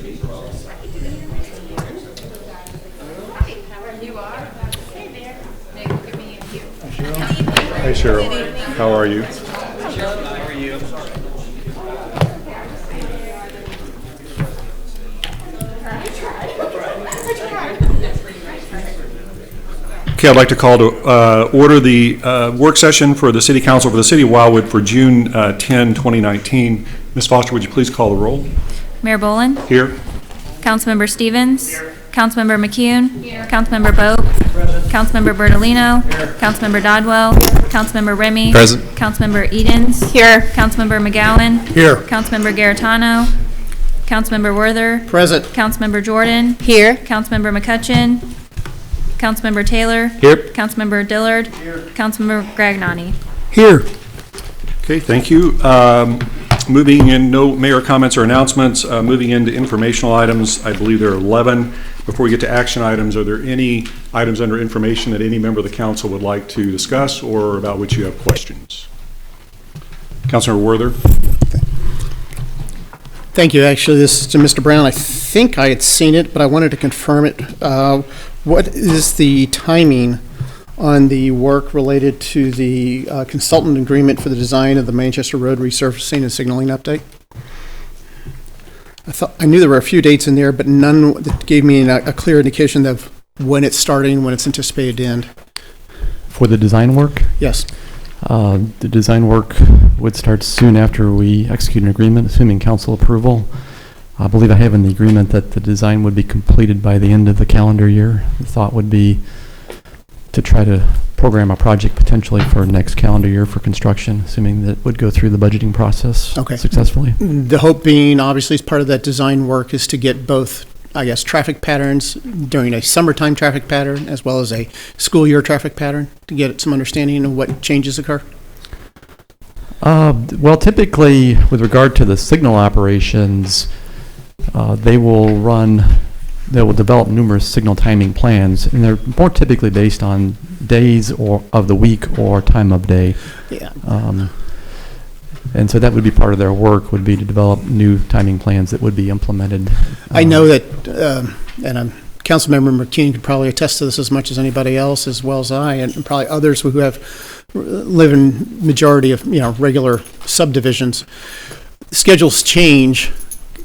Hey Cheryl, how are you? Okay, I'd like to call to order the work session for the City Council for the City of Wildwood for June 10, 2019. Ms. Foster, would you please call the roll? Mayor Boland? Here. Councilmember Stevens? Here. Councilmember McCune? Here. Councilmember Boat? Present. Councilmember Bertolino? Here. Councilmember Dodwell? Councilmember Remy? Present. Councilmember Edens? Here. Councilmember McGowan? Here. Councilmember Garrettano? Councilmember Werther? Present. Councilmember Jordan? Here. Councilmember McCutcheon? Councilmember Taylor? Here. Councilmember Dillard? Here. Councilmember Gragnani? Here. Okay, thank you. Moving in, no mayor comments or announcements. Moving into informational items, I believe there are 11. Before we get to action items, are there any items under information that any member of the council would like to discuss or about which you have questions? Councilor Werther. Thank you. Actually, this is to Mr. Brown. I think I had seen it, but I wanted to confirm it. What is the timing on the work related to the consultant agreement for the design of the Manchester Road resurfacing and signaling update? I knew there were a few dates in there, but none that gave me a clear indication of when it's starting, when it's anticipated to end. For the design work? Yes. The design work would start soon after we execute an agreement, assuming council approval. I believe I have in the agreement that the design would be completed by the end of the calendar year. The thought would be to try to program a project potentially for next calendar year for construction, assuming that it would go through the budgeting process successfully. The hope being, obviously, as part of that design work is to get both, I guess, traffic patterns during a summertime traffic pattern as well as a school year traffic pattern to get some understanding of what changes occur. Well, typically, with regard to the signal operations, they will develop numerous signal timing plans, and they're more typically based on days or of the week or time of day. Yeah. And so that would be part of their work, would be to develop new timing plans that would be implemented. I know that, and Councilmember McKean could probably attest to this as much as anybody else, as well as I, and probably others who live in majority of regular subdivisions. Schedules change,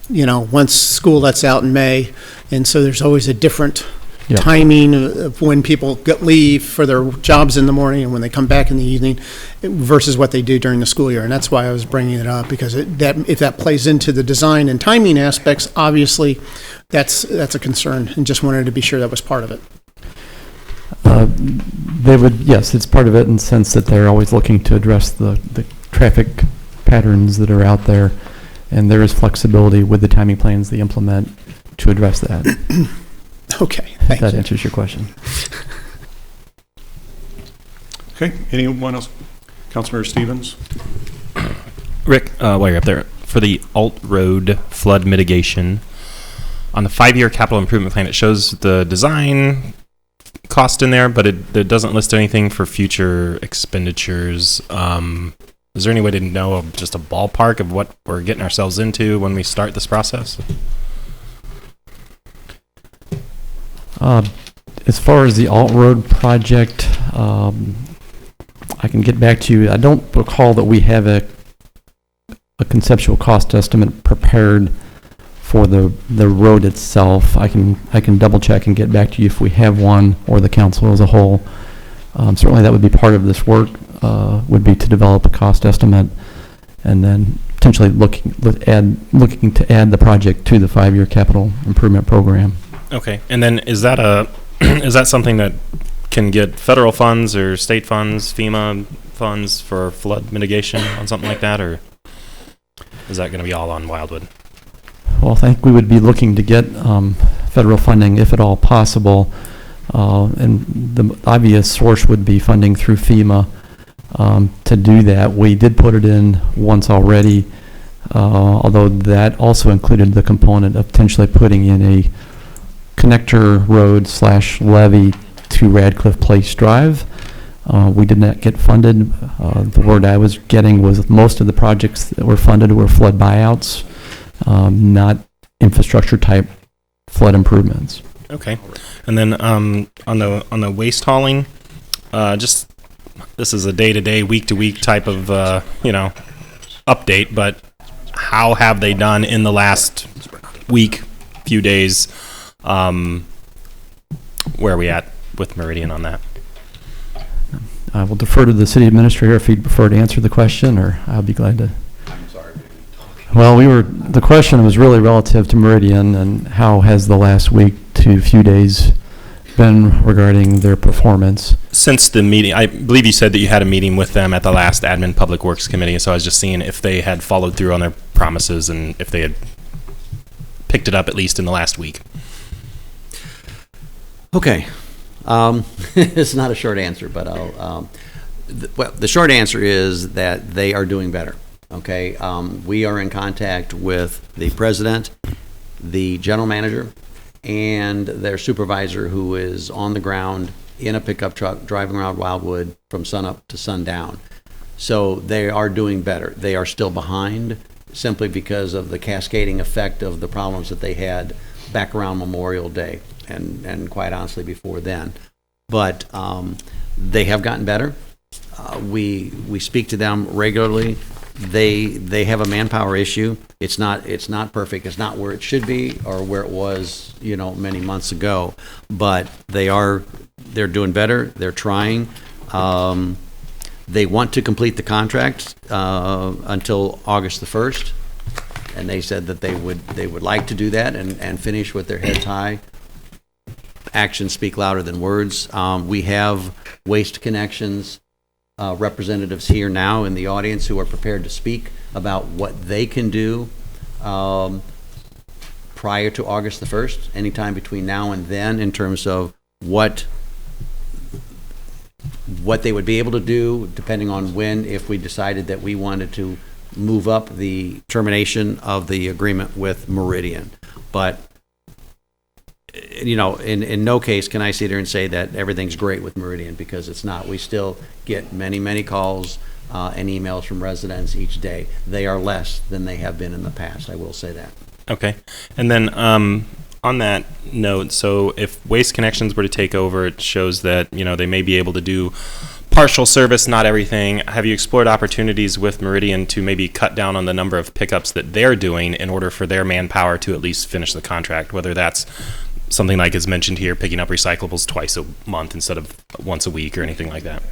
once school lets out in May, and so there's always a different timing of when people leave for their jobs in the morning and when they come back in the evening versus what they do during the school year. And that's why I was bringing it up, because if that plays into the design and timing aspects, obviously that's a concern, and just wanted to be sure that was part of it. They would, yes, it's part of it in the sense that they're always looking to address the traffic patterns that are out there, and there is flexibility with the timing plans they implement to address that. Okay, thank you. That answers your question. Okay, anyone else? Councilmember Stevens. Rick, while you're up there, for the Alt Road flood mitigation, on the 5-year capital improvement plan, it shows the design cost in there, but it doesn't list anything for future expenditures. Is there any way to know just a ballpark of what we're getting ourselves into when we start this process? As far as the Alt Road project, I can get back to you. I don't recall that we have a conceptual cost estimate prepared for the road itself. I can double check and get back to you if we have one, or the council as a whole. Certainly that would be part of this work, would be to develop a cost estimate and then potentially looking to add the project to the 5-year capital improvement program. Okay, and then is that is that something that can get federal funds or state funds, FEMA funds for flood mitigation on something like that, or is that going to be all on Wildwood? Well, I think we would be looking to get federal funding if at all possible, and the obvious source would be funding through FEMA. To do that, we did put it in once already, although that also included the component of potentially putting in a connector road / levee to Radcliffe Place Drive. We did not get funded. The word I was getting was most of the projects that were funded were flood buyouts, not infrastructure type flood improvements. Okay. And then on the waste hauling, just this is a day-to-day, week-to-week type of update, but how have they done in the last week, few days? Where are we at with Meridian on that? I will defer to the city administrator if he'd prefer to answer the question, or I'll be glad to. I'm sorry. Well, the question was really relative to Meridian and how has the last week to few days been regarding their performance. Since the meeting, I believe you said that you had a meeting with them at the last Admin Public Works Committee, so I was just seeing if they had followed through on their promises and if they had picked it up at least in the last week. Okay. It's not a short answer, but the short answer is that they are doing better. Okay. We are in contact with the president, the general manager, and their supervisor, who is on the ground in a pickup truck driving around Wildwood from sunup to sundown. So they are doing better. They are still behind simply because of the cascading effect of the problems that they had back around Memorial Day and quite honestly before then. But they have gotten better. We speak to them regularly. They have a manpower issue. It's not perfect. It's not where it should be or where it was, many months ago. But they're doing better. They're trying. They want to complete the contract until August the 1st, and they said that they would like to do that and finish with their heads high. Actions speak louder than words. We have Waste Connections representatives here now in the audience who are prepared to speak about what they can do prior to August the 1st, anytime between now and then, in terms of what they would be able to do, depending on if we decided that we wanted to move up the termination of the agreement with Meridian. But in no case can I sit here and say that everything's great with Meridian, because it's not. We still get many, many calls and emails from residents each day. They are less than they have been in the past, I will say that. Okay. And then on that note, so if Waste Connections were to take over, it shows that, they may be able to do partial service, not everything. Have you explored opportunities with Meridian to maybe cut down on the number of pickups that they're doing in order for their manpower to at least finish the contract, whether that's something like is mentioned here, picking up recyclables twice a month instead of once a week or anything like that?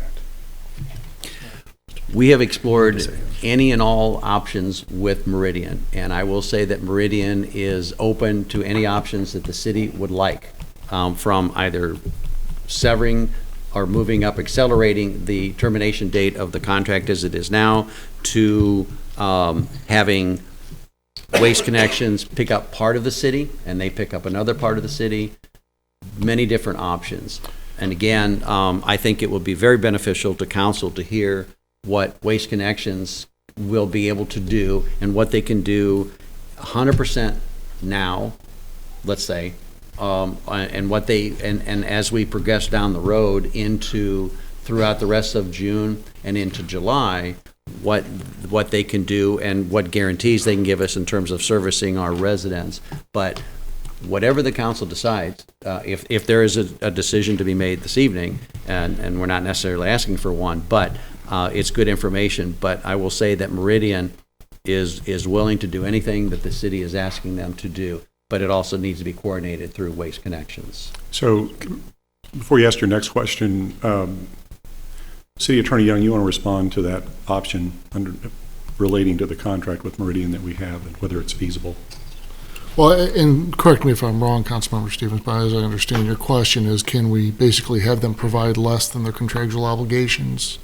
We have explored any and all options with Meridian, and I will say that Meridian is open to any options that the city would like, from either severing or moving up, accelerating the termination date of the contract as it is now, to having Waste Connections pick up part of the city and they pick up another part of the city. Many different options. And again, I think it will be very beneficial to council to hear what Waste Connections will be able to do and what they can do 100% now, let's say, and what and as we progress down the road throughout the rest of June and into July, what they can do and what guarantees they can give us in terms of servicing our residents. But whatever the council decides, if there is a decision to be made this evening, and we're not necessarily asking for one, but it's good information. But I will say that Meridian is willing to do anything that the city is asking them to do, but it also needs to be coordinated through Waste Connections. So before you ask your next question, City Attorney Young, you want to respond to that option relating to the contract with Meridian that we have and whether it's feasible? Well, and correct me if I'm wrong, Councilmember Stevens, but as I understand your question is, can we basically have them provide less than their contractual obligations?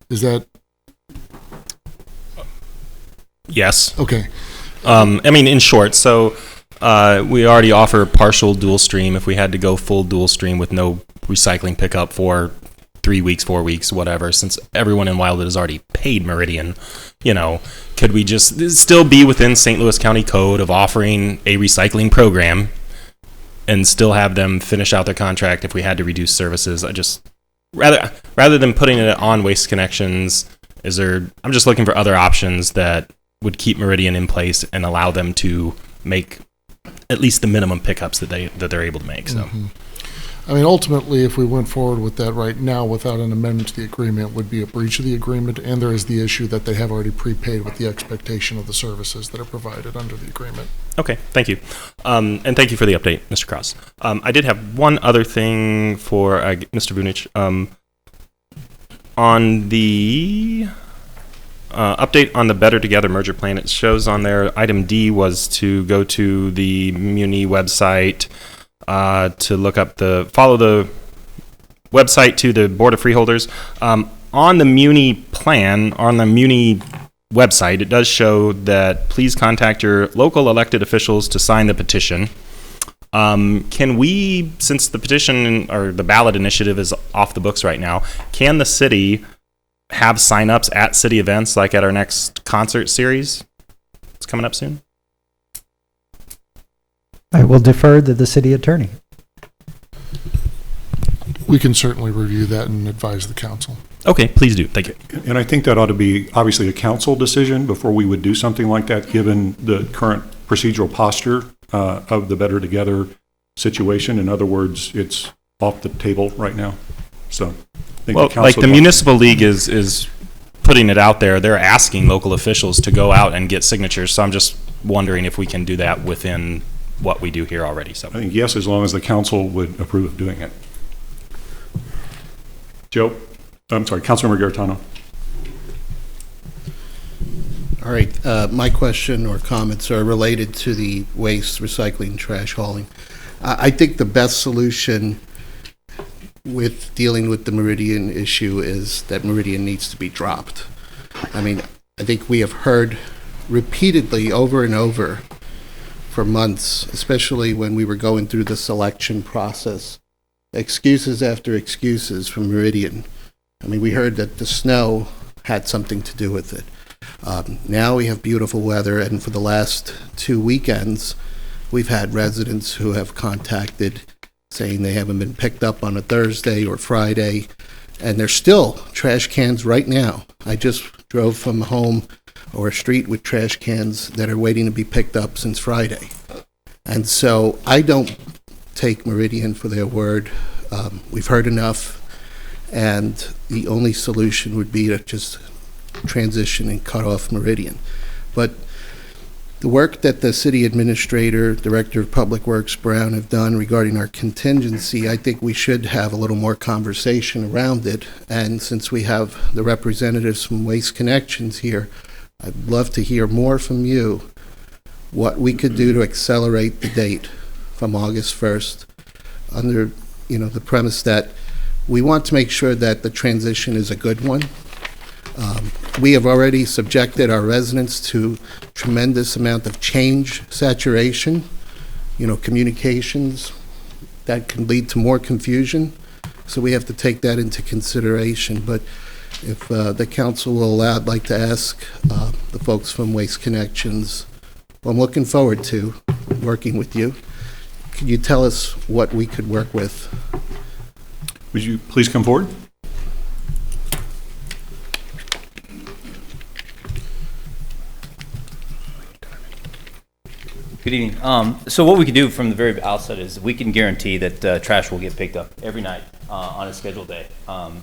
Is that? Yes. Okay. In short, so we already offer partial dual stream if we had to go full dual stream with no recycling pickup for 3 weeks, 4 weeks, whatever. Since everyone in Wildwood has already paid Meridian, could we just still be within St. Louis County Code of offering a recycling program and still have them finish out their contract if we had to reduce services? I just rather than putting it on Waste Connections, I'm just looking for other options that would keep Meridian in place and allow them to make at least the minimum pickups that they're able to make. So. I mean, ultimately, if we went forward with that right now without an amendment to the agreement, would be a breach of the agreement, and there is the issue that they have already prepaid with the expectation of the services that are provided under the agreement. Okay, thank you. And thank you for the update, Mr. Cross. I did have one other thing for Mr. Vunich. On the update on the Better Together merger plan, it shows on there, item D was to go to the Muni website to look up follow the website to the Board of Freeholders. On the Muni plan, on the Muni website, it does show that please contact your local elected officials to sign the petition. Can we, since the petition or the ballot initiative is off the books right now, can the city have signups at city events, like at our next concert series? It's coming up soon. I will defer to the city attorney. We can certainly review that and advise the council. Okay, please do. Thank you. And I think that ought to be obviously a council decision before we would do something like that, given the current procedural posture of the Better Together situation. In other words, it's off the table right now. So, I think Well, like the municipal league is putting it out there. They're asking local officials to go out and get signatures. So I'm just wondering if we can do that within what we do here already. So I think yes, as long as the council would approve of doing it. Joe? I'm sorry, Councilmember Garetano. All right, my question or comments are related to the waste, recycling, trash hauling. I think the best solution with dealing with the Meridian issue is that Meridian needs to be dropped. I mean, I think we have heard repeatedly over and over for months, especially when we were going through the selection process, excuses after excuses from Meridian. I mean, we heard that the snow had something to do with it. Now we have beautiful weather, and for the last 2 weekends, we've had residents who have contacted saying they haven't been picked up on a Thursday or Friday, and there's still trash cans right now. I just drove from home or a street with trash cans that are waiting to be picked up since Friday. And so I don't take Meridian for their word. We've heard enough, and the only solution would be to just transition and cut off Meridian. But the work that the city administrator, director of public works, Brown, have done regarding our contingency, I think we should have a little more conversation around it. And since we have the representatives from Waste Connections here, I'd love to hear more from you what we could do to accelerate the date from August 1st under, the premise that we want to make sure that the transition is a good one. We have already subjected our residents to tremendous amount of change saturation, communications that can lead to more confusion. So we have to take that into consideration. But if the council will allow, I'd like to ask the folks from Waste Connections, well, I'm looking forward to working with you. Could you tell us what we could work with? Would you please come forward? Good evening. So what we can do from the very outset is we can guarantee that trash will get picked up every night on a scheduled day.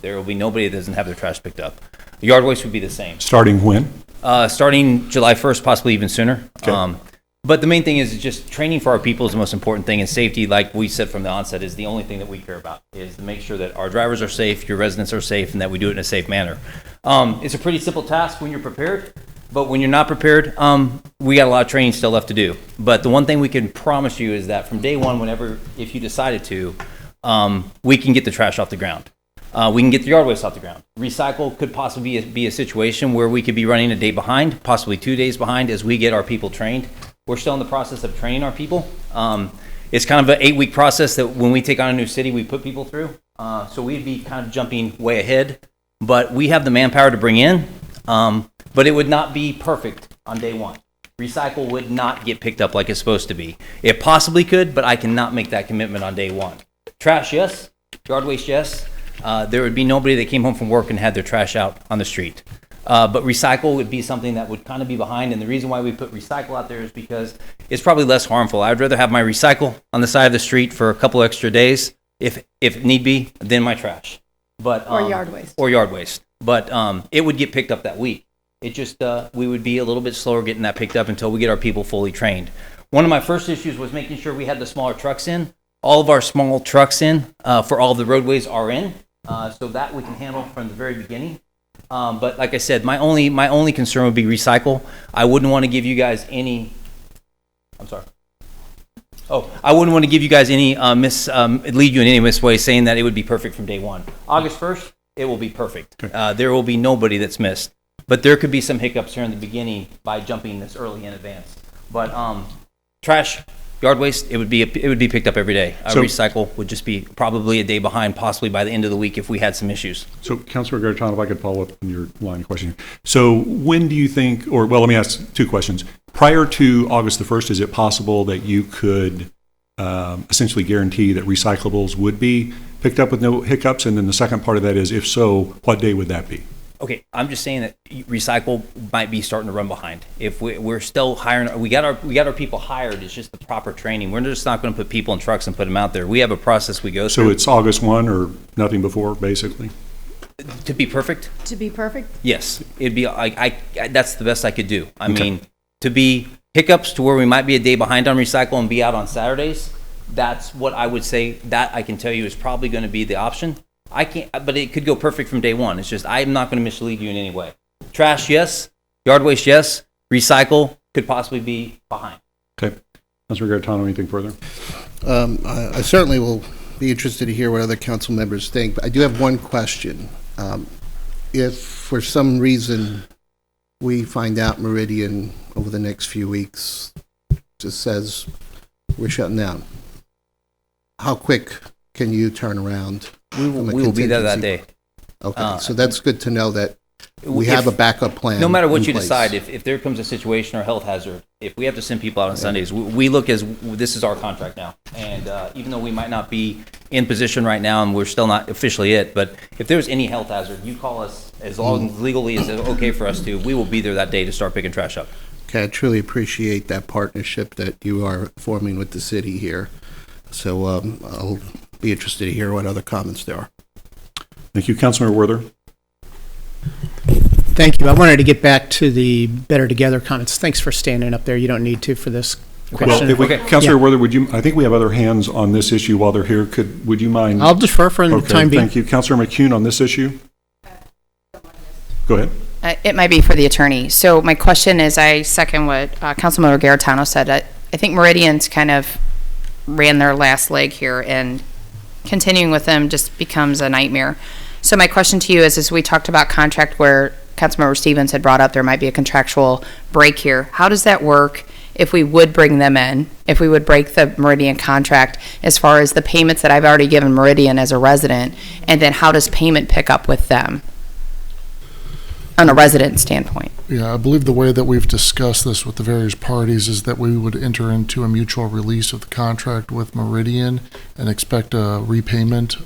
There will be nobody that doesn't have their trash picked up. Yard waste would be the same. Starting when? Starting July 1st, possibly even sooner. Okay. But the main thing is just training for our people is the most important thing, and safety, like we said from the onset, is the only thing that we care about, is to make sure that our drivers are safe, your residents are safe, and that we do it in a safe manner. It's a pretty simple task when you're prepared. But when you're not prepared, we got a lot of training still left to do. But the one thing we can promise you is that from day one, if you decided to, we can get the trash off the ground. We can get the yard waste off the ground. Recycle could possibly be a situation where we could be running a day behind, possibly 2 days behind as we get our people trained. We're still in the process of training our people. It's kind of an 8-week process that when we take on a new city, we put people through. So we'd be kind of jumping way ahead. But we have the manpower to bring in. But it would not be perfect on day one. Recycle would not get picked up like it's supposed to be. It possibly could, but I cannot make that commitment on day one. Trash, yes. Yard waste, yes. There would be nobody that came home from work and had their trash out on the street. But recycle would be something that would kind of be behind, and the reason why we put recycle out there is because it's probably less harmful. I'd rather have my recycle on the side of the street for a couple extra days, if need be, than my trash. But Or yard waste. Or yard waste. But it would get picked up that week. It just, we would be a little bit slower getting that picked up until we get our people fully trained. One of my first issues was making sure we had the smaller trucks in. All of our small trucks in for all the roadways are in, so that we can handle from the very beginning. But like I said, my only concern would be recycle. I wouldn't want to give you guys any. I'm sorry. Oh, I wouldn't want to give you guys any lead you in any misway, saying that it would be perfect from day one. August 1st, it will be perfect. There will be nobody that's missed, but there could be some hiccups here in the beginning by jumping this early in advance. But trash, yard waste, it would be picked up every day. Recycle would just be probably a day behind, possibly by the end of the week if we had some issues. So, Councilor Garrett, if I could follow up on your line of questioning. So, when do you think, or well, let me ask two questions. Prior to August the 1st, is it possible that you could essentially guarantee that recyclables would be picked up with no hiccups? And then the second part of that is, if so, what day would that be? Okay, I'm just saying that recycle might be starting to run behind. If we're still hiring, we got our people hired. It's just the proper training. We're just not going to put people in trucks and put them out there. We have a process we go through. So it's August 1 or nothing before, basically? To be perfect? To be perfect? Yes, it'd be. That's the best I could do. I mean, to be hiccups to where we might be a day behind on recycle and be out on Saturdays. That's what I would say. That I can tell you is probably going to be the option. I can't, but it could go perfect from day one. It's just I'm not going to mislead you in any way. Trash, yes. Yard waste, yes. Recycle could possibly be behind. Okay. Councilor Gaetano, anything further? I certainly will be interested to hear what other council members think, but I do have one question. If for some reason we find out Meridian over the next few weeks just says we're shutting down, how quick can you turn around? We will be there that day. Okay, so that's good to know that we have a backup plan. No matter what you place. decide, if there comes a situation or health hazard, if we have to send people out on Sundays, we look as this is our contract now. And even though we might not be in position right now and we're still not officially it, but if there's any health hazard, you call us as long as legally is okay for us to, we will be there that day to start picking trash up. Okay, I truly appreciate that partnership that you are forming with the city here. So I'll be interested to hear what other comments there are. Thank you. Councilmember Werther. Thank you. I wanted to get back to the Better Together comments. Thanks for standing up there. You don't need to for this question. Well, Councilor Werther, I think we have other hands on this issue while they're here. Would you mind? I'll defer for the time being. Thank you. Councilor McCune on this issue? Go ahead. It might be for the attorney. So my question is, I second what Councilmember Garetano said. I think Meridian's kind of ran their last leg here, and continuing with them just becomes a nightmare. So my question to you is, as we talked about contract where Councilmember Stevens had brought up there might be a contractual break here, how does that work if we would bring them in, if we would break the Meridian contract as far as the payments that I've already given Meridian as a resident, and then how does payment pick up with them on a resident standpoint? Yeah, I believe the way that we've discussed this with the various parties is that we would enter into a mutual release of the contract with Meridian and expect a repayment,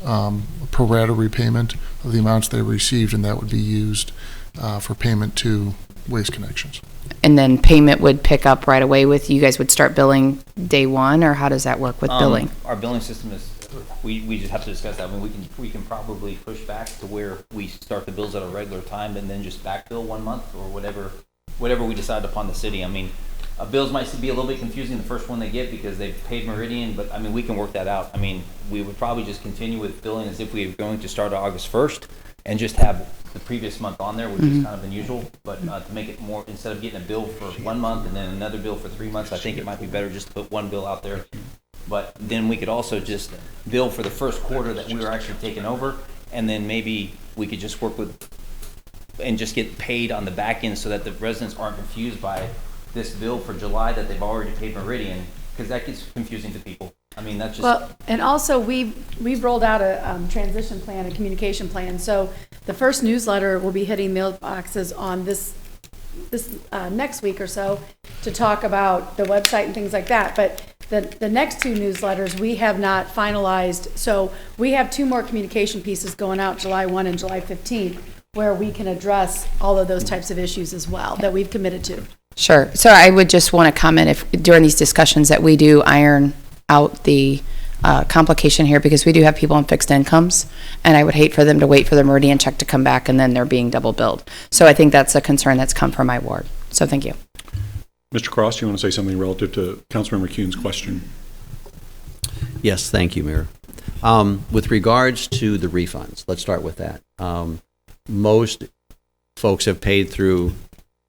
pro rata repayment of the amounts they received, and that would be used for payment to Waste Connections. And then payment would pick up right away with, you guys would start billing day one, or how does that work with billing? Our billing system is, we just have to discuss that. I mean, we can probably push back to where we start the bills at a regular time and then just back bill 1 month or whatever we decide upon the city. I mean, bills might be a little bit confusing the first one they get because they've paid Meridian, but I mean, we can work that out. I mean, we would probably just continue with billing as if we were going to start on August 1st and just have the previous month on there, which is kind of unusual, but to make it more, instead of getting a bill for 1 month and then another bill for 3 months, I think it might be better just to put one bill out there. But then we could also just bill for the first quarter that we were actually taking over, and then maybe we could just work with and just get paid on the back end so that the residents aren't confused by this bill for July that they've already paid Meridian, because that gets confusing to people. I mean, that's just... Well, and also we've rolled out a transition plan, a communication plan. So the first newsletter will be hitting mailboxes on this next week or so to talk about the website and things like that. But the next two newsletters we have not finalized. So we have 2 more communication pieces going out July 1 and July 15th. where we can address all of those types of issues as well that we've committed to. Sure. So I would just want to comment if during these discussions that we do iron out the complication here, because we do have people on fixed incomes, and I would hate for them to wait for the Meridian check to come back and then they're being double billed. So I think that's a concern that's come from my ward. So thank you. Mr. Cross, you want to say something relative to Councilmember Kuhn's question? Yes, thank you, Mayor. With regards to the refunds, let's start with that. Most folks have paid through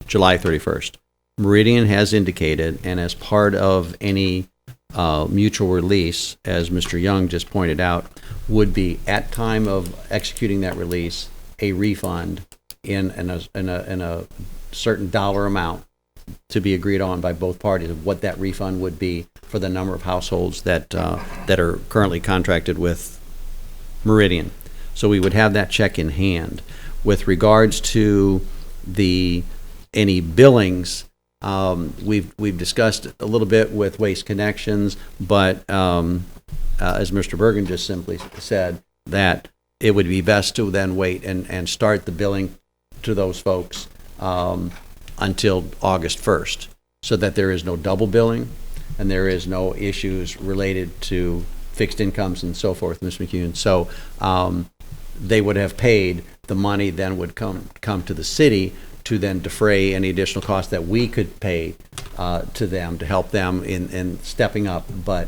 July 31st. Meridian has indicated, and as part of any mutual release, as Mr. Young just pointed out, would be at time of executing that release, a refund in a certain dollar amount to be agreed on by both parties of what that refund would be for the number of households that are currently contracted with Meridian. So we would have that check in hand. With regards to any billings, we've discussed a little bit with Waste Connections, but as Mr. Bergen just simply said, that it would be best to then wait and start the billing to those folks until August 1st, so that there is no double billing and there is no issues related to fixed incomes and so forth, Ms. McCune. So they would have paid, the money then would come to the city to then defray any additional costs that we could pay to them to help them in stepping up. But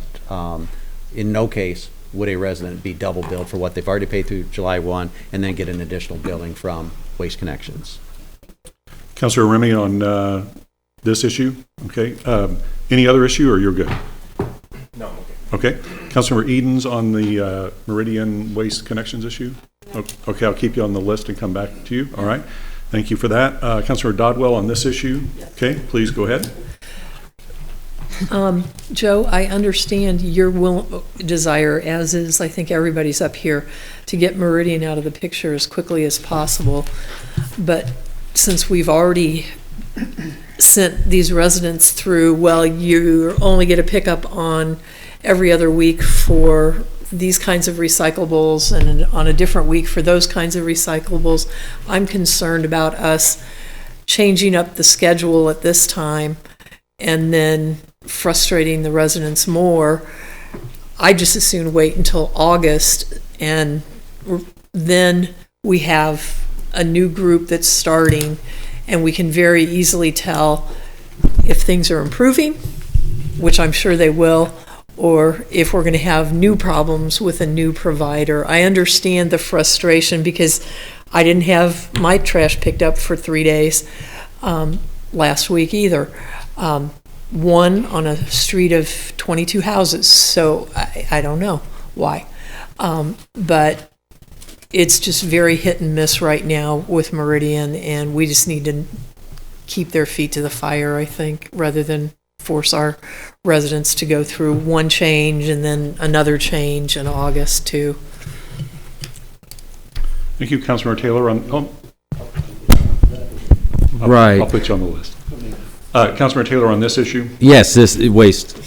in no case would a resident be double billed for what they've already paid through July 1 and then get an additional billing from Waste Connections. Councilor Remy on this issue? Okay. Any other issue, or you're good? No, okay. Councilor Edens on the Meridian Waste Connections issue? Okay, I'll keep you on the list and come back to you. All right. Thank you for that. Councilor Dodwell on this issue? Okay, please go ahead. Joe, I understand your desire, as is I think everybody's up here, to get Meridian out of the picture as quickly as possible. But since we've already sent these residents through, well, you only get a pickup on every other week for these kinds of recyclables and on a different week for those kinds of recyclables, I'm concerned about us changing up the schedule at this time and then frustrating the residents more. I just as soon wait until August, and then we have a new group that's starting, and we can very easily tell if things are improving, which I'm sure they will, or if we're going to have new problems with a new provider. I understand the frustration because I didn't have my trash picked up for 3 days last week either. One on a street of 22 houses, so I don't know why. But it's just very hit and miss right now with Meridian, and we just need to keep their feet to the fire, I think, rather than force our residents to go through one change and then another change in August too. Thank you, Councilmember Taylor. Right. I'll put you on the list. Councilmember Taylor on this issue? Yes, this waste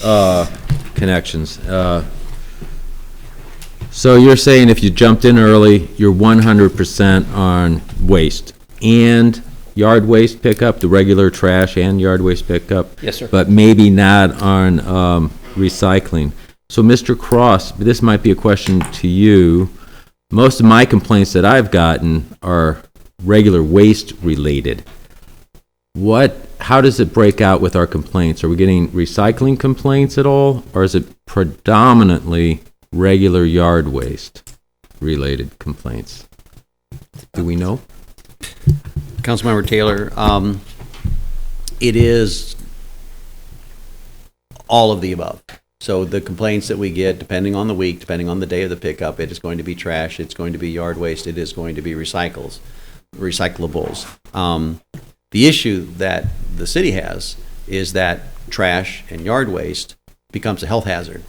connections. So you're saying if you jumped in early, you're 100% on waste and yard waste pickup, the regular trash and yard waste pickup? Yes, sir. But maybe not on recycling. So Mr. Cross, this might be a question to you. Most of my complaints that I've gotten are regular waste related. How does it break out with our complaints? Are we getting recycling complaints at all, or is it predominantly regular yard waste related complaints? Do we know? Councilmember Taylor, it is all of the above. So the complaints that we get, depending on the week, depending on the day of the pickup, it is going to be trash, it's going to be yard waste, it is going to be recyclables. The issue that the city has is that trash and yard waste becomes a health hazard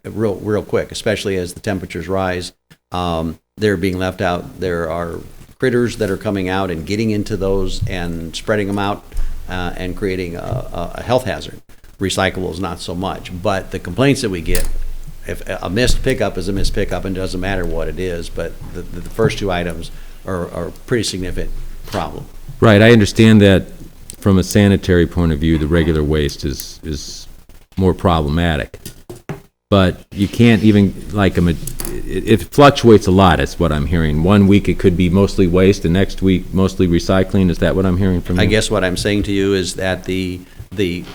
real quick, especially as the temperatures rise. They're being left out. There are critters that are coming out and getting into those and spreading them out and creating a health hazard. Recyclables, not so much. But the complaints that we get, if a missed pickup is a missed pickup and doesn't matter what it is, but the first two items are a pretty significant problem. Right, I understand that from a sanitary point of view, the regular waste is more problematic. But you can't even, like, it fluctuates a lot, is what I'm hearing. 1 week it could be mostly waste, the next week mostly recycling. Is that what I'm hearing from you? I guess what I'm saying to you is that the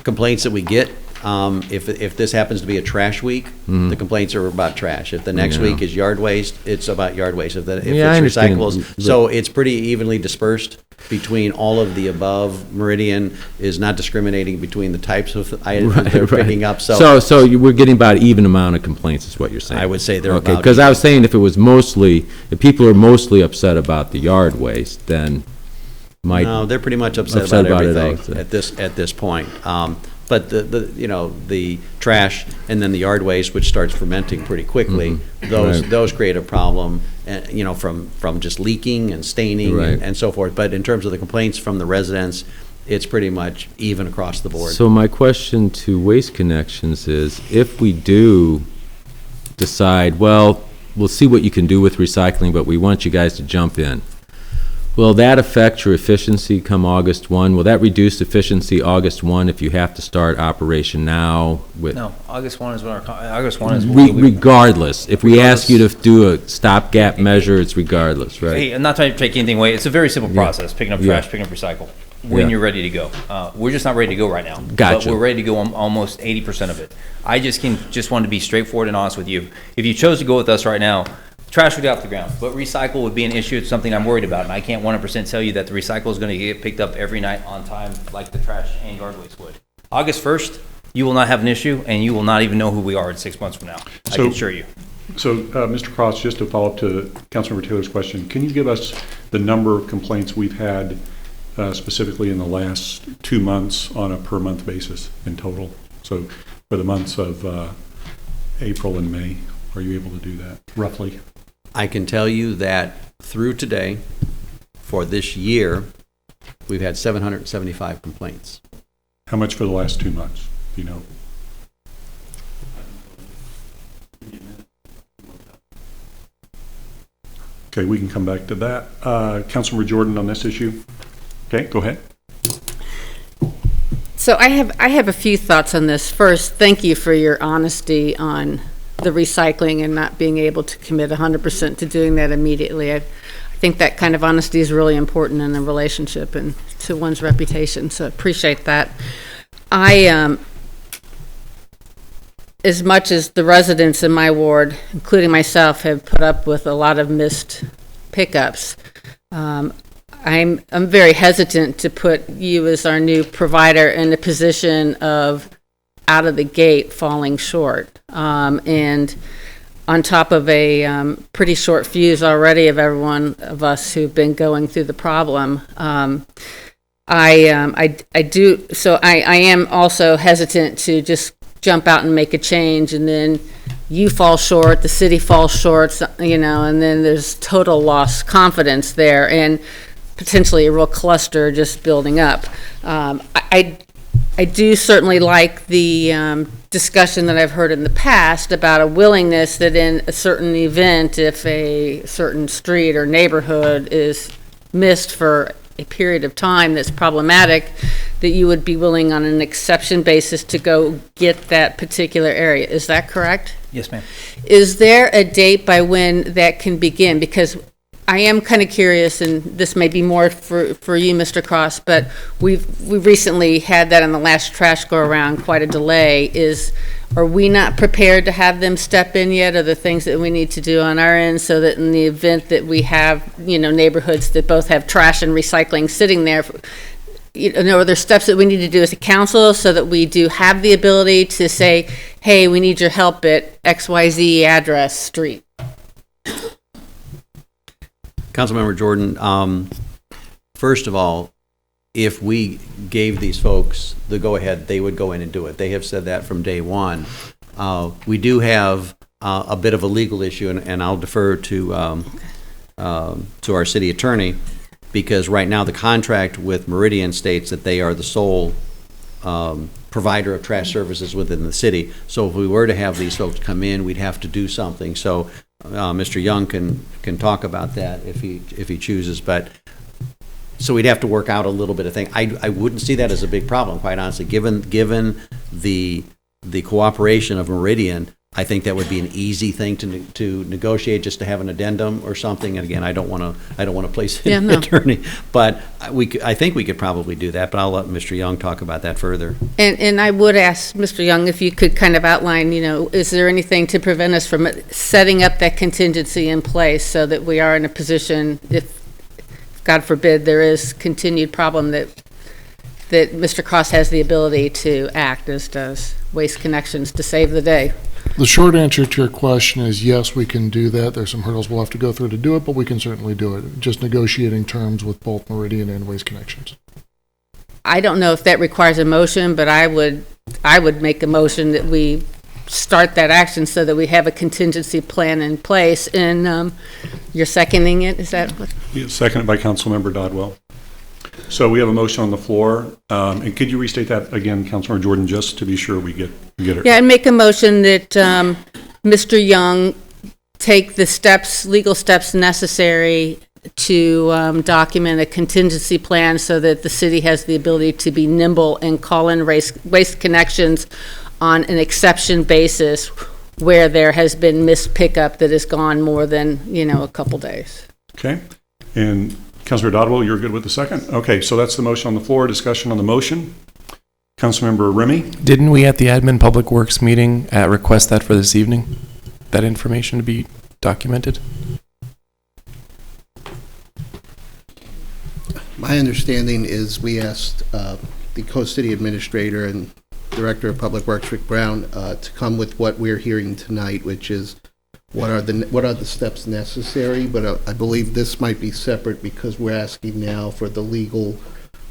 complaints that we get, if this happens to be a trash week, the complaints are about trash. If the next week is yard waste, it's about yard waste. If I it's understand. recyclables, so it's pretty evenly dispersed between all of the above. Meridian is not discriminating between the types of items they're picking up. So we're getting about even amount of complaints, is what you're saying? I would say they're okay. about Because I even. was saying if people are mostly upset about the yard waste, then No, they're pretty much upset Upset about about it everything at this point. But the trash and then the yard waste, which starts fermenting pretty quickly, those create a problem, from just leaking and staining and so forth. But in terms of the complaints from the residents, it's pretty much even across the board. So my question to Waste Connections is, if we do decide, well, we'll see what you can do with recycling, but we want you guys to jump in, will that affect your efficiency come August 1? Will that reduce efficiency August 1 if you have to start operation now with? No, August 1 is when August 1 is when Regardless, if we ask you to do a stopgap measure, it's regardless, right? Hey, I'm not trying to take anything away. It's a very simple process, picking up trash, picking up recycle, when Yeah. you're ready to go. We're just not ready to go right now. Gotcha. But we're ready to go on almost 80% of it. I just wanted to be straightforward and honest with you. If you chose to go with us right now, trash would get off the ground, but recycle would be an issue. It's something I'm worried about, and I can't 100% tell you that the recycle is going to get picked up every night on time like the trash and yard waste would. August 1st, you will not have an issue, and you will not even know who we are in 6 months from now. I can assure you. So, Mr. Cross, just to follow up to Councilmember Taylor's question, can you give us the number of complaints we've had specifically in the last 2 months on a per month basis in total? So for the months of April and May, are you able to do that roughly? I can tell you that through today, for this year, we've had 775 complaints. How much for the last 2 months? Do you know? Okay, we can come back to that. Councilmember Jordan on this issue. Okay, go ahead. So I have a few thoughts on this. First, thank you for your honesty on the recycling and not being able to commit 100% to doing that immediately. I think that kind of honesty is really important in a relationship and to one's reputation, so appreciate that. As much as the residents in my ward, including myself, have put up with a lot of missed pickups, I'm very hesitant to put you as our new provider in a position of out of the gate falling short. And on top of a pretty short fuse already of every one of us who've been going through the problem, I am also hesitant to just jump out and make a change and then you fall short, the city falls short, and then there's total lost confidence there and potentially a real cluster just building up. I do certainly like the discussion that I've heard in the past about a willingness that in a certain event, if a certain street or neighborhood is missed for a period of time that's problematic, that you would be willing on an exception basis to go get that particular area. Is that correct? Yes, ma'am. Is there a date by when that can begin? Because I am kind of curious, and this may be more for you, Mr. Cross, but we recently had that on the last trash go-around, quite a delay. Are we not prepared to have them step in yet? Are there things that we need to do on our end so that in the event that we have, neighborhoods that both have trash and recycling sitting there, are there steps that we need to do as a council so that we do have the ability to say, hey, we need your help at XYZ address street? Councilmember Jordan, first of all, if we gave these folks the go-ahead, they would go in and do it. They have said that from day one. We do have a bit of a legal issue, and I'll defer to our city attorney, because right now the contract with Meridian states that they are the sole provider of trash services within the city. So if we were to have these folks come in, we'd have to do something. So Mr. Young can talk about that if he chooses, but, so we'd have to work out a little bit of thing. I wouldn't see that as a big problem, quite honestly, given the cooperation of Meridian. I think that would be an easy thing to negotiate, just to have an addendum or something. And again, I don't want to place an attorney, but I think we could probably do that. But I'll let Mr. Young talk about that further. And I would ask Mr. Young if you could kind of outline, is there anything to prevent us from setting up that contingency in place so that we are in a position, if God forbid there is continued problem, that Mr. Cross has the ability to act, as does Waste Connections, to save the day? The short answer to your question is yes, we can do that. There's some hurdles we'll have to go through to do it, but we can certainly do it. Just negotiating terms with both Meridian and Waste Connections. I don't know if that requires a motion, but I would make a motion that we start that action so that we have a contingency plan in place. And you're seconding it, is that what? Yeah, seconded by Councilmember Dodwell. So we have a motion on the floor. And could you restate that again, Councilmember Jordan, just to be sure we get it? Yeah, I make a motion that Mr. Young take the legal steps necessary to document a contingency plan so that the city has the ability to be nimble and call in Waste Connections on an exception basis where there has been missed pickup that has gone more than, a couple days. Okay. And Councilor Dodwell, you're good with the second? Okay, so that's the motion on the floor. Discussion on the motion. Councilmember Remy? Didn't we at the Admin Public Works meeting request that for this evening? That information to be documented? My understanding is we asked the co-city administrator and Director of Public Works, Rick Brown, to come with what we're hearing tonight, which is what are the steps necessary, but I believe this might be separate because we're asking now for the legal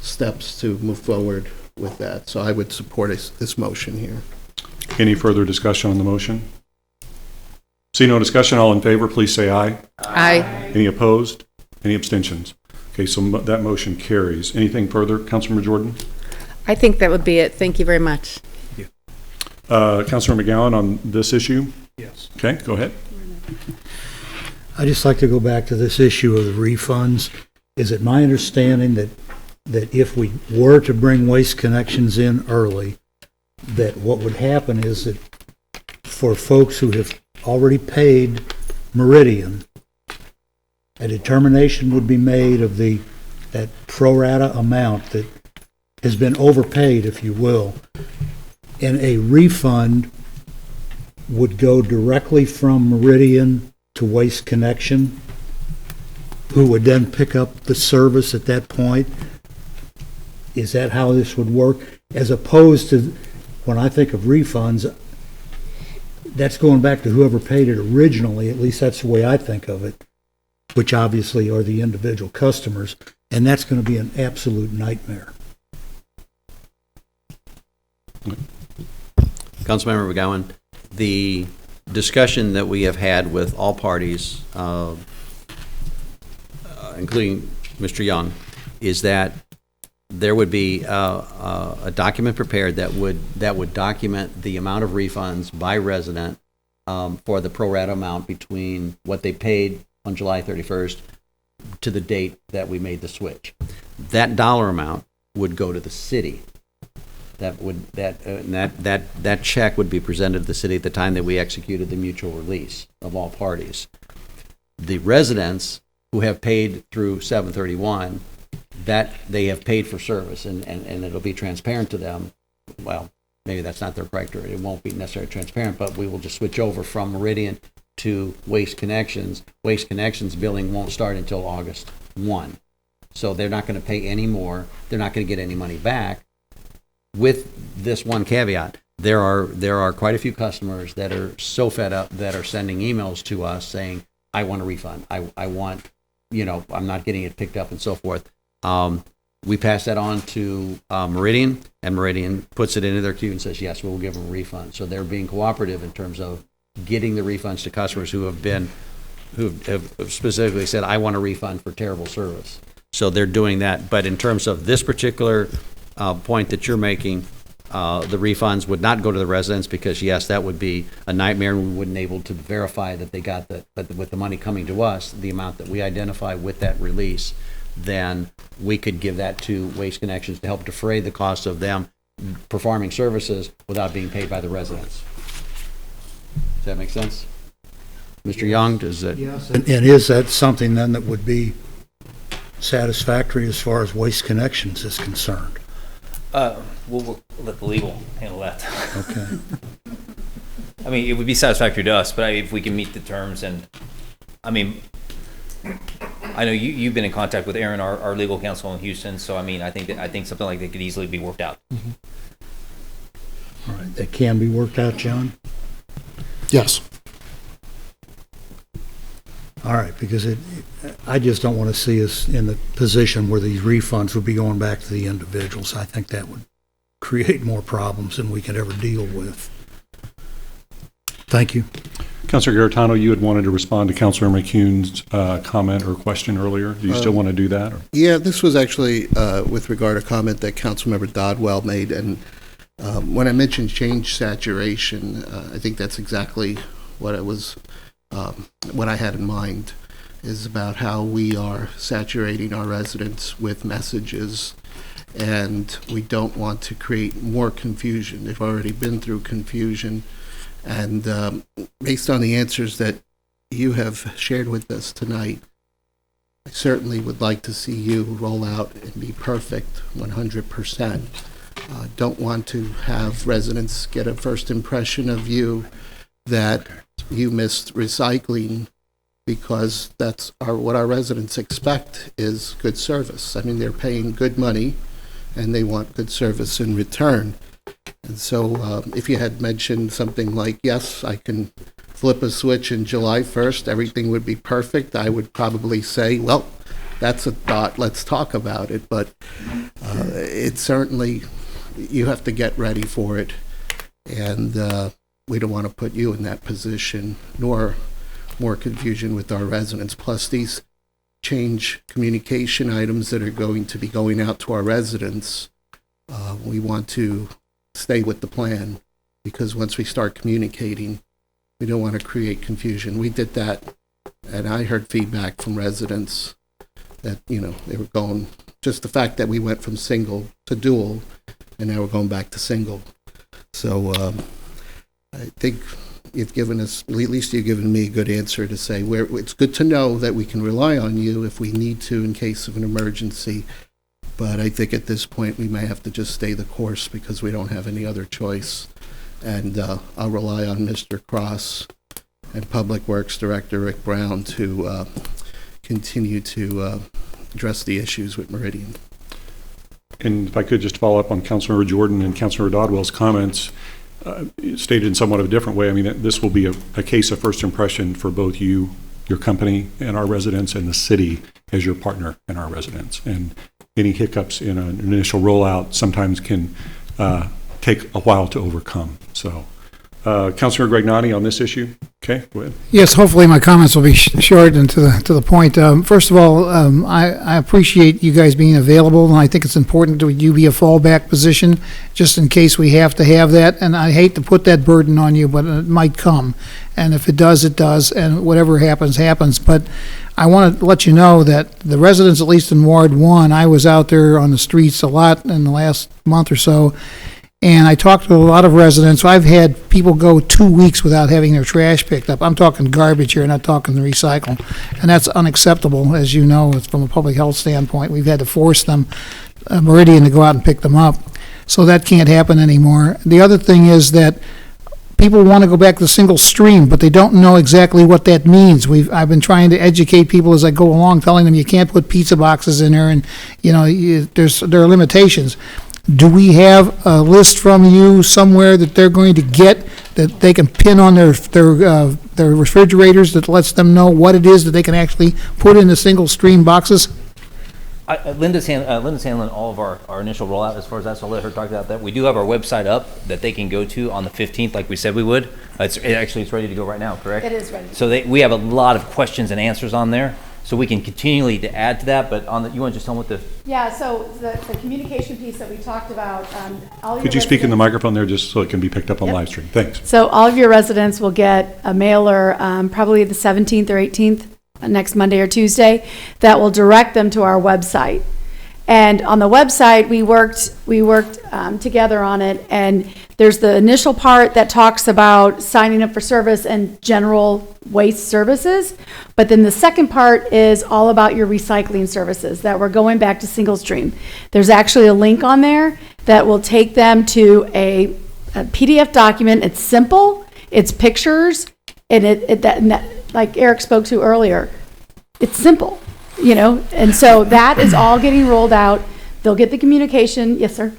steps to move forward with that. So I would support this motion here. Any further discussion on the motion? See no discussion, all in favor, please say aye. Aye. Any opposed? Any abstentions? Okay, so that motion carries. Anything further, Councilmember Jordan? I think that would be it. Thank you very much. Councilor McGowan on this issue? Yes. Okay, go ahead. I'd just like to go back to this issue of the refunds. Is it my understanding that if we were to bring Waste Connections in early, that what would happen is that for folks who have already paid Meridian, a determination would be made of that pro rata amount that has been overpaid, if you will, and a refund would go directly from Meridian to Waste Connection, who would then pick up the service at that point. Is that how this would work? As opposed to, when I think of refunds, that's going back to whoever paid it originally, at least that's the way I think of it, which obviously are the individual customers, and that's going to be an absolute nightmare. Councilmember McGowan, the discussion that we have had with all parties, including Mr. Young, is that there would be a document prepared that would document the amount of refunds by resident for the pro rata amount between what they paid on July 31st to the date that we made the switch. That dollar amount would go to the city. That check would be presented to the city at the time that we executed the mutual release of all parties. The residents who have paid through 7/31, that they have paid for service, and it'll be transparent to them. Well, maybe that's not their correct word. It won't be necessarily transparent, but we will just switch over from Meridian to Waste Connections. Waste Connections billing won't start until August 1. So they're not going to pay any more. They're not going to get any money back. With this one caveat, there are quite a few customers that are so fed up that are sending emails to us saying, I want a refund. I want, I'm not getting it picked up and so forth. We pass that on to Meridian, and Meridian puts it into their queue and says, yes, we'll give them a refund. So they're being cooperative in terms of getting the refunds to customers who have specifically said, I want a refund for terrible service. So they're doing that. But in terms of this particular point that you're making, the refunds would not go to the residents because, yes, that would be a nightmare, and we wouldn't able to verify that they got but with the money coming to us, the amount that we identify with that release, then we could give that to Waste Connections to help defray the cost of them performing services without being paid by the residents. Does that make sense? Mr. Young, does that? Yes. And is that something then that would be satisfactory as far as Waste Connections is concerned? We'll let the legal handle that. Okay. I mean, it would be satisfactory to us, but if we can meet the terms, and I mean, I know you've been in contact with Aaron, our legal counsel in Houston, so I mean, I think something like that could easily be worked out. All right, that can be worked out, John? Yes. All right, because I just don't want to see us in the position where these refunds would be going back to the individuals. I think that would create more problems than we could ever deal with. Thank you. Councilor Garetano, you had wanted to respond to Councilor McCune's comment or question earlier. Do you still want to do that? Or? Yeah, this was actually with regard to a comment that Councilmember Dodwell made, and when I mentioned change saturation, I think that's exactly what it was. What I had in mind is about how we are saturating our residents with messages, and we don't want to create more confusion. They've already been through confusion, and based on the answers that you have shared with us tonight, I certainly would like to see you roll out and be perfect 100%. Don't want to have residents get a first impression of you that you missed recycling, because that's what our residents expect is good service. I mean, they're paying good money and they want good service in return. And so if you had mentioned something like, yes, I can flip a switch in July 1st, everything would be perfect, I would probably say, well, that's a thought, let's talk about it. But it's certainly, you have to get ready for it. And we don't want to put you in that position, nor more confusion with our residents. Plus, these change communication items that are going to be going out to our residents, we want to stay with the plan, because once we start communicating, we don't want to create confusion. We did that, and I heard feedback from residents that, you know, they were going, just the fact that we went from single to dual, and now we're going back to single. So, I think you've given us, at least you've given me a good answer to say where it's good to know that we can rely on you if we need to in case of an emergency. But I think at this point we may have to just stay the course because we don't have any other choice. And I'll rely on Mr. Cross and Public Works Director Rick Brown to continue to address the issues with Meridian. And if I could just follow up on Councilor Jordan and Councilor Dodwell's comments, stated in somewhat of a different way. I mean, this will be a case of first impression for both you, your company, and our residents, and the city as your partner and our residents. And any hiccups in an initial rollout sometimes can take a while to overcome. So, Councilor Grignani on this issue. Okay, go ahead. Yes, hopefully my comments will be short and to the point. First of all, I appreciate you guys being available, and I think it's important that you be a fallback position just in case we have to have that. And I hate to put that burden on you, but it might come. And if it does, it does, and whatever happens, happens. But I want to let you know that the residents, at least in Ward 1, I was out there on the streets a lot in the last month or so, and I talked to a lot of residents. I've had people go 2 weeks without having their trash picked up. I'm talking garbage here, not talking the recycle. And that's unacceptable, as you know, from a public health standpoint. We've had to force them, Meridian, to go out and pick them up. So that can't happen anymore. The other thing is that people want to go back to single stream, but they don't know exactly what that means. I've been trying to educate people as I go along, telling them you can't put pizza boxes in there, and there are limitations. Do we have a list from you somewhere that they're going to get that they can pin on their refrigerators that lets them know what it is that they can actually put in the single stream boxes? Linda's handling all of our initial rollout as far as that, so I'll let her talk about that. We do have our website up that they can go to on the 15th, like we said we would. It's ready to go right now, correct? It is ready. So we have a lot of questions and answers on there. so we can continually to add to that, but you want to just tell them what the... Yeah, so the communication piece that we talked about, all your Could you speak in the residents- microphone there just so it can be picked up on Yep. live stream? Thanks. So all of your residents will get a mailer, probably the 17th or 18th, next Monday or Tuesday, that will direct them to our website. And on the website, we worked together on it, and there's the initial part that talks about signing up for service and general waste services, but then the second part is all about your recycling services, that we're going back to single stream. There's actually a link on there that will take them to a PDF document. It's simple, it's pictures, and that, like Eric spoke to earlier, it's simple. And so that is all getting rolled out. They'll get the communication. Yes, sir.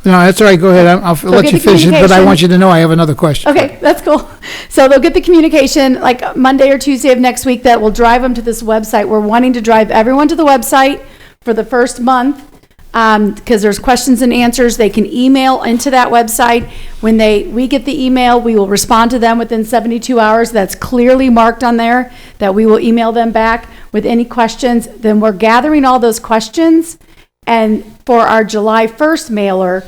No, that's all right, go ahead. I'll let get you the finish it, but I communication. want you to know I have another question. Okay, that's cool. So they'll get the communication like Monday or Tuesday of next week that will drive them to this website. We're wanting to drive everyone to the website for the first month because there's questions and answers. They can email into that website. When we get the email, we will respond to them within 72 hours. That's clearly marked on there that we will email them back with any questions. Then we're gathering all those questions, and for our July 1st mailer,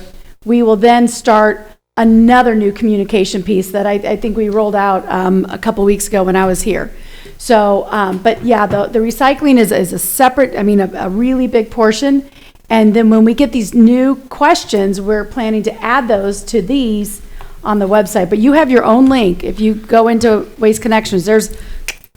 we will then start another new communication piece that I think we rolled out a couple weeks ago when I was here. So, but yeah, the recycling is a separate, a really big portion. And then when we get these new questions, we're planning to add those to these on the website. But you have your own link. If you go into Waste Connections, there's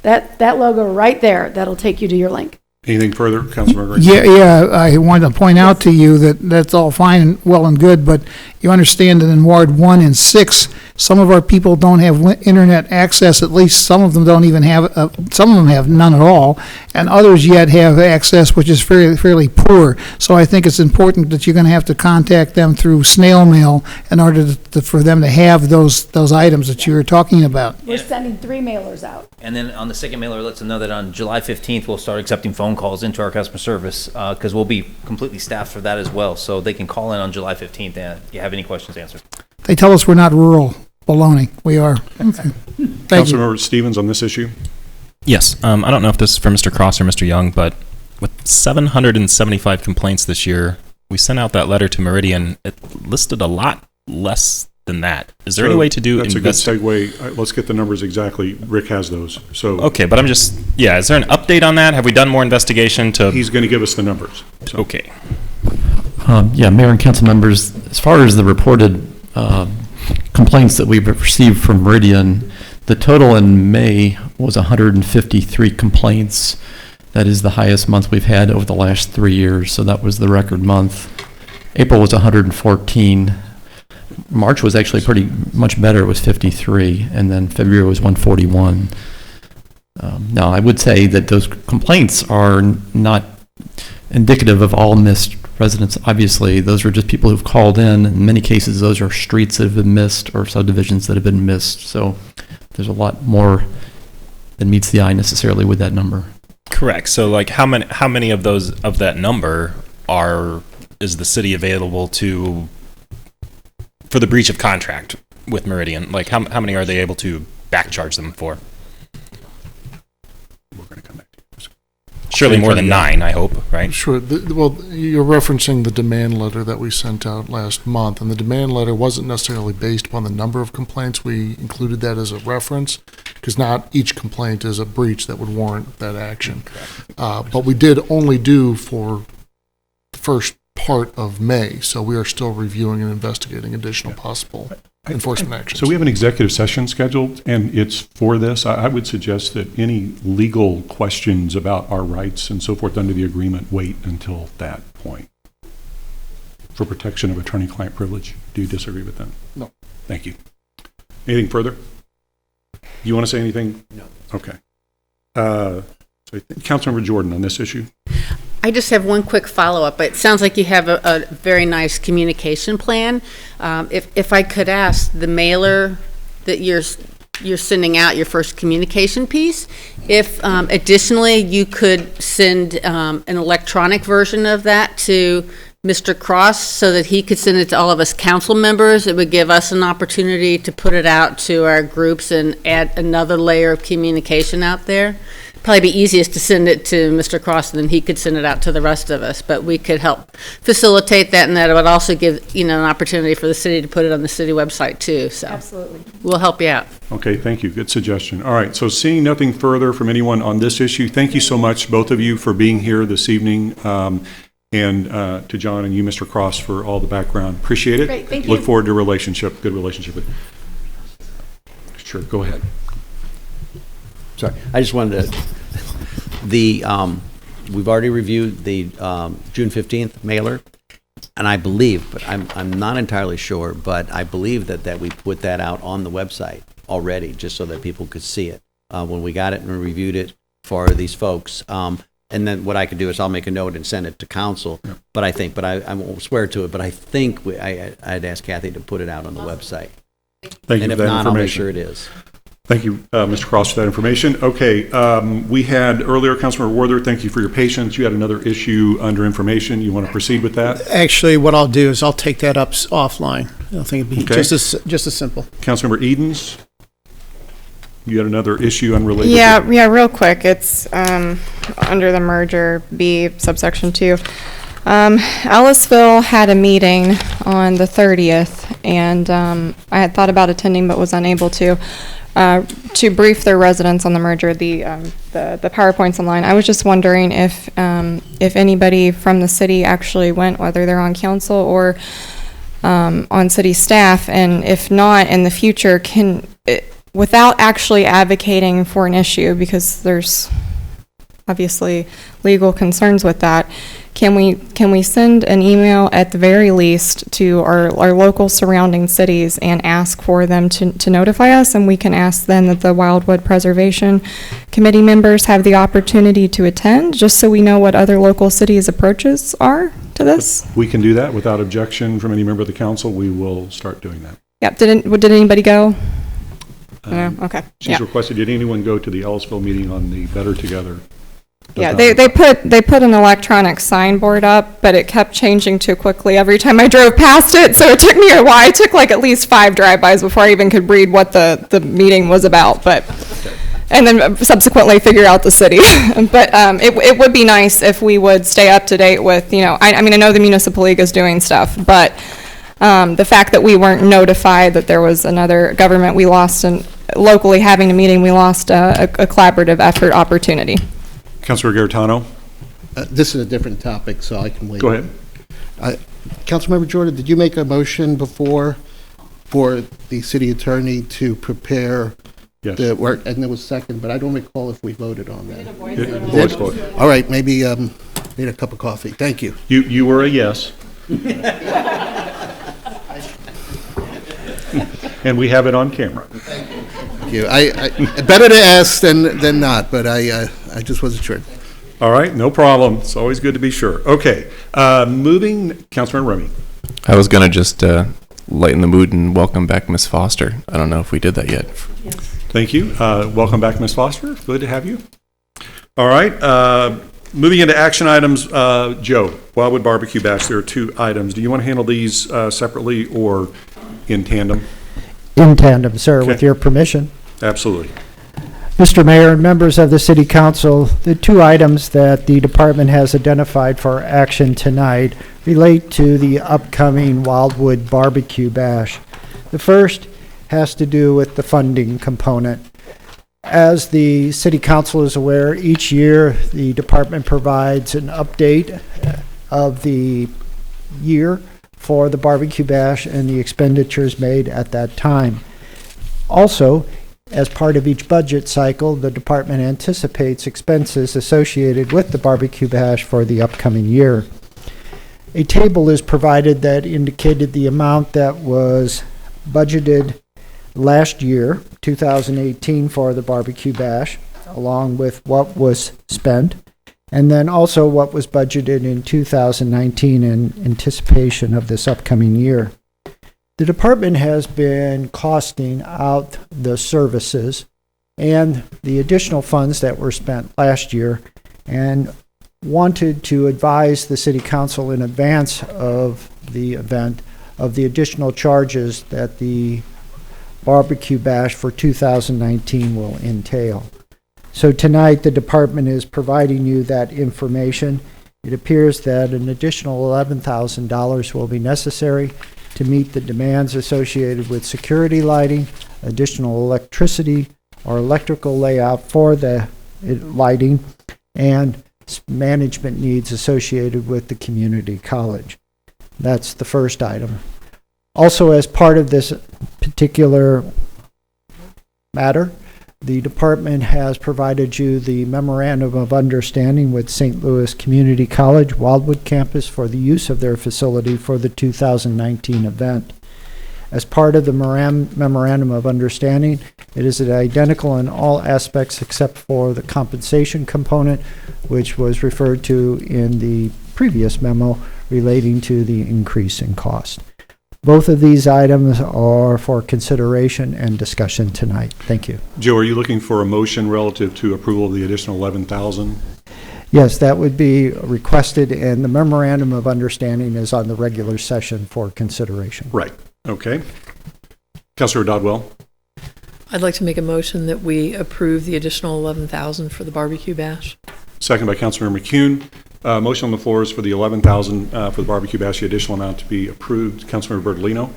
that logo right there that'll take you to your link. Anything further, Councilmember? Yeah, I wanted to point out to you that that's all fine and well and good, but you understand that in Ward 1 and 6, some of our people don't have internet access, at least some of them don't even have, some of them have none at all, and others yet have access which is fairly poor. So I think it's important that you're going to have to contact them through snail mail in order for them to have those items that you were talking about. We're sending 3 mailers out. And then on the second mailer, lets them know that on July 15th, we'll start accepting phone calls into our customer service because we'll be completely staffed for that as well. So they can call in on July 15th and you have any questions answered. They tell us we're not rural. Baloney. We are. Okay. Thank you. Councilmember Stevens on this issue? Yes. I don't know if this is for Mr. Cross or Mr. Young, but with 775 complaints this year, we sent out that letter to Meridian. It listed a lot less than that. Is there any way to do... That's a good segue. Let's get the numbers exactly. Rick has those. So Okay, but I'm just... Yeah, is there an update on that? Have we done more investigation to... He's going to give us the numbers. So. Okay. Yeah, Mayor and council members, as far as the reported complaints that we've received from Meridian, the total in May was 153 complaints. That is the highest month we've had over the last 3 years, so that was the record month. April was 114. March was actually pretty much better, it was 53, and then February was 141. Now, I would say that those complaints are not indicative of all missed residents. Obviously, those are just people who've called in. In many cases, those are streets that have been missed or subdivisions that have been missed. So there's a lot more than meets the eye necessarily with that number. Correct. So, like, how many of those of that number is the city available to for the breach of contract with Meridian? Like, how many are they able to back charge them for? We're going to come back to you. Surely more than 9, I hope, right? Sure. Well, you're referencing the demand letter that we sent out last month, and the demand letter wasn't necessarily based upon the number of complaints. We included that as a reference, because not each complaint is a breach that would warrant that action. But we did only do for the first part of May, so we are still reviewing and investigating additional possible enforcement actions. So we have an executive session scheduled, and it's for this. I would suggest that any legal questions about our rights and so forth under the agreement wait until that point for protection of attorney-client privilege. Do you disagree with that? No. Thank you. Anything further? You want to say anything? No. Okay. So Councilmember Jordan on this issue. I just have one quick follow-up. It sounds like you have a very nice communication plan. If I could ask, the mailer that you're sending out, your first communication piece, if additionally you could send an electronic version of that to Mr. Cross so that he could send it to all of us council members, it would give us an opportunity to put it out to our groups and add another layer of communication out there. probably be easiest to send it to Mr. Cross, and then he could send it out to the rest of us. But we could help facilitate that, and that would also give, an opportunity for the city to put it on the city website too. So Absolutely. we'll help you out. Okay, thank you. Good suggestion. All right, so seeing nothing further from anyone on this issue, thank you so much, both of you, for being here this evening, and to John and you, Mr. Cross, for all the background. Appreciate it. Great, thank Look you. forward to good relationship with. Sure, go ahead. Sorry, I just wanted to, we've already reviewed the June 15th mailer, and I believe, but I'm not entirely sure, but I believe that we put that out on the website already, just so that people could see it when we got it and reviewed it for these folks. And then what I could do is I'll make a note and send it to council, but I won't swear to it, but I think I'd ask Kathy to put it out on the website. Thank you And for if that not, I'll make information. sure it is. Thank you, Mr. Cross, for that information. Okay, we had earlier, Councilmember Werther, thank you for your patience. You had another issue under information. You want to proceed with that? Actually, what I'll do is I'll take that up offline. I think it'd be Okay. just as simple. Councilmember Edens, you had another issue unrelated. Yeah, real quick. It's under the merger B subsection 2. Ellisville had a meeting on the 30th, and I had thought about attending but was unable to brief their residents on the merger, the PowerPoints online. I was just wondering if anybody from the city actually went, whether they're on council or on city staff, and if not, in the future, without actually advocating for an issue, because there's obviously legal concerns with that, can we send an email at the very least to our local surrounding cities and ask for them to notify us, and we can ask then that the Wildwood Preservation Committee members have the opportunity to attend, just so we know what other local cities' approaches are to this? We can do that without objection from any member of the council. We will start doing that. Yeah, did anybody go? No, okay. She's Yeah. requested, did anyone go to the Ellisville meeting on the Better Together? Yeah, they put an electronic signboard up, but it kept changing too quickly every time I drove past it, so it took me a while. I took like at least 5 drive-bys before I even could read what the meeting was about, and then subsequently figure out the city. But it would be nice if we would stay up to date with, I know the Municipal League is doing stuff, but the fact that we weren't notified that there was another government we lost, and locally having a meeting, we lost a collaborative effort opportunity. Councilor Garetano? This is a different topic, so I can wait. Go ahead. Councilmember Jordan, did you make a motion before for the city attorney to prepare the work? And there was second, but I don't recall if we voted on that. Voice vote. All right, maybe need a cup of coffee. Thank you. You were a yes. And we have it on camera. Thank you. I better to ask than not, but I just wasn't sure. All right, no problem. It's always good to be sure. Okay, moving, Councilman Remy. I was going to just lighten the mood and welcome back Miss Foster. I don't know if we did that yet. Yes. Thank you. Welcome back, Ms. Foster. Good to have you. All right, moving into action items, Joe, Wildwood Barbecue Bash, there are 2 items. Do you want to handle these separately or in tandem? In tandem, sir, Okay. with your permission. Absolutely. Mr. Mayor and members of the City Council, the 2 items that the department has identified for action tonight relate to the upcoming Wildwood Barbecue Bash. The first has to do with the funding component. As the City Council is aware, each year the department provides an update of the year for the barbecue bash and the expenditures made at that time. Also, as part of each budget cycle, the department anticipates expenses associated with the barbecue bash for the upcoming year. A table is provided that indicated the amount that was budgeted last year, 2018, for the barbecue bash, along with what was spent, and then also what was budgeted in 2019 in anticipation of this upcoming year. The department has been costing out the services and the additional funds that were spent last year, and wanted to advise the City Council in advance of the event of the additional charges that the barbecue bash for 2019 will entail. So tonight, the department is providing you that information. It appears that an additional $11,000 will be necessary to meet the demands associated with security lighting, additional electricity or electrical layout for the lighting, and management needs associated with the community college. That's the first item. Also, as part of this particular matter, the department has provided you the Memorandum of Understanding with St. Louis Community College Wildwood campus for the use of their facility for the 2019 event. As part of the Memorandum of Understanding, it is identical in all aspects except for the compensation component, which was referred to in the previous memo relating to the increase in cost. Both of these items are for consideration and discussion tonight. Thank you. Joe, are you looking for a motion relative to approval of the additional 11,000? Yes, that would be requested, and the Memorandum of Understanding is on the regular session for consideration. Right. Okay. Councilor Dodwell. I'd like to make a motion that we approve the additional $11,000 for the barbecue bash. Second by Councilmember McCune. Motion on the floor is for the $11,000 for the barbecue bash, the additional amount to be approved. Councilmember Bertolino.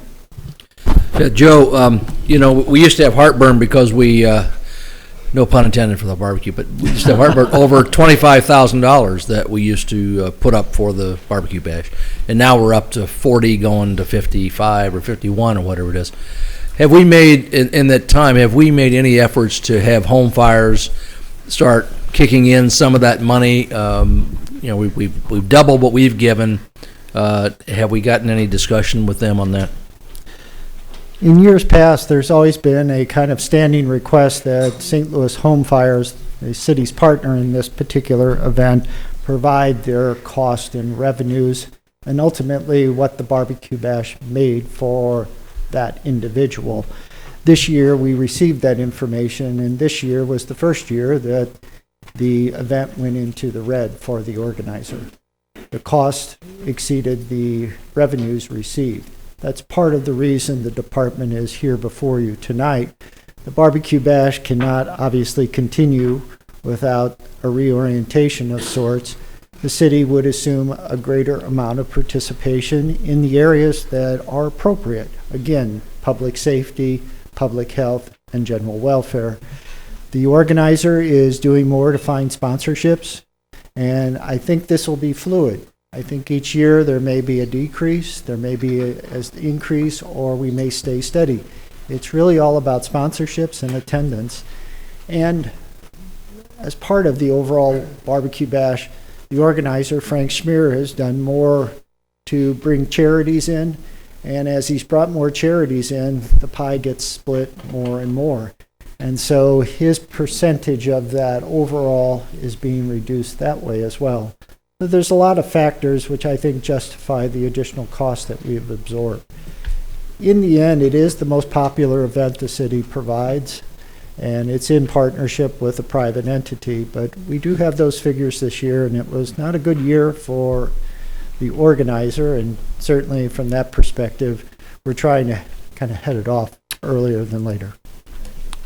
Joe, you know, we used to have heartburn because we, no pun intended for the barbecue, but we used to have heartburn over $25,000 that we used to put up for the barbecue bash. And now we're up to 40 going to 55 or 51 or whatever it is. Have we made, in that time, have we made any efforts to have home fires start kicking in some of that money? You know, we've doubled what we've given. Have we gotten any discussion with them on that? In years past, there's always been a kind of standing request that St. Louis Home Fires, the city's partner in this particular event, provide their cost and revenues and ultimately what the barbecue bash made for that individual. This year, we received that information, and this year was the first year that the event went into the red for the organizer. The cost exceeded the revenues received. That's part of the reason the department is here before you tonight. The barbecue bash cannot obviously continue without a reorientation of sorts. The city would assume a greater amount of participation in the areas that are appropriate. Again, public safety, public health, and general welfare. The organizer is doing more to find sponsorships, and I think this will be fluid. I think each year there may be a decrease, there may be an increase, or we may stay steady. It's really all about sponsorships and attendance. And as part of the overall barbecue bash, the organizer, Frank Schmier, has done more to bring charities in, and as he's brought more charities in, the pie gets split more and more. And so his percentage of that overall is being reduced that way as well. But there's a lot of factors which I think justify the additional cost that we've absorbed. In the end, it is the most popular event the city provides, and it's in partnership with a private entity. But we do have those figures this year, and it was not a good year for the organizer, and certainly from that perspective, we're trying to kind of head it off earlier than later.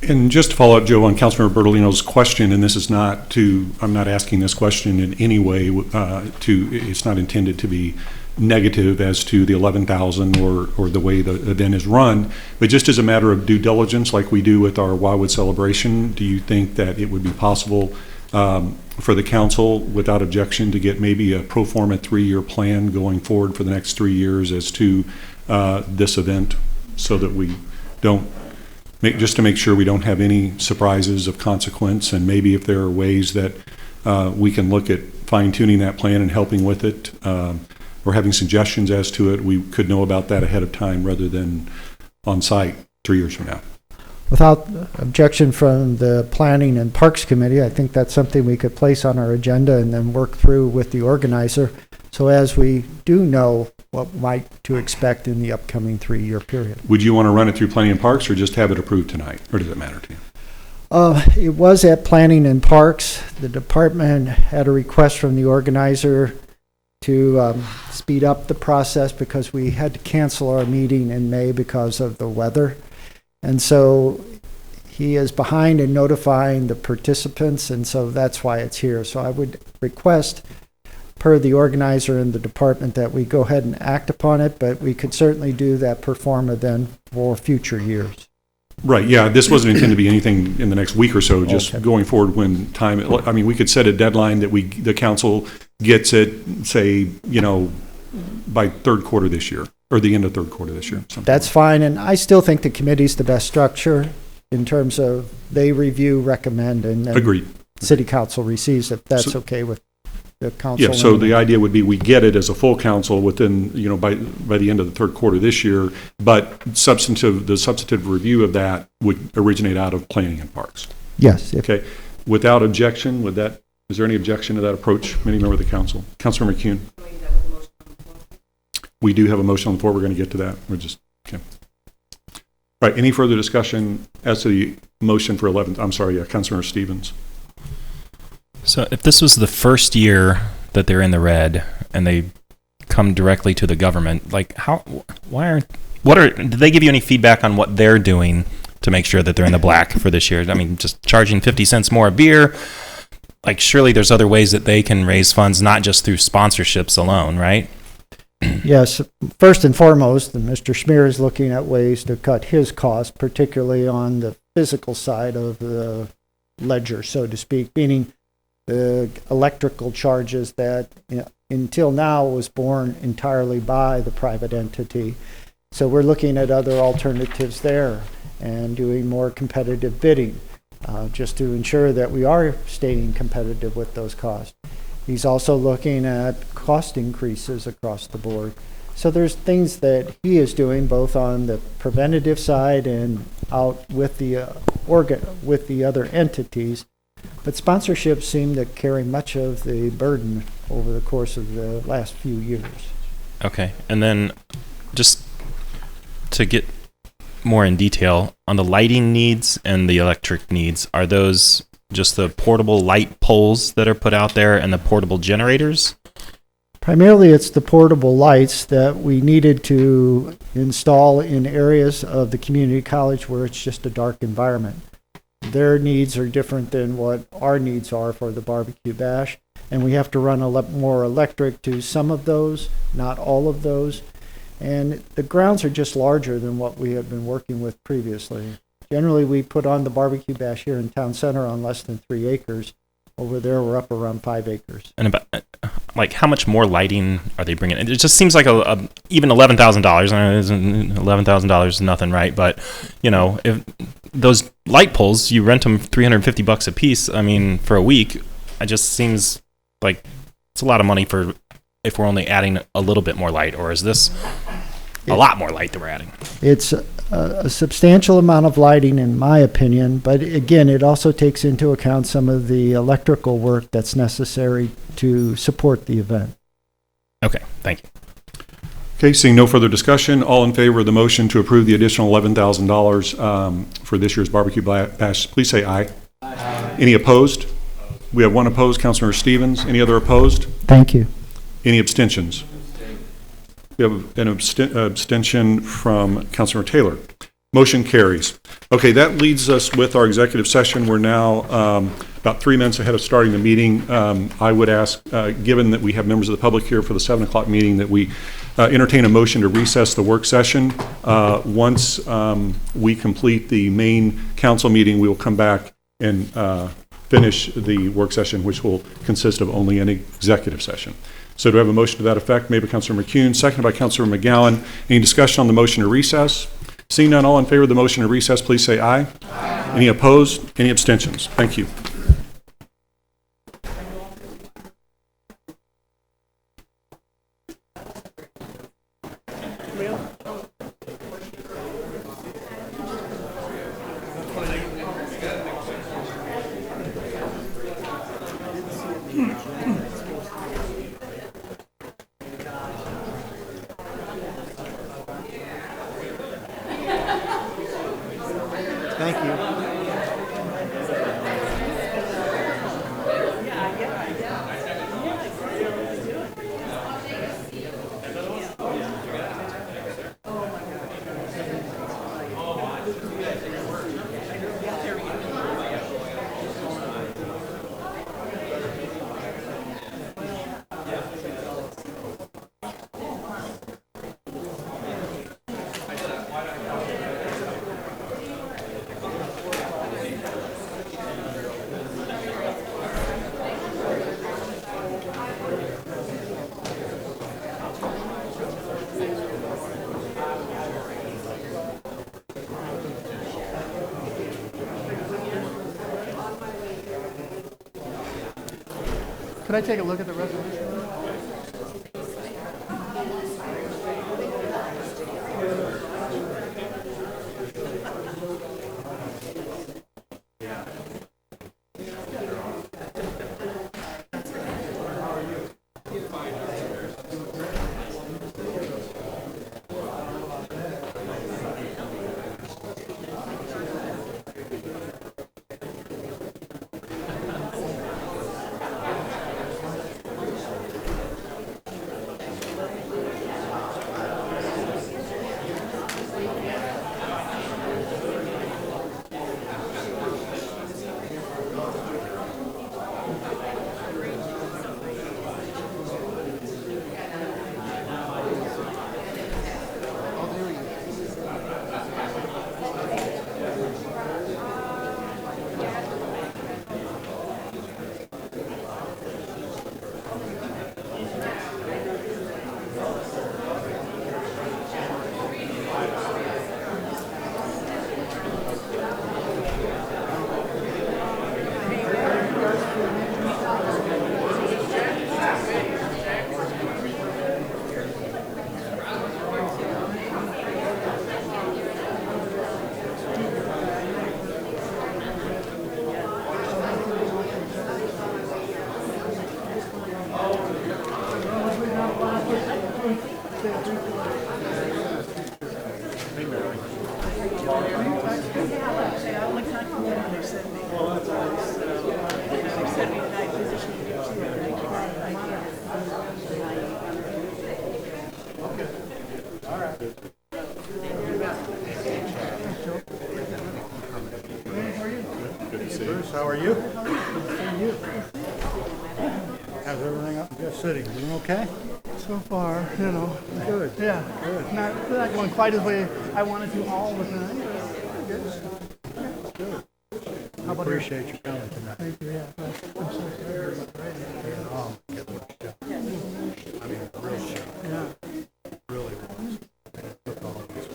And just to follow up, Joe, on Councilmember Bertolino's question, and this is not to, I'm not asking this question in any way it's not intended to be negative as to the 11,000 or the way the event is run, but just as a matter of due diligence, like we do with our Wildwood celebration, do you think that it would be possible for the council, without objection, to get maybe a pro forma 3-year plan going forward for the next 3 years as to this event, so that we don't just to make sure we don't have any surprises of consequence, and maybe if there are ways that we can look at fine-tuning that plan and helping with it, or having suggestions as to it, we could know about that ahead of time rather than on site 3 years from now. Without objection from the Planning and Parks Committee, I think that's something we could place on our agenda and then work through with the organizer. So as we do know what might to expect in the upcoming 3-year period. Would you want to run it through Planning and Parks or just have it approved tonight? Or does it matter to you? It was at Planning and Parks. The department had a request from the organizer to speed up the process because we had to cancel our meeting in May because of the weather. And so he is behind in notifying the participants, and so that's why it's here. So I would request, per the organizer and the department, that we go ahead and act upon it, but we could certainly do that per forma then for future years. Right, yeah, this wasn't intended to be anything in the next week or so, just Okay. going forward when time, I mean, we could set a deadline that the council gets it, say, by third quarter this year, or the end of third quarter this year. That's fine, and I still think the committee's the best structure in terms of they review, recommend, and then Agreed. city council receives it. That's So- okay with the council. Yeah, so the idea would be we get it as a full council within, by the end of the third quarter this year, but the substantive review of that would originate out of planning and parks. Yes. Okay, without objection, is there any objection to that approach, any member of the council? Councilor McCune? We do have a motion on the floor, we're going to get to that, okay. All right, any further discussion as to the motion for 11th, Councilor Stevens? So if this was the first year that they're in the red and they come directly to the government, like did they give you any feedback on what they're doing to make sure that they're in the black for this year? I mean, just charging 50 cents more a beer, like surely there's other ways that they can raise funds, not just through sponsorships alone, right? Yes, first and foremost, Mr. Schmier is looking at ways to cut his costs, particularly on the physical side of the ledger, so to speak, meaning the electrical charges that until now was borne entirely by the private entity. So we're looking at other alternatives there and doing more competitive bidding, just to ensure that we are staying competitive with those costs. He's also looking at cost increases across the board. So there's things that he is doing both on the preventative side and out with the with the other entities. But sponsorships seem to carry much of the burden over the course of the last few years. Okay, and then just to get more in detail, on the lighting needs and the electric needs, are those just the portable light poles that are put out there and the portable generators? Primarily, it's the portable lights that we needed to install in areas of the community college where it's just a dark environment. Their needs are different than what our needs are for the barbecue bash, and we have to run a lot more electric to some of those, not all of those. And the grounds are just larger than what we have been working with previously. Generally, we put on the barbecue bash here in town center on less than 3 acres. Over there, we're up around 5 acres. And about, how much more lighting are they bringing in? It just seems like even $11,000. I know $11,000 is nothing, right? But if those light poles, you rent them $350 a piece. I mean, for a week, it just seems like it's a lot of money for if we're only adding a little bit more light. Or is this a lot more light that we're adding? It's a substantial amount of lighting, in my opinion, but again, it also takes into account some of the electrical work that's necessary to support the event. Okay, thank you. Okay, seeing no further discussion, all in favor of the motion to approve the additional $11,000 for this year's barbecue bash, please say aye. Aye. Any opposed? We have one opposed, Councilor Stevens. Any other opposed? Thank you. Any abstentions? We have an abstention from Councilor Taylor. Motion carries. Okay, that leads us with our executive session. We're now about 3 minutes ahead of starting the meeting. I would ask, given that we have members of the public here for the 7 o'clock meeting, that we entertain a motion to recess the work session. Once we complete the main council meeting, we will come back and finish the work session, which will consist of only an executive session. So do I have a motion to that effect? Made by Councilor McCune, seconded by Councilor McGowan. Any discussion on the motion to recess? Seeing none, all in favor of the motion to recess, please say aye. Aye. Any opposed? Any abstentions? Thank you. Thank you. Could I take a look at the resolution? How are you? How's everything up in Jeff City? Doing okay? So far, you know. Good. Yeah. Good. Not going quite as way I wanted to all the time. Good. How about Appreciate you coming tonight. Thank you, yeah. I'm so sorry. Oh, it was tough. I mean, a real show. Yeah. Really was. It took all of us.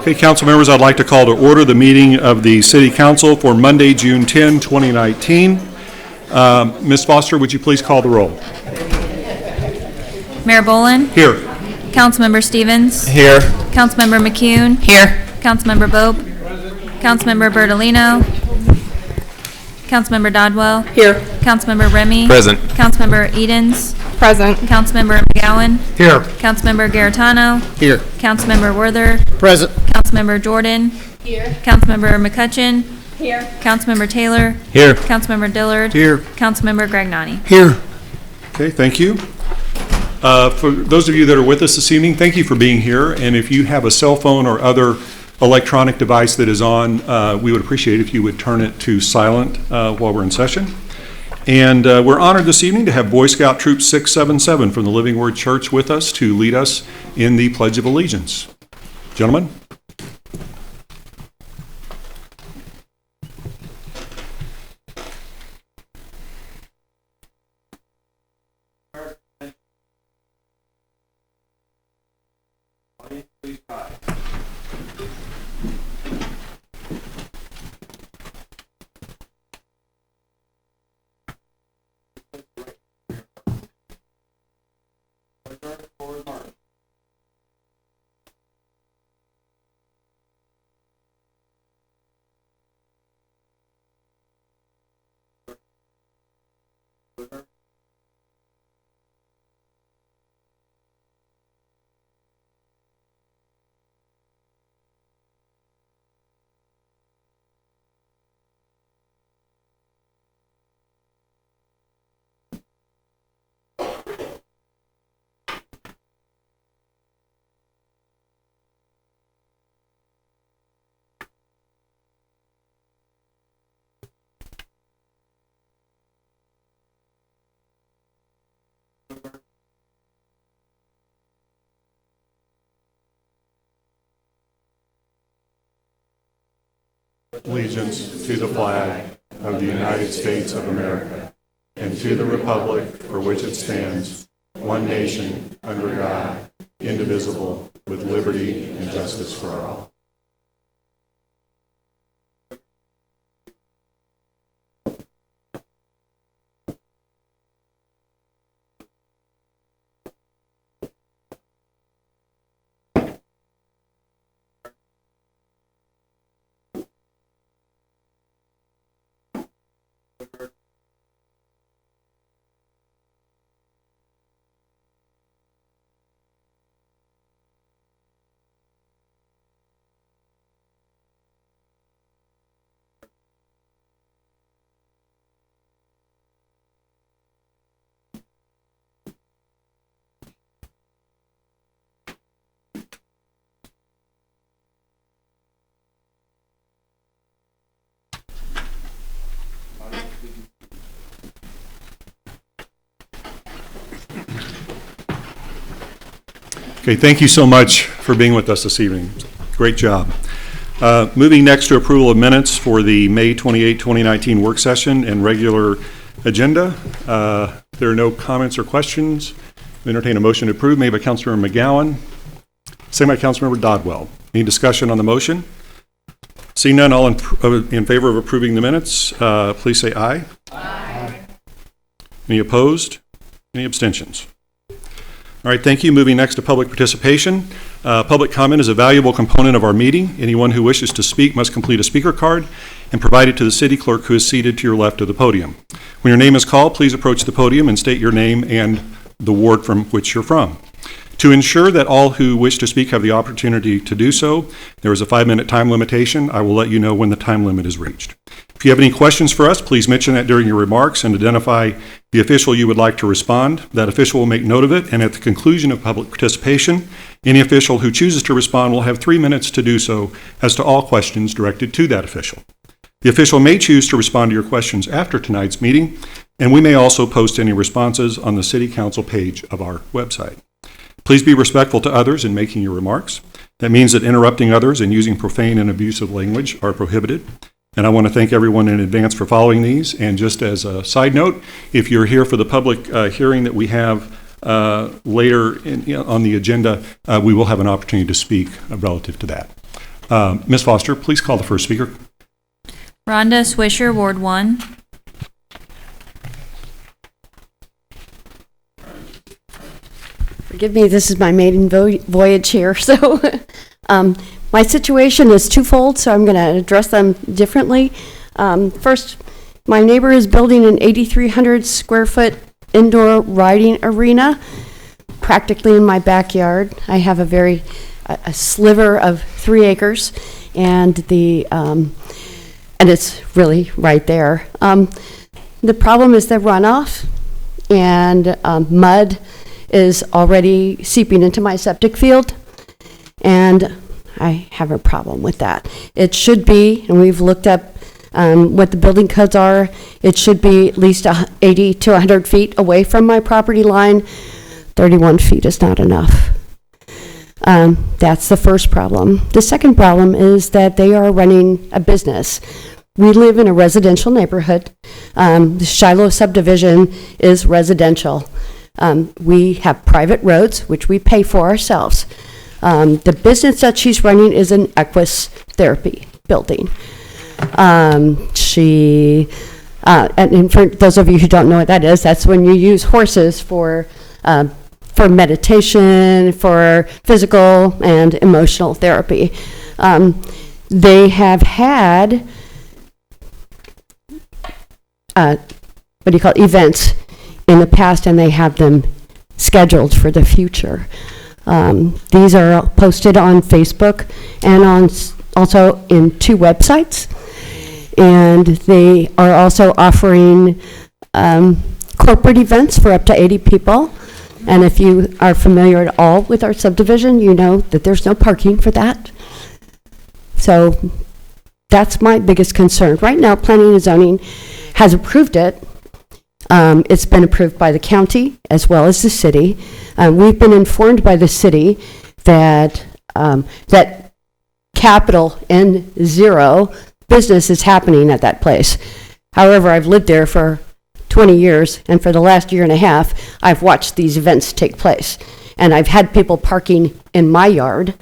Okay, council members, I'd like to call to order the meeting of the City Council for Monday, June 10, 2019. Ms. Foster, would you please call the roll? Mayor Boland? Here. Councilmember Stevens? Here. Councilmember McCune? Here. Councilmember Bope? Councilmember Bertolino? Councilmember Dodwell? Here. Councilmember Remy? Present. Councilmember Edens? Present. Councilmember McGowan? Here. Councilmember Garrettano? Here. Councilmember Werther? Present. Councilmember Jordan? Here. Councilmember McCutcheon? Here. Councilmember Taylor? Here. Councilmember Dillard? Here. Councilmember Gragnani? Here. Okay, thank you. For those of you that are with us this evening, thank you for being here. And if you have a cell phone or other electronic device that is on, we would appreciate if you would turn it to silent while we're in session. And we're honored this evening to have Boy Scout Troop 677 from the Living Word Church with us to lead us in the Pledge of Allegiance. Gentlemen. Please rise. allegiance to the flag of the United States of America and to the republic for which it stands, one nation, under God, indivisible, with liberty and justice for all. Okay, thank you so much for being with us this evening. Great job. Moving next to approval of minutes for the May 28, 2019 work session and regular agenda. There are no comments or questions. We entertain a motion to approve made by Councilmember McGowan, second by Councilmember Dodwell. Any discussion on the motion? Seeing none, all in favor of approving the minutes, please say aye. Aye. Any opposed? Any abstentions? All right, thank you. Moving next to public participation. Public comment is a valuable component of our meeting. Anyone who wishes to speak must complete a speaker card and provide it to the city clerk, who is seated to your left of the podium. When your name is called, please approach the podium and state your name and the ward from which you're from. To ensure that all who wish to speak have the opportunity to do so, there is a 5-minute time limitation. I will let you know when the time limit is reached. If you have any questions for us, please mention that during your remarks and identify the official you would like to respond. That official will make note of it, and at the conclusion of public participation, any official who chooses to respond will have 3 minutes to do so as to all questions directed to that official. The official may choose to respond to your questions after tonight's meeting, and we may also post any responses on the City Council page of our website. Please be respectful to others in making your remarks. That means that interrupting others and using profane and abusive language are prohibited. And I want to thank everyone in advance for following these. And just as a side note, if you're here for the public hearing that we have later on the agenda, we will have an opportunity to speak relative to that. Ms. Foster, please call the first speaker. Rhonda Swisher, Ward 1. Forgive me, this is my maiden voyage here, so my situation is twofold, so I'm going to address them differently. First, my neighbor is building an 8,300 square foot indoor riding arena practically in my backyard. I have a sliver of 3 acres, and and it's really right there. The problem is the runoff, and mud is already seeping into my septic field, and I have a problem with that. It should be, and we've looked up what the building codes are, it should be at least 80 to 100 feet away from my property line. 31 feet is not enough. That's the first problem. The second problem is that they are running a business. We live in a residential neighborhood. The Shiloh subdivision is residential. We have private roads, which we pay for ourselves. The business that she's running is an Equus therapy building. And for those of you who don't know what that is, that's when you use horses for meditation, for physical and emotional therapy. They have had events in the past, and they have them scheduled for the future. These are posted on Facebook and also in 2 websites. And they are also offering corporate events for up to 80 people. And if you are familiar at all with our subdivision, you know that there's no parking for that. So that's my biggest concern. Right now, Planning and Zoning has approved it. It's been approved by the county as well as the city. We've been informed by the city that that capital N0, business is happening at that place. However, I've lived there for 20 years, and for the last year and a half, I've watched these events take place. And I've had people parking in my yard,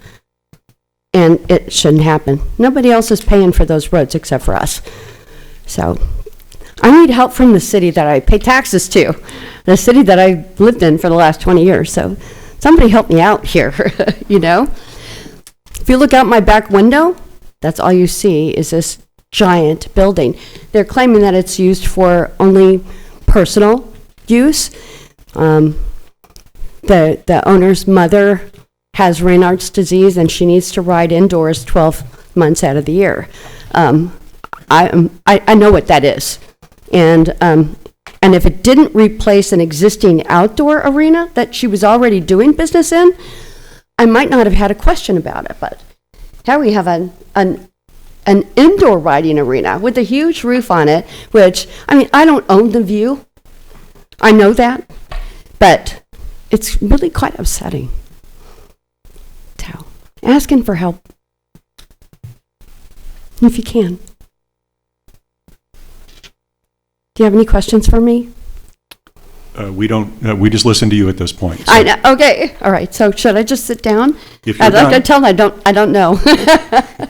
and it shouldn't happen. Nobody else is paying for those roads except for us. So I need help from the city that I pay taxes to, the city that I've lived in for the last 20 years. So somebody help me out here, you know? If you look out my back window, that's all you see is this giant building. They're claiming that it's used for only personal use. The owner's mother has Raynaud's disease, and she needs to ride indoors 12 months out of the year. I know what that is. And if it didn't replace an existing outdoor arena that she was already doing business in, I might not have had a question about it. But here we have an indoor riding arena with a huge roof on it, which, I mean, I don't own the view. I know that. But it's really quite upsetting. So, asking for help. If you can. Do you have any questions for me? We don't, we just listen to you at this point. So I know, okay, all right, so should I just sit down? If you're I'd like to done. tell them I don't know.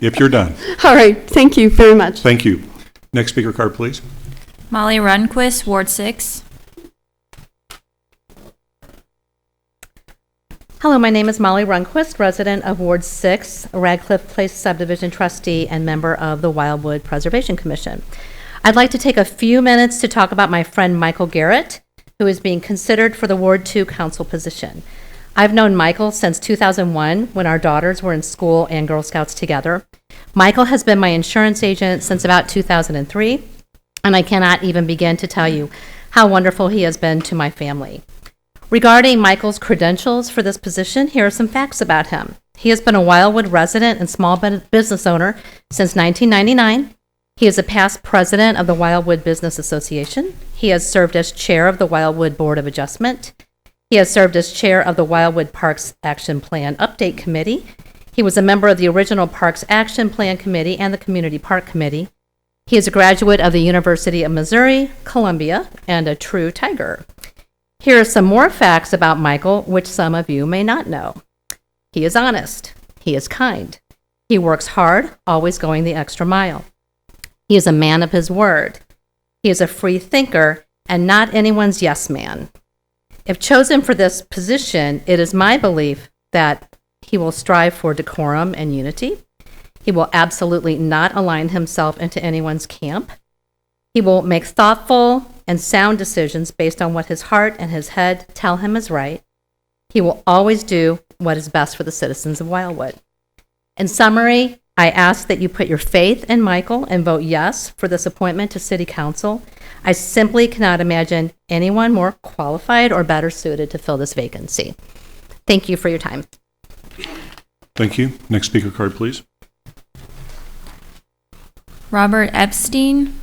If you're done. All right, thank you very much. Thank you. Next speaker card, please. Molly Runquist, Ward 6. Hello, my name is Molly Runquist, resident of Ward 6, Radcliffe Place subdivision trustee and member of the Wildwood Preservation Commission. I'd like to take a few minutes to talk about my friend Michael Garrett, who is being considered for the Ward 2 council position. I've known Michael since 2001 when our daughters were in school and Girl Scouts together. Michael has been my insurance agent since about 2003, and I cannot even begin to tell you how wonderful he has been to my family. Regarding Michael's credentials for this position, here are some facts about him. He has been a Wildwood resident and small business owner since 1999. He is a past president of the Wildwood Business Association. He has served as chair of the Wildwood Board of Adjustment. He has served as chair of the Wildwood Parks Action Plan Update Committee. He was a member of the original Parks Action Plan Committee and the Community Park Committee. He is a graduate of the University of Missouri, Columbia, and a true Tiger. Here are some more facts about Michael, which some of you may not know. He is honest. He is kind. He works hard, always going the extra mile. He is a man of his word. He is a free thinker and not anyone's yes man. If chosen for this position, it is my belief that he will strive for decorum and unity. He will absolutely not align himself into anyone's camp. He will make thoughtful and sound decisions based on what his heart and his head tell him is right. He will always do what is best for the citizens of Wildwood. In summary, I ask that you put your faith in Michael and vote yes for this appointment to City Council. I simply cannot imagine anyone more qualified or better suited to fill this vacancy. Thank you for your time. Thank you. Next speaker card, please. Robert Epstein.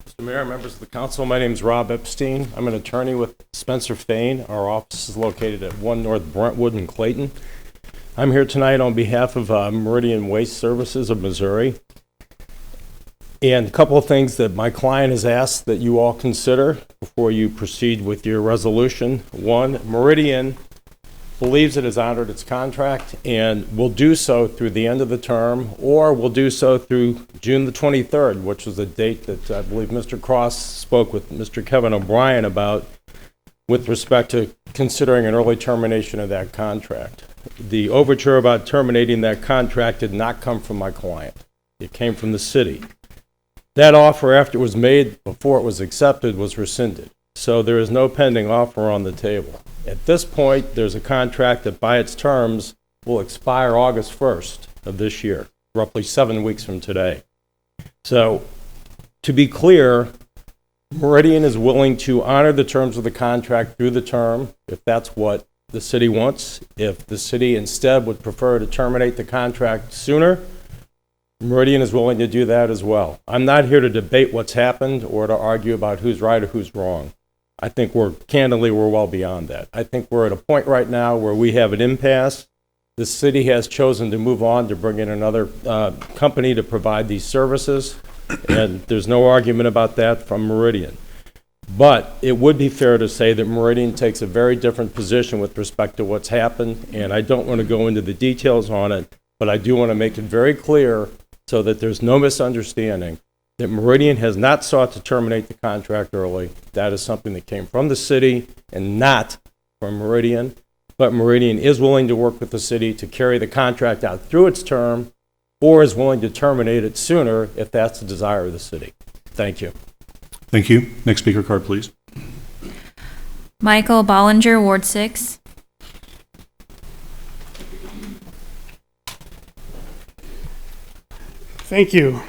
Mr. Mayor, members of the council, my name is Rob Epstein. I'm an attorney with Spencer Fain. Our office is located at 1 North Brentwood in Clayton. I'm here tonight on behalf of Meridian Waste Services of Missouri. And a couple of things that my client has asked that you all consider before you proceed with your resolution. One, Meridian believes it has honored its contract and will do so through the end of the term, or will do so through June the 23rd, which was a date that I believe Mr. Cross spoke with Mr. Kevin O'Brien about with respect to considering an early termination of that contract. The overture about terminating that contract did not come from my client. It came from the city. That offer, after it was made, before it was accepted, was rescinded. So there is no pending offer on the table. At this point, there's a contract that by its terms will expire August 1st of this year, roughly 7 weeks from today. So to be clear, Meridian is willing to honor the terms of the contract through the term, if that's what the city wants. If the city instead would prefer to terminate the contract sooner, Meridian is willing to do that as well. I'm not here to debate what's happened or to argue about who's right or who's wrong. I think we're well beyond that. I think we're at a point right now where we have an impasse The city has chosen to move on to bring in another company to provide these services, and there's no argument about that from Meridian. But it would be fair to say that Meridian takes a very different position with respect to what's happened, and I don't want to go into the details on it, but I do want to make it very clear so that there's no misunderstanding that Meridian has not sought to terminate the contract early. That is something that came from the city and not from Meridian. But Meridian is willing to work with the city to carry the contract out through its term, or is willing to terminate it sooner if that's the desire of the city. Thank you. Thank you. Next speaker card, please. Michael Bollinger, Ward 6. Thank you.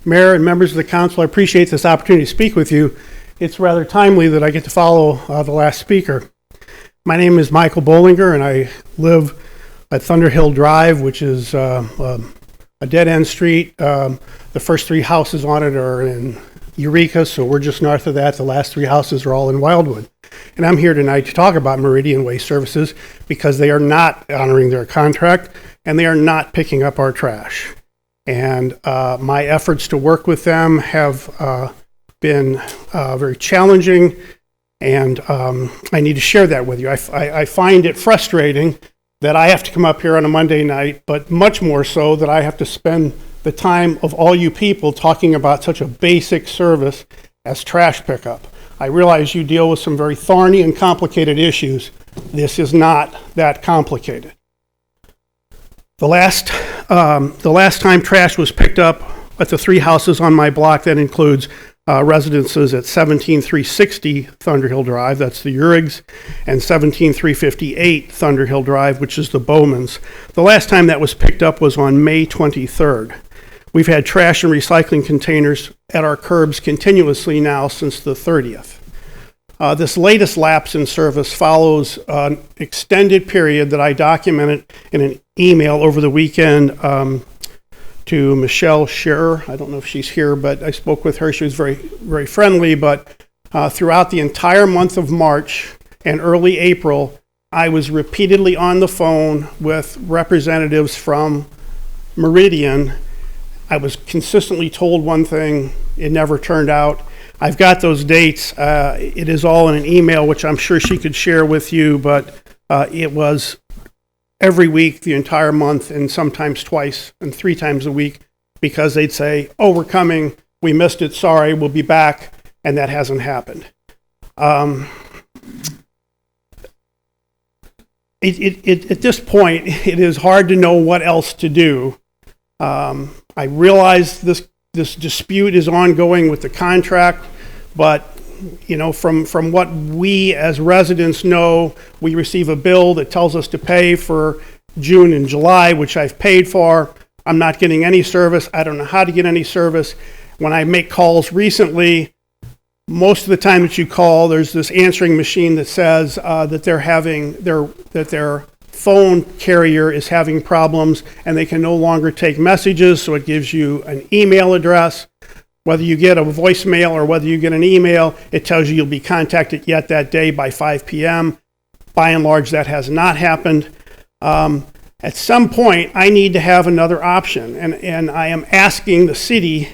Mayor and members of the council, I appreciate this opportunity to speak with you. It's rather timely that I get to follow the last speaker. My name is Michael Bollinger, and I live at Thunder Hill Drive, which is a dead-end street. The first three houses on it are in Eureka, so we're just north of that. The last three houses are all in Wildwood. And I'm here tonight to talk about Meridian Waste Services because they are not honoring their contract, and they are not picking up our trash. And my efforts to work with them have been very challenging, and I need to share that with you. I find it frustrating that I have to come up here on a Monday night, but much more so that I have to spend the time of all you people talking about such a basic service as trash pickup. I realize you deal with some very thorny and complicated issues. This is not that complicated. The last time trash was picked up at the three houses on my block, that includes residences at 17360 Thunder Hill Drive, that's the Urigs, and 17358 Thunder Hill Drive, which is the Bowmans. The last time that was picked up was on May 23rd. We've had trash and recycling containers at our curbs continuously now since the 30th. This latest lapse in service follows an extended period that I documented in an email over the weekend to Michelle Scherer. I don't know if she's here, but I spoke with her. She was very, very friendly, but throughout the entire month of March and early April, I was repeatedly on the phone with representatives from Meridian. I was consistently told one thing, it never turned out. I've got those dates. It is all in an email, which I'm sure she could share with you, but it was every week, the entire month, and sometimes twice and three times a week, because they'd say, oh, we're coming, we missed it, sorry, we'll be back, and that hasn't happened. At this point, it is hard to know what else to do. I realize this dispute is ongoing with the contract, but you know, from what we as residents know, we receive a bill that tells us to pay for June and July, which I've paid for. I'm not getting any service. I don't know how to get any service. When I make calls recently, most of the time that you call, there's this answering machine that says that their phone carrier is having problems and they can no longer take messages, so it gives you an email address. Whether you get a voicemail or whether you get an email, it tells you you'll be contacted yet that day by 5 p.m. By and large, that has not happened. At some point, I need to have another option, and I am asking the city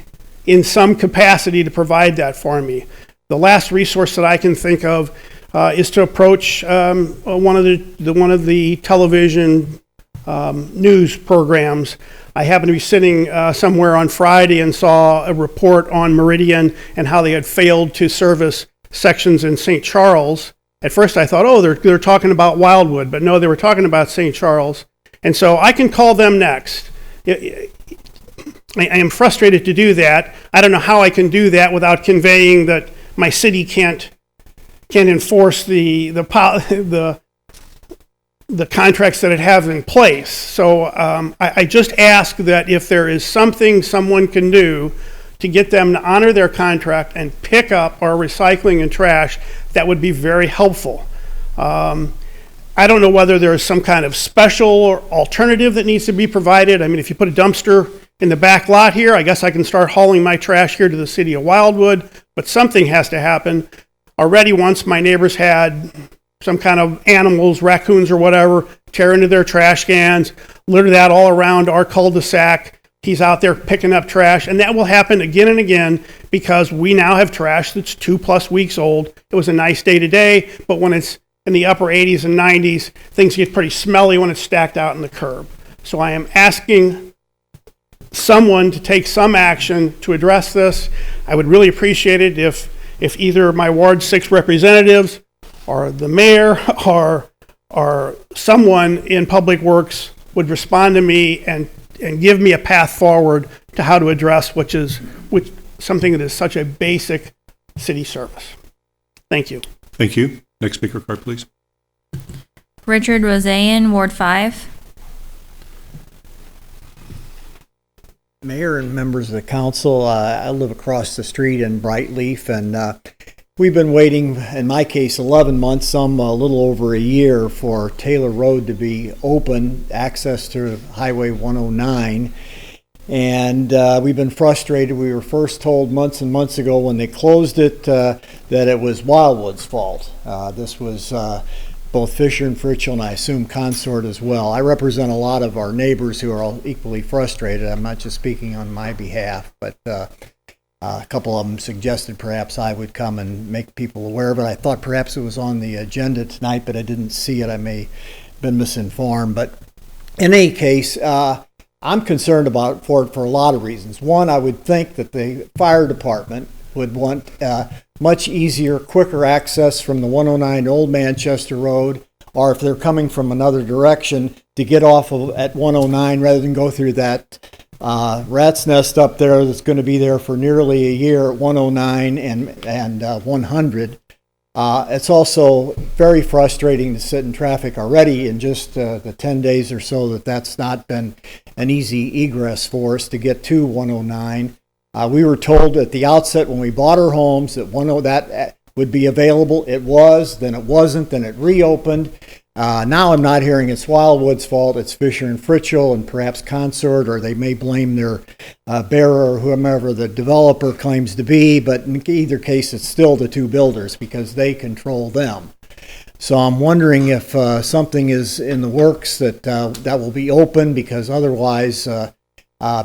in some capacity to provide that for me. The last resource that I can think of is to approach one of the television news programs. I happened to be sitting somewhere on Friday and saw a report on Meridian and how they had failed to service sections in St. Charles. At first I thought, oh, they're talking about Wildwood, but no, they were talking about St. Charles. And so I can call them next. I am frustrated to do that. I don't know how I can do that without conveying that my city can't enforce the contracts that it has in place. So I just ask that if there is something someone can do to get them to honor their contract and pick up our recycling and trash, that would be very helpful. I don't know whether there is some kind of special or alternative that needs to be provided. I mean, if you put a dumpster in the back lot here, I guess I can start hauling my trash here to the city of Wildwood, but something has to happen. Already once my neighbors had some kind of animals, raccoons or whatever, tear into their trash cans, litter that all around our cul-de-sac. He's out there picking up trash, and that will happen again and again because we now have trash that's 2+ weeks old. It was a nice day today, but when it's in the upper 80s and 90s, things get pretty smelly when it's stacked out in the curb. So I am asking someone to take some action to address this. I would really appreciate it if either my Ward 6 representatives or the mayor or someone in Public Works would respond to me and give me a path forward to how to address which something that is such a basic city service. Thank you. Thank you. Next speaker card, please. Richard Rosayan, Ward 5. Mayor and members of the council, I live across the street in Brightleaf, and we've been waiting, in my case, 11 months, some a little over a year, for Taylor Road to be open, access to Highway 109. And we've been frustrated. We were first told months and months ago when they closed it that it was Wildwood's fault. This was both Fisher and Fritchell, and I assume Consort as well. I represent a lot of our neighbors who are all equally frustrated. I'm not just speaking on my behalf, but a couple of them suggested perhaps I would come and make people aware of it. I thought perhaps it was on the agenda tonight, but I didn't see it. I may have been misinformed. But in any case, I'm concerned about for a lot of reasons. One, I would think that the fire department would want much easier, quicker access from the 109 Old Manchester Road, or if they're coming from another direction, to get off of at 109 rather than go through that rat's nest up there that's going to be there for nearly a year at 109 and 100. It's also very frustrating to sit in traffic already in just the 10 days or so that's not been an easy egress for us to get to 109. We were told at the outset when we bought our homes that that would be available. It was, then it wasn't, then it reopened. Now I'm not hearing it's Wildwood's fault, it's Fisher and Fritchell and perhaps Consort, or they may blame their bearer or whomever the developer claims to be, but in either case it's still the two builders because they control them. So I'm wondering if something is in the works that will be open, because otherwise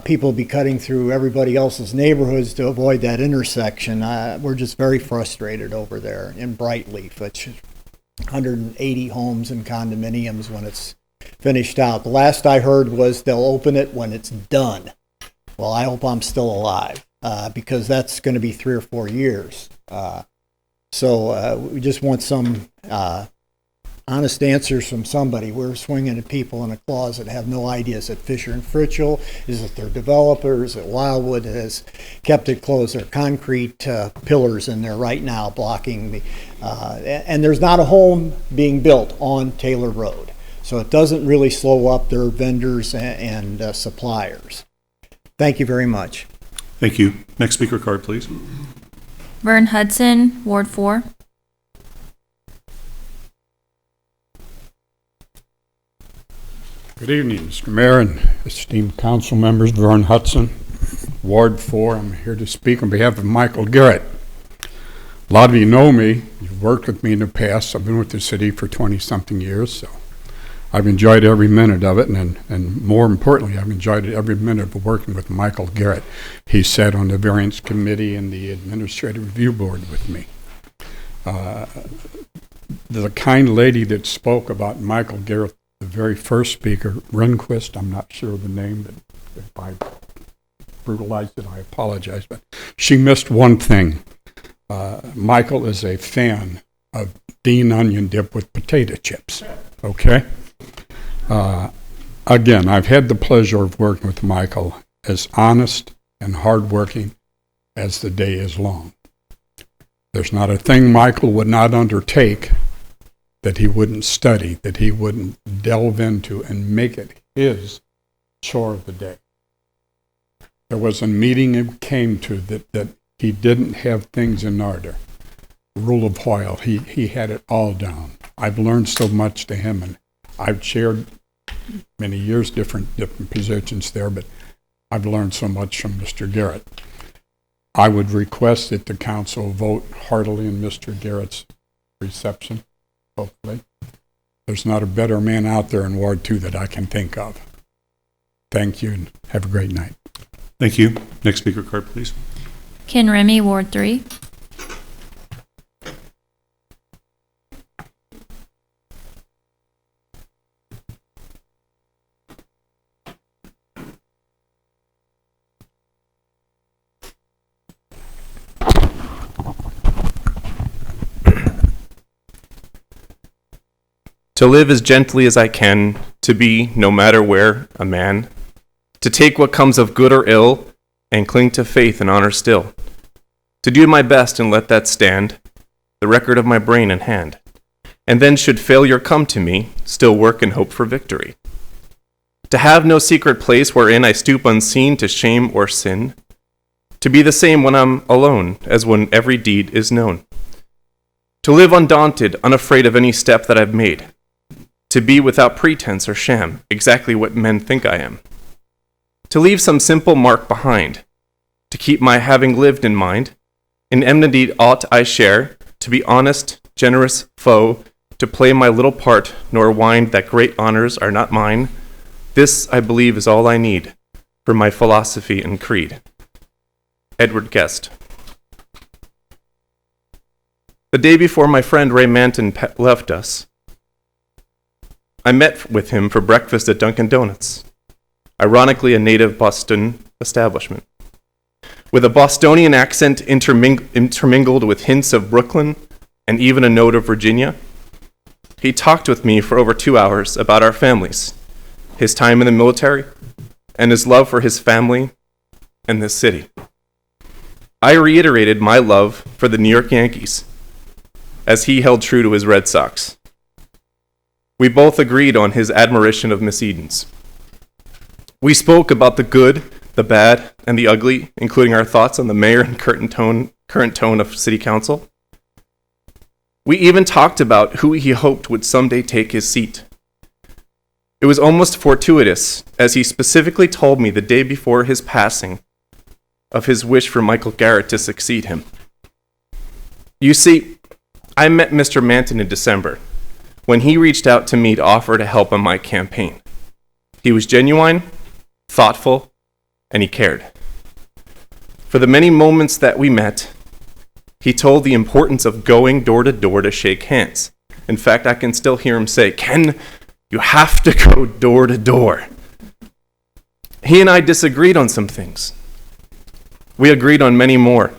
people will be cutting through everybody else's neighborhoods to avoid that intersection. We're just very frustrated over there in Brightleaf. It's 180 homes and condominiums when it's finished out. The last I heard was they'll open it when it's done. Well, I hope I'm still alive because that's going to be 3 or 4 years. So we just want some honest answers from somebody. We're swinging at people in a closet, have no idea. Is it Fisher and Fritchell? Is it their developers? Is it Wildwood has kept it closed? There are concrete pillars in there right now blocking the, and there's not a home being built on Taylor Road. So it doesn't really slow up their vendors and suppliers. Thank you very much. Thank you. Next speaker card, please. Vern Hudson, Ward 4. Good evening, Mr. Mayor and esteemed council members. Vern Hudson, Ward 4. I'm here to speak on behalf of Michael Garrett. A lot of you know me. You've worked with me in the past. I've been with the city for 20-something years, so I've enjoyed every minute of it, and more importantly, I've enjoyed every minute of working with Michael Garrett. He sat on the variance committee and the administrative review board with me. The kind lady that spoke about Michael Garrett, the very first speaker, Rehnquist, I'm not sure of the name, but if I brutalized it, I apologize, but she missed one thing. Michael is a fan of Dean onion dip with potato chips, okay? Again, I've had the pleasure of working with Michael, as honest and hardworking as the day is long. There's not a thing Michael would not undertake that he wouldn't study, that he wouldn't delve into and make it his chore of the day. There was a meeting he came to that he didn't have things in order. Rule of Hoyle, he had it all down. I've learned so much to him, and I've chaired many years different positions there, but I've learned so much from Mr. Garrett. I would request that the council vote heartily in Mr. Garrett's reception. hopefully. There's not a better man out there in Ward 2 that I can think of. Thank you, and have a great night. Thank you. Next speaker card, please. Ken Remy, Ward 3. To live as gently as I can, to be, no matter where, a man, to take what comes of good or ill, and cling to faith and honor still, to do my best and let that stand, the record of my brain and hand, and then should failure come to me, still work and hope for victory. To have no secret place wherein I stoop unseen to shame or sin, to be the same when I'm alone as when every deed is known. To live undaunted, unafraid of any step that I've made, to be without pretense or sham, exactly what men think I am. To leave some simple mark behind, to keep my having lived in mind, in enmity aught I share, to be honest, generous foe, to play my little part, nor wind that great honors are not mine. This, I believe, is all I need for my philosophy and creed. Edward Guest. The day before my friend Ray Manton left us, I met with him for breakfast at Dunkin' Donuts, ironically a native Boston establishment. With a Bostonian accent intermingled with hints of Brooklyn and even a note of Virginia, he talked with me for over 2 hours about our families, his time in the military, and his love for his family and this city. I reiterated my love for the New York Yankees, as he held true to his Red Sox. We both agreed on his admiration of Miss Edens. We spoke about the good, the bad, and the ugly, including our thoughts on the mayor and current tone of city council. We even talked about who he hoped would someday take his seat. It was almost fortuitous, as he specifically told me the day before his passing of his wish for Michael Garrett to succeed him. You see, I met Mr. Manton in December, when he reached out to me to offer to help on my campaign. He was genuine, thoughtful, and he cared. For the many moments that we met, he told the importance of going door to door to shake hands. In fact, I can still hear him say, "Ken, you have to go door to door." He and I disagreed on some things. We agreed on many more.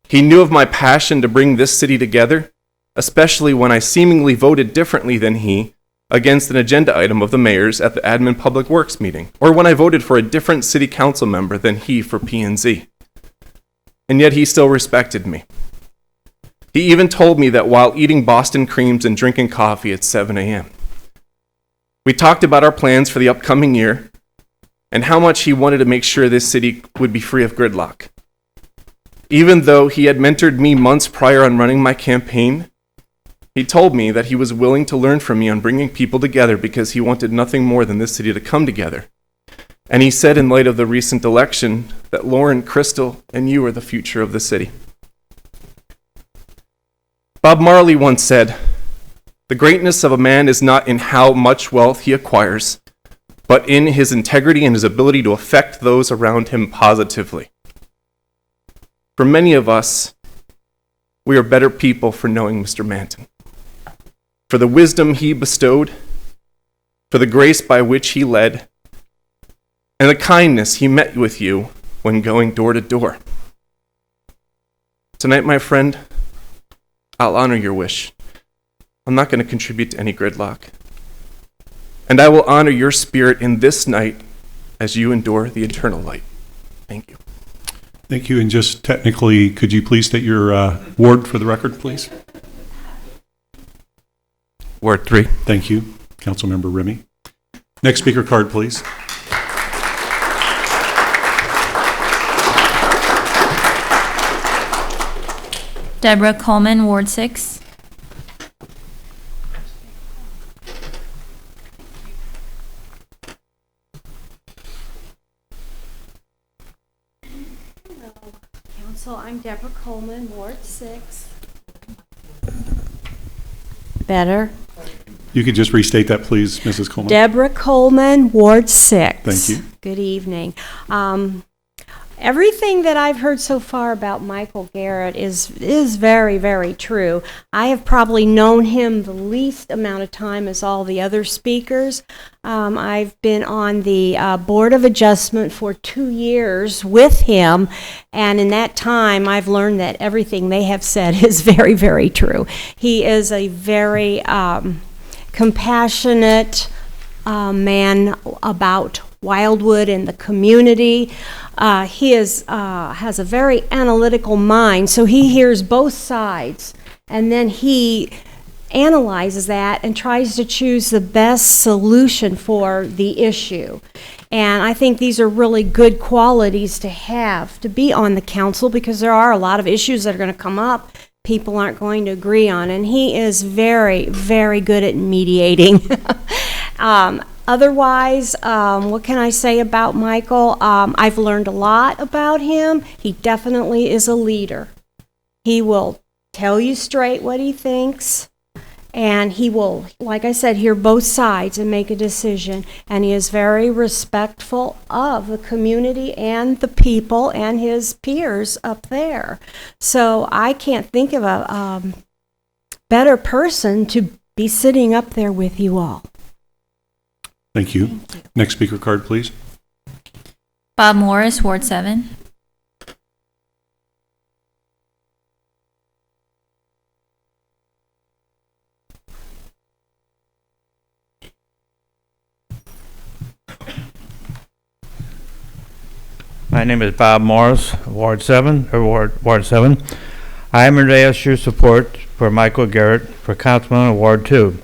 He knew of my passion to bring this city together, especially when I seemingly voted differently than he against an agenda item of the mayor's at the Admin Public Works meeting, or when I voted for a different city council member than he for P&Z. And yet he still respected me. He even told me that while eating Boston creams and drinking coffee at 7 a.m. We talked about our plans for the upcoming year and how much he wanted to make sure this city would be free of gridlock. Even though he had mentored me months prior on running my campaign, he told me that he was willing to learn from me on bringing people together because he wanted nothing more than this city to come together. And he said in light of the recent election that Lauren, Crystal, and you are the future of the city. Bob Marley once said, "The greatness of a man is not in how much wealth he acquires, but in his integrity and his ability to affect those around him positively." For many of us, we are better people for knowing Mr. Manton, for the wisdom he bestowed, for the grace by which he led, and the kindness he met with you when going door to door. Tonight, my friend, I'll honor your wish. I'm not going to contribute to any gridlock. And I will honor your spirit in this night as you endure the eternal light. Thank you. Thank you. And just technically, could you please state your ward for the record, please? Ward 3. Thank you, Councilmember Remy. Next speaker card, please. Deborah Coleman, Ward 6. Council, I'm Deborah Coleman, Ward 6. Better? You could just restate that, please, Mrs. Coleman. Deborah Coleman, Ward 6. Thank you. Good evening. Everything that I've heard so far about Michael Garrett is very, very true. I have probably known him the least amount of time as all the other speakers. I've been on the Board of Adjustment for 2 years with him, and in that time I've learned that everything they have said is very, very true. He is a very compassionate man about Wildwood and the community. He has a very analytical mind, so he hears both sides, and then he analyzes that and tries to choose the best solution for the issue. And I think these are really good qualities to have to be on the council, because there are a lot of issues that are going to come up people aren't going to agree on, and he is very, very good at mediating. Otherwise, what can I say about Michael? I've learned a lot about him. He definitely is a leader. He will tell you straight what he thinks, and he will, like I said, hear both sides and make a decision. And he is very respectful of the community and the people and his peers up there. So I can't think of a better person to be sitting up there with you all. Thank you. Next speaker card, please. Bob Morris, Ward 7. My name is Bob Morris, Ward 7. I am here to ask your support for Michael Garrett for Councilman of Ward 2.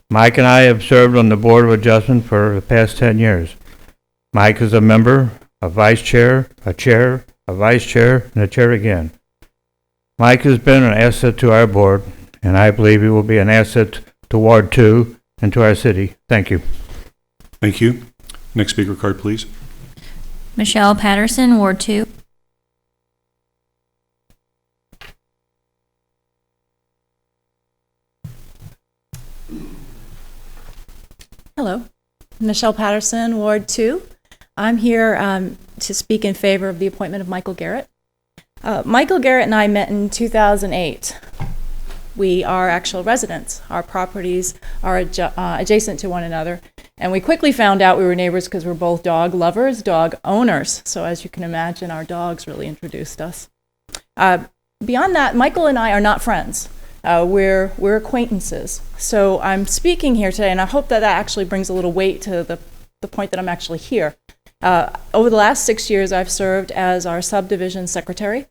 Mike and I have served on the Board of Adjustment for the past 10 years. Mike is a member, a vice chair, a chair, a vice chair, and a chair again. Mike has been an asset to our board, and I believe he will be an asset to Ward 2 and to our city. Thank you. Thank you. Next speaker card, please. Michelle Patterson, Ward 2. Hello, Michelle Patterson, Ward 2. I'm here to speak in favor of the appointment of Michael Garrett. Michael Garrett and I met in 2008. We are actual residents. Our properties are adjacent to one another. And we quickly found out we were neighbors because we're both dog lovers, dog owners. So as you can imagine, our dogs really introduced us. Beyond that, Michael and I are not friends. We're acquaintances. So I'm speaking here today, and I hope that actually brings a little weight to the point that I'm actually here. Over the last 6 years, I've served as our subdivision secretary,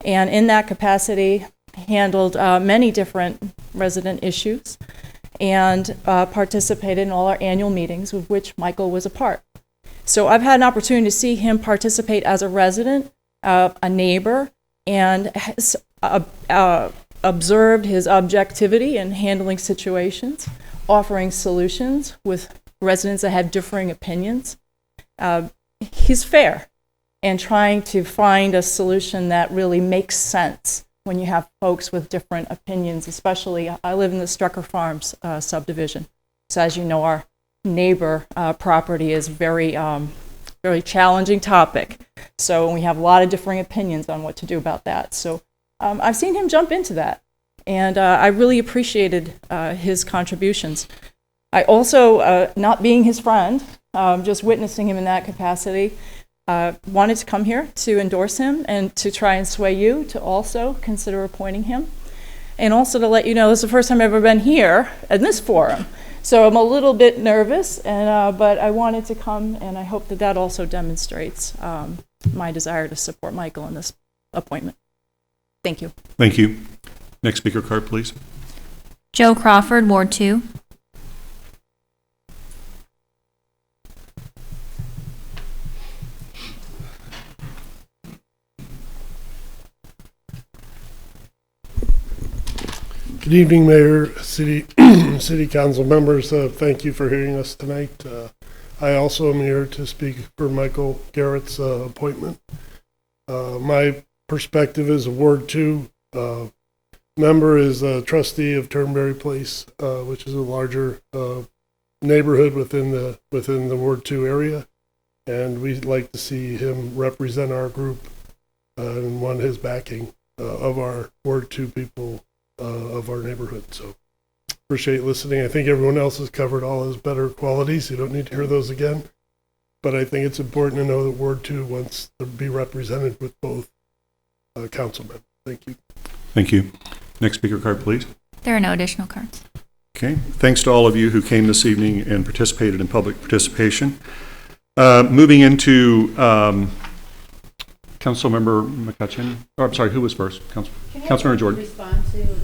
and in that capacity, handled many different resident issues, and participated in all our annual meetings, of which Michael was a part. So I've had an opportunity to see him participate as a resident, a neighbor, and has observed his objectivity in handling situations, offering solutions with residents that have differing opinions. He's fair and trying to find a solution that really makes sense when you have folks with different opinions, especially I live in the Strucker Farms subdivision. So as you know, our neighbor property is very challenging topic. So we have a lot of differing opinions on what to do about that. So I've seen him jump into that, and I really appreciated his contributions. I also, not being his friend, just witnessing him in that capacity, wanted to come here to endorse him and to try and sway you to also consider appointing him. And also to let you know, this is the first time I've ever been here in this forum. So I'm a little bit nervous, but I wanted to come, and I hope that that also demonstrates my desire to support Michael in this appointment. Thank you. Thank you. Next speaker card, please. Joe Crawford, Ward 2. Good evening, Mayor, City Council members. Thank you for hearing us tonight. I also am here to speak for Michael Garrett's appointment. My perspective is Ward 2. member is a trustee of Turnberry Place, which is a larger neighborhood within the Ward 2 area. And we'd like to see him represent our group and want his backing of our Ward 2 people of our neighborhood. So appreciate listening. I think everyone else has covered all his better qualities. You don't need to hear those again. But I think it's important to know that Ward 2 wants to be represented with both councilmen. Thank you. Thank you. Next speaker card, please. There are no additional cards. Okay. Thanks to all of you who came this evening and participated in public participation. Moving into Councilmember McCutcheon. Oh, I'm sorry, who was first? Councilmember Jordan. Respond to a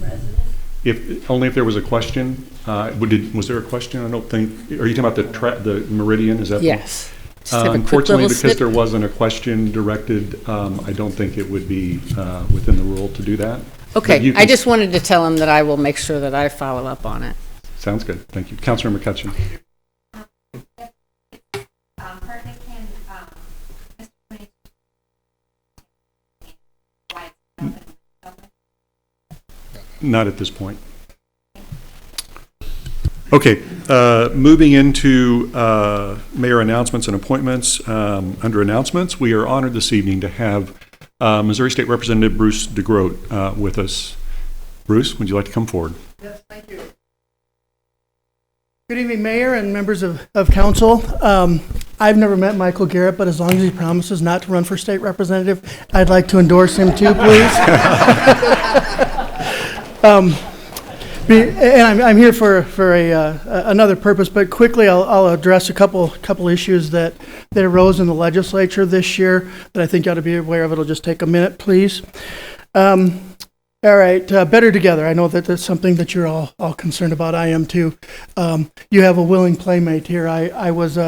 resident? Only if there was a question. Was there a question? I don't think. Are you talking about the Meridian? Is that? Yes. Just have a quick Unfortunately, little because snip. there wasn't a question directed, I don't think it would be within the rule to do that. Okay, I just wanted to tell him that I will make sure that I follow up on it. Sounds good. Thank you. Councilor McCutcheon. Not at this point. Okay, moving into mayor announcements and appointments. Under announcements, we are honored this evening to have Missouri State Representative Bruce DeGroat with us. Bruce, would you like to come forward? Yes, thank you. Good evening, Mayor and members of council. I've never met Michael Garrett, but as long as he promises not to run for state representative, I'd like to endorse him too, please. And I'm here for another purpose, but quickly I'll address a couple issues that arose in the legislature this year that I think you ought to be aware of. It'll just take a minute, please. All right, better together. I know that that's something that you're all concerned about. I am too. You have a willing playmate here. I was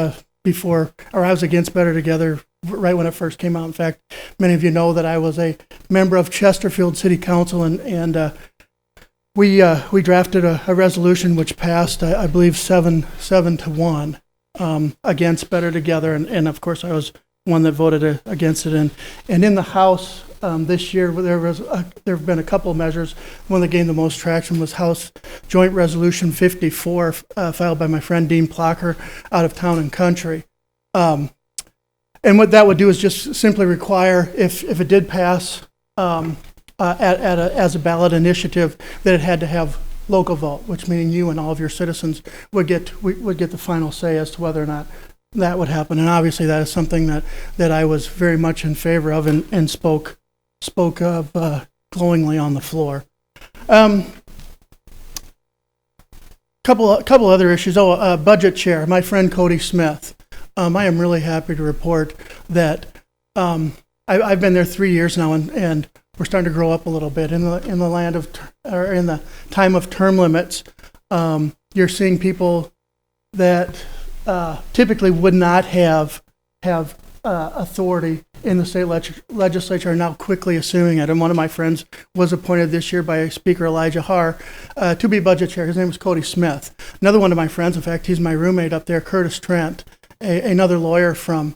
against Better Together right when it first came out. In fact, many of you know that I was a member of Chesterfield City Council, and we drafted a resolution which passed, I believe, 7-1 against Better Together, and of course I was one that voted against it. And in the House this year, there have been a couple of measures. One that gained the most traction was House Joint Resolution 54, filed by my friend Dean Plocker out of Town and Country. And what that would do is just simply require, if it did pass as a ballot initiative, that it had to have local vote, which meaning you and all of your citizens would get the final say as to whether or not that would happen. And obviously that is something that I was very much in favor of and spoke of glowingly on the floor. Couple other issues. Budget chair, my friend Cody Smith. I am really happy to report that I've been there 3 years now, and we're starting to grow up a little bit in the time of term limits. You're seeing people that typically would not have authority in the state legislature are now quickly assuming it. And one of my friends was appointed this year by Speaker Elijah Haar to be budget chair. His name is Cody Smith. Another one of my friends, in fact, he's my roommate up there, Curtis Trent, another lawyer from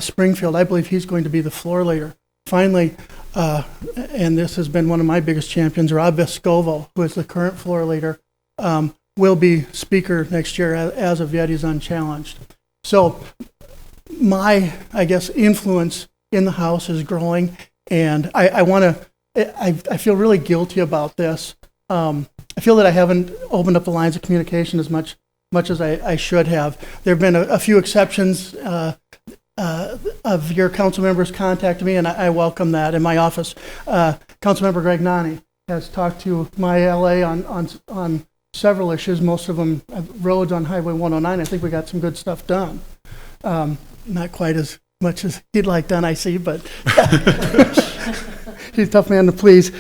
Springfield. I believe he's going to be the floor leader. Finally, and this has been one of my biggest champions, Rob Vescovo, who is the current floor leader, will be speaker next year. As of yet, he's unchallenged. So my, I guess, influence in the House is growing, and I feel really guilty about this. I feel that I haven't opened up the lines of communication as much as I should have. There have been a few exceptions of your council members contacted me, and I welcome that. In my office, Councilmember Greg Nani has talked to my LA on several issues, most of them roads on Highway 109. I think we got some good stuff done. Not quite as much as he'd like done, I see, but he's a tough man to please.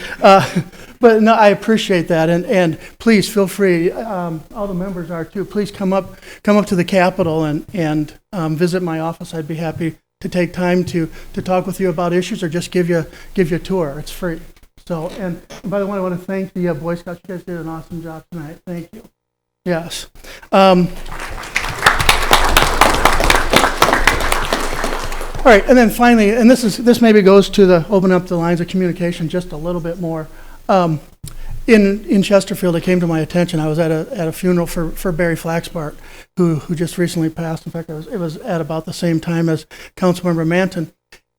But no, I appreciate that, and please feel free. All the members are too. Please come up to the Capitol and visit my office. I'd be happy to take time to talk with you about issues or just give you a tour. It's free. So, and by the way, I want to thank the Boy Scouts. You guys did an awesome job tonight. Thank you. Yes. All right, and then finally, and this maybe goes to the open up the lines of communication just a little bit more. in Chesterfield, it came to my attention. I was at a funeral for Barry Flaxbart, who just recently passed. In fact, it was at about the same time as Councilmember Manton.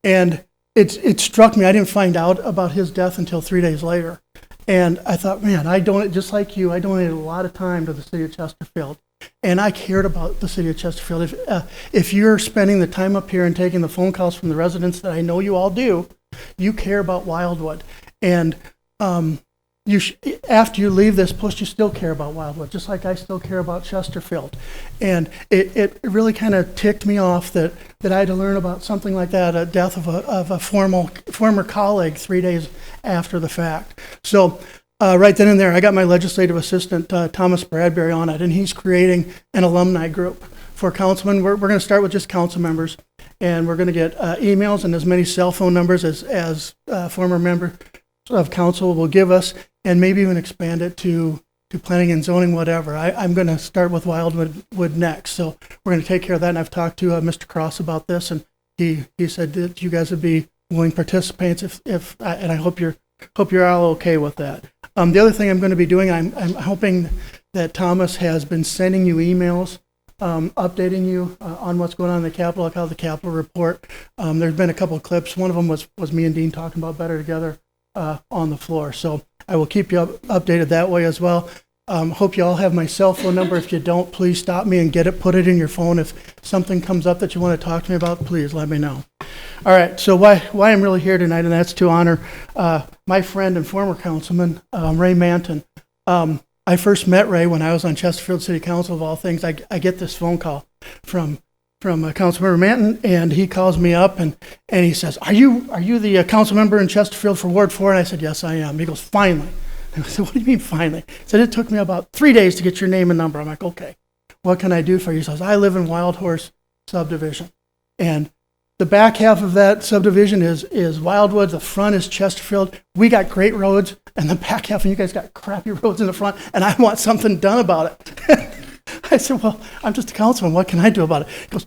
And it struck me, I didn't find out about his death until 3 days later. And I thought, man, just like you, I donated a lot of time to the city of Chesterfield. And I cared about the city of Chesterfield. If you're spending the time up here and taking the phone calls from the residents that I know you all do, you care about Wildwood. And after you leave this post, you still care about Wildwood, just like I still care about Chesterfield. And it really kind of ticked me off that I had to learn about something like that, a death of a former colleague 3 days after the fact. So right then and there, I got my legislative assistant, Thomas Bradbury, on it, and he's creating an alumni group for councilmen. We're going to start with just council members, and we're going to get emails and as many cell phone numbers as former member of council will give us, and maybe even expand it to planning and zoning, whatever. I'm going to start with Wildwood next, so we're going to take care of that. And I've talked to Mr. Cross about this, and he said that you guys would be willing participants and I hope you're all okay with that. The other thing I'm going to be doing, I'm hoping that Thomas has been sending you emails, updating you on what's going on in the Capitol. I call it the Capitol Report. There's been a couple of clips. One of them was me and Dean talking about Better Together on the floor. So I will keep you updated that way as well. Hope you all have my cell phone number. If you don't, please stop me and put it in your phone. If something comes up that you want to talk to me about, please let me know. All right, so why I'm really here tonight, and that's to honor my friend and former councilman, Ray Manton. I first met Ray when I was on Chesterfield City Council, of all things. I get this phone call from Councilmember Manton, and he calls me up and he says, are you the council member in Chesterfield for Ward 4? And I said, yes, I am. He goes, finally. And I said, what do you mean finally? He said, it took me about 3 days to get your name and number. I'm like, okay, what can I do for you? He says, I live in Wild Horse subdivision. And the back half of that subdivision is Wildwood. The front is Chesterfield. We got great roads, and the back half, and you guys got crappy roads in the front, and I want something done about it. I said, well, I'm just a councilman. What can I do about it? He goes,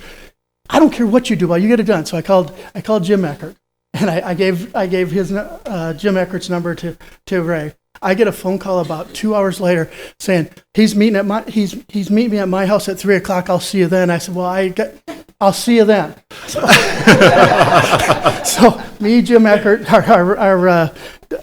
I don't care what you do about it. You get it done. So I called Jim Eckert, and I gave his Jim Eckert's number to Ray. I get a phone call about 2 hours later saying he's meeting me at my house at 3 o'clock. I'll see you then. I said, well, I'll see you then. So me, Jim Eckert,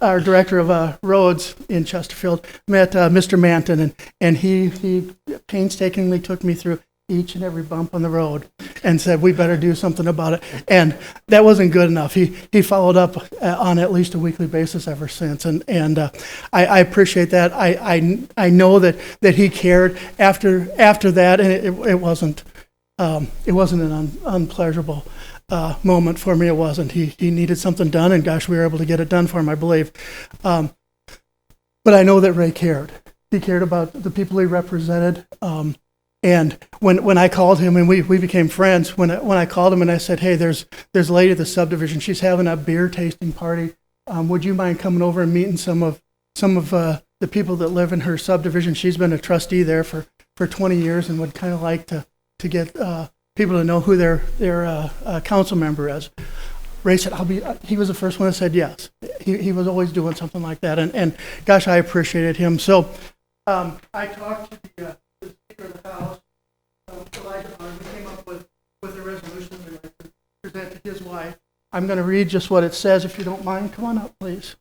our director of roads in Chesterfield, met Mr. Manton, and he painstakingly took me through each and every bump on the road and said, we better do something about it. And that wasn't good enough. He followed up on at least a weekly basis ever since. And I appreciate that. I know that he cared after that, and it wasn't an unpleasurable moment for me. It wasn't. He needed something done, and gosh, we were able to get it done for him, I believe. But I know that Ray cared. He cared about the people he represented. And when I called him, and we became friends, when I called him and I said, hey, there's a lady at the subdivision. She's having a beer tasting party. Would you mind coming over and meeting some of the people that live in her subdivision? She's been a trustee there for 20 years and would kind of like to get people to know who their council member is. Ray said, he was the first one that said yes. He was always doing something like that. And gosh, I appreciated him. So I talked to the Speaker of the House, Elijah Barnes. We came up with a resolution that I'd like to present to his wife. I'm going to read just what it says, if you don't mind. Come on up, please.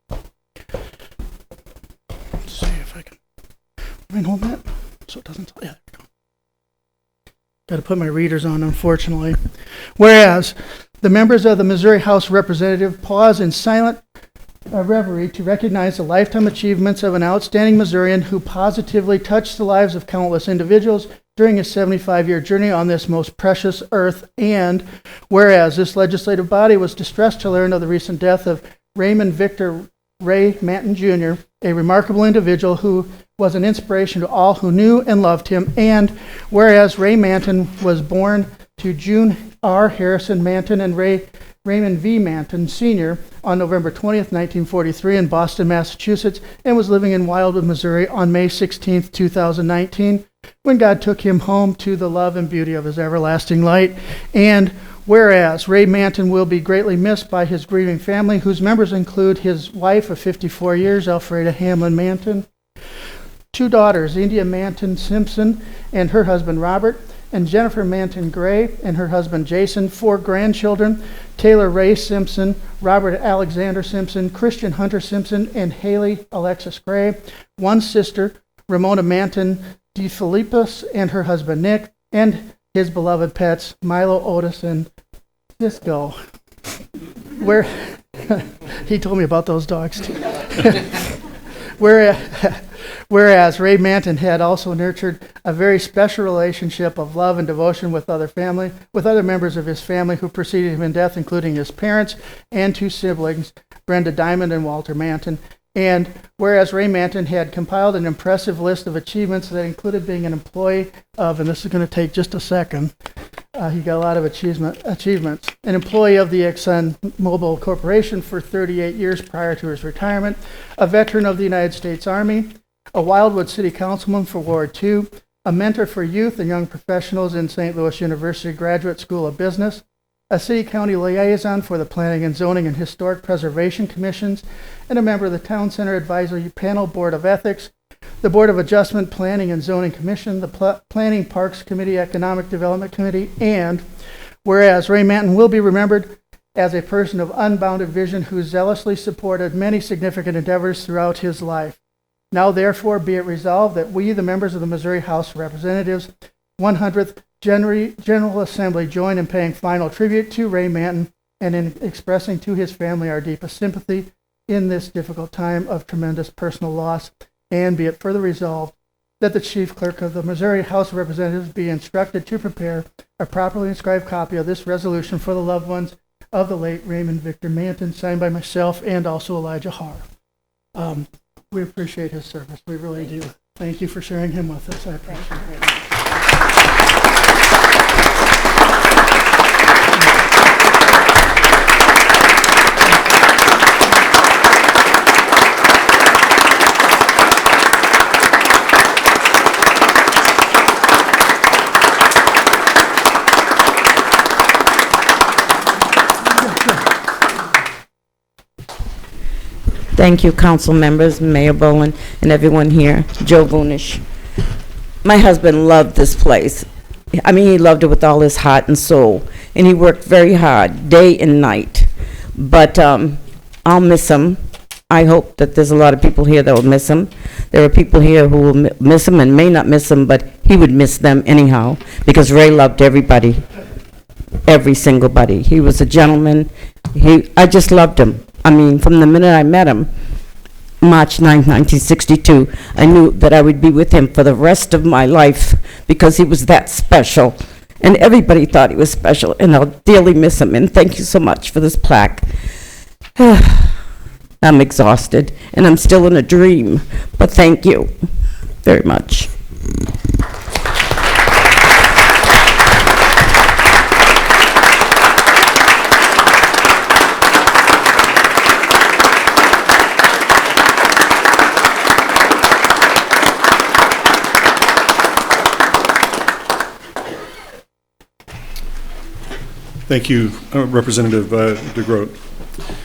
Let's see if I can hold that so it doesn't. Yeah, there we go. Got to put my readers on, unfortunately. Whereas the members of the Missouri House of Representatives pause in silent reverie to recognize the lifetime achievements of an outstanding Missourian who positively touched the lives of countless individuals during his 75-year journey on this most precious earth. And whereas this legislative body was distressed to learn of the recent death of Raymond Victor Ray Manton Jr., a remarkable individual who was an inspiration to all who knew and loved him. And whereas Ray Manton was born to June R. Harrison Manton and Raymond V. Manton Sr. on November 20th, 1943 in Boston, Massachusetts, and was living in Wildwood, Missouri on May 16th, 2019, when God took him home to the love and beauty of his everlasting light. And Whereas Ray Manton will be greatly missed by his grieving family, whose members include his wife of 54 years, Alfreda Hamlin Manton, 2 daughters, India Manton Simpson and her husband Robert, and Jennifer Manton Gray and her husband Jason, 4 grandchildren, Taylor Ray Simpson, Robert Alexander Simpson, Christian Hunter Simpson, and Haley Alexis Gray, 1 sister, Ramona Manton DeFilippis and her husband Nick, and his beloved pets, Milo, Otis, and Cisco. Where he told me about those dogs too. Whereas Ray Manton had also nurtured a very special relationship of love and devotion with other members of his family who preceded him in death, including his parents and 2 siblings, Brenda Diamond and Walter Manton. And whereas Ray Manton had compiled an impressive list of achievements that included being an employee of, and this is going to take just a second, he got a lot of achievements, an employee of the ExxonMobil Corporation for 38 years prior to his retirement, a veteran of the United States Army, a Wildwood City Councilman for Ward 2, a mentor for youth and young professionals in St. Louis University Graduate School of Business, a city-county liaison for the Planning and Zoning and Historic Preservation Commissions, and a member of the Town Center Advisory Panel Board of Ethics, the Board of Adjustment Planning and Zoning Commission, the Planning Parks Committee, Economic Development Committee, and whereas Ray Manton will be remembered as a person of unbounded vision who zealously supported many significant endeavors throughout his life. Now, therefore, be it resolved that we, the members of the Missouri House of Representatives, 100th General Assembly, join in paying final tribute to Ray Manton and in expressing to his family our deepest sympathy in this difficult time of tremendous personal loss. And be it further resolved that the Chief Clerk of the Missouri House of Representatives be instructed to prepare a properly inscribed copy of this resolution for the loved ones of the late Raymond Victor Manton, signed by myself and also Elijah Haar. We appreciate his service. We really do. Thank you for sharing him with us. I appreciate it. Thank you, council members, Mayor Bowen, and everyone here. Joe Vunish. My husband loved this place. I mean, he loved it with all his heart and soul, and he worked very hard, day and night. But I'll miss him. I hope that there's a lot of people here that will miss him. There are people here who will miss him and may not miss him, but he would miss them anyhow, because Ray loved everybody, every single body. He was a gentleman. I just loved him. I mean, from the minute I met him, March 9, 1962, I knew that I would be with him for the rest of my life because he was that special. And everybody thought he was special, and I'll dearly miss him. And thank you so much for this plaque. I'm exhausted, and I'm still in a dream, but thank you very much. Thank you, Representative DeGroat.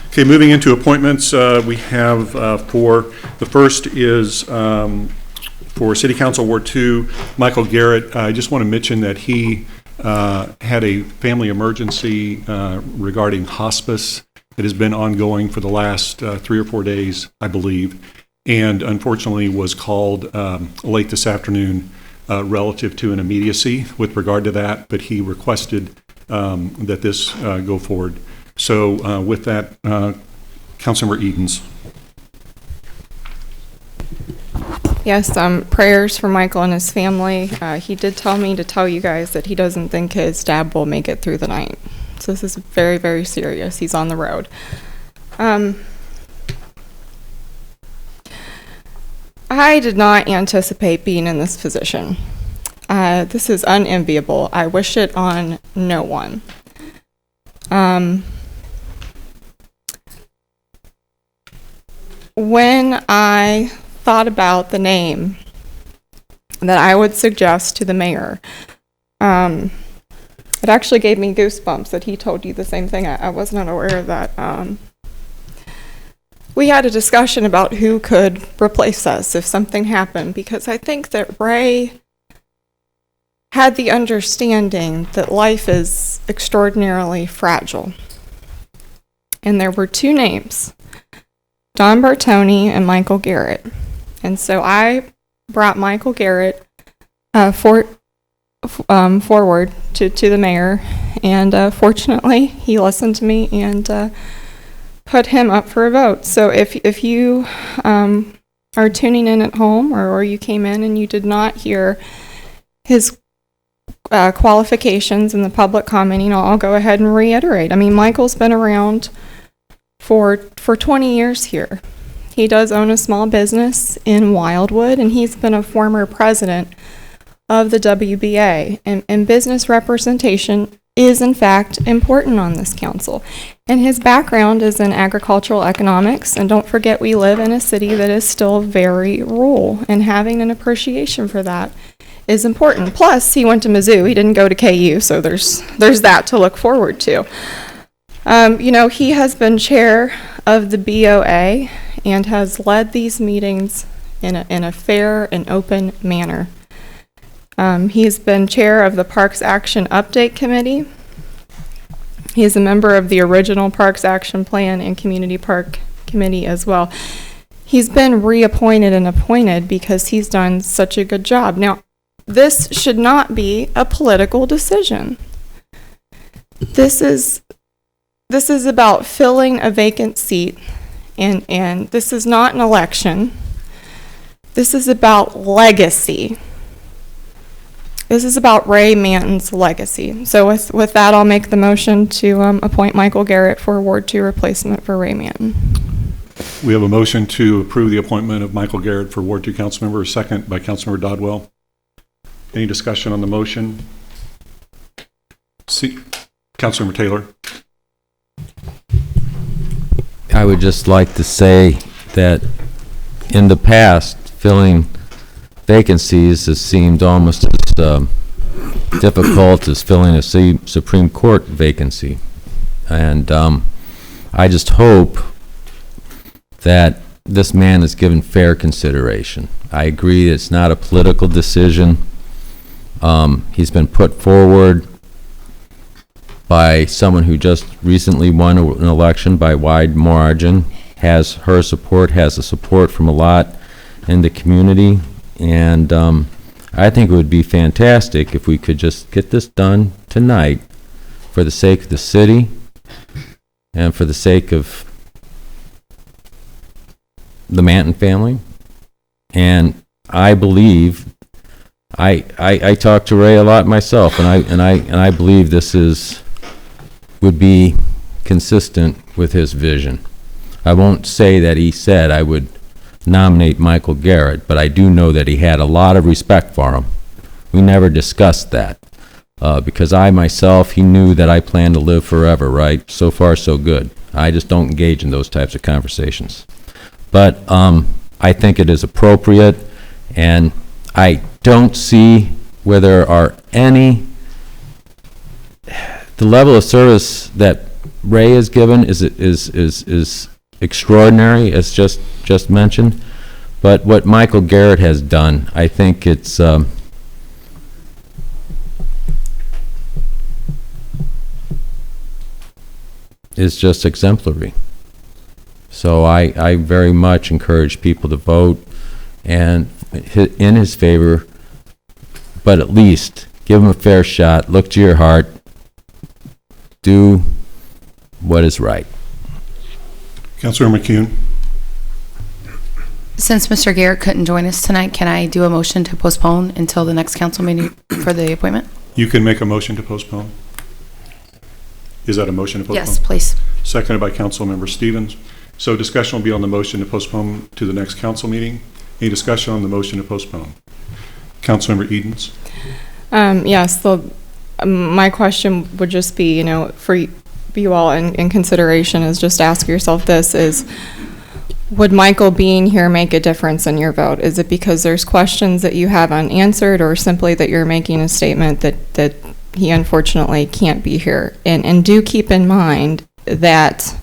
Okay, moving into appointments, we have four. The first is for City Council Ward 2, Michael Garrett. I just want to mention that he had a family emergency regarding hospice that has been ongoing for the last 3 or 4 days, I believe, and unfortunately was called late this afternoon relative to an immediacy with regard to that, but he requested that this go forward. So with that, Councilmember Edens. Yes, prayers for Michael and his family. He did tell me to tell you guys that he doesn't think his dad will make it through the night. So this is very, very serious. He's on the road. I did not anticipate being in this position. This is unenviable. I wish it on no one. When I thought about the name that I would suggest to the mayor, It actually gave me goosebumps that he told you the same thing. I was not aware of that. We had a discussion about who could replace us if something happened, because I think that Ray had the understanding that life is extraordinarily fragile. And there were two names, Don Bertoni and Michael Garrett. And so I brought Michael Garrett forward to the mayor, and fortunately he listened to me and put him up for a vote. So if you are tuning in at home, or you came in and you did not hear his qualifications in the public commenting, I'll go ahead and reiterate. I mean, Michael's been around for 20 years here. He does own a small business in Wildwood, and he's been a former president of the WBA. And business representation is, in fact, important on this council. And his background is in agricultural economics. And don't forget, we live in a city that is still very rural, and having an appreciation for that is important. Plus, he went to Mizzou. He didn't go to KU, so there's that to look forward to. He has been chair of the BOA and has led these meetings in a fair and open manner. He's been chair of the Parks Action Update Committee. He's a member of the original Parks Action Plan and Community Park Committee as well. He's been reappointed and appointed because he's done such a good job. Now, this should not be a political decision. This is about filling a vacant seat, and this is not an election. This is about legacy. This is about Ray Manton's legacy. So with that, I'll make the motion to appoint Michael Garrett for Ward 2 replacement for Ray Manton. We have a motion to approve the appointment of Michael Garrett for Ward 2 Councilmember, a second by Councilmember Dodwell. Any discussion on the motion? Councilmember Taylor. I would just like to say that in the past, filling vacancies has seemed almost as difficult as filling a Supreme Court vacancy. And I just hope that this man is given fair consideration. I agree it's not a political decision. He's been put forward by someone who just recently won an election by wide margin, has her support, has the support from a lot in the community, and I think it would be fantastic if we could just get this done tonight for the sake of the city and for the sake of the Manton family. And I believe I talk to Ray a lot myself, and I believe this would be consistent with his vision. I won't say that he said I would nominate Michael Garrett, but I do know that he had a lot of respect for him. We never discussed that because I myself, he knew that I plan to live forever, right? So far, so good. I just don't engage in those types of conversations. But I think it is appropriate, and I don't see where there are any. The level of service that Ray has given is extraordinary, as just mentioned. But what Michael Garrett has done, I think it's is just exemplary. So I very much encourage people to vote and in his favor, but at least give him a fair shot, look to your heart, do what is right. Councilor McCune. Since Mr. Garrett couldn't join us tonight, can I do a motion to postpone until the next council meeting for the appointment? You can make a motion to postpone. Is that a motion to postpone? Yes, please. Seconded by Councilmember Stevens. So discussion will be on the motion to postpone to the next council meeting. Any discussion on the motion to postpone? Councilmember Edens. Yes, my question would just be, for you all in consideration is just ask yourself this is, would Michael being here make a difference in your vote? Is it because there's questions that you have unanswered, or simply that you're making a statement that he unfortunately can't be here. And do keep in mind that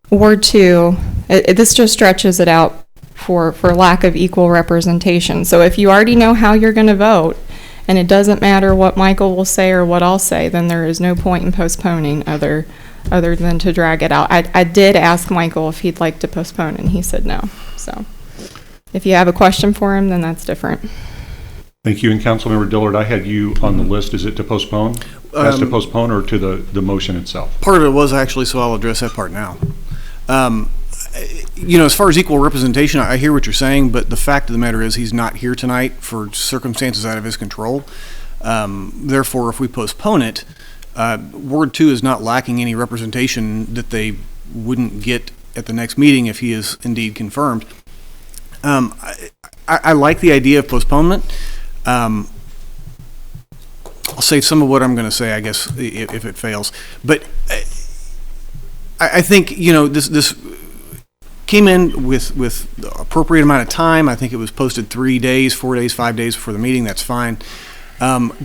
Ward 2, this just stretches it out for lack of equal representation. So if you already know how you're going to vote, and it doesn't matter what Michael will say or what I'll say, then there is no point in postponing other than to drag it out. I did ask Michael if he'd like to postpone, and he said no. So if you have a question for him, then that's different. Thank you. And Councilmember Dillard, I had you on the list. Is it to postpone? Ask to postpone or to the motion itself? Part of it was actually, so I'll address that part now. As far as equal representation, I hear what you're saying, but the fact of the matter is he's not here tonight for circumstances out of his control. Therefore, if we postpone it, Ward 2 is not lacking any representation that they wouldn't get at the next meeting if he is indeed confirmed. I like the idea of postponement. I'll save some of what I'm going to say, I guess, if it fails. But I think, this came in with the appropriate amount of time. I think it was posted 3 days, 4 days, 5 days before the meeting. That's fine.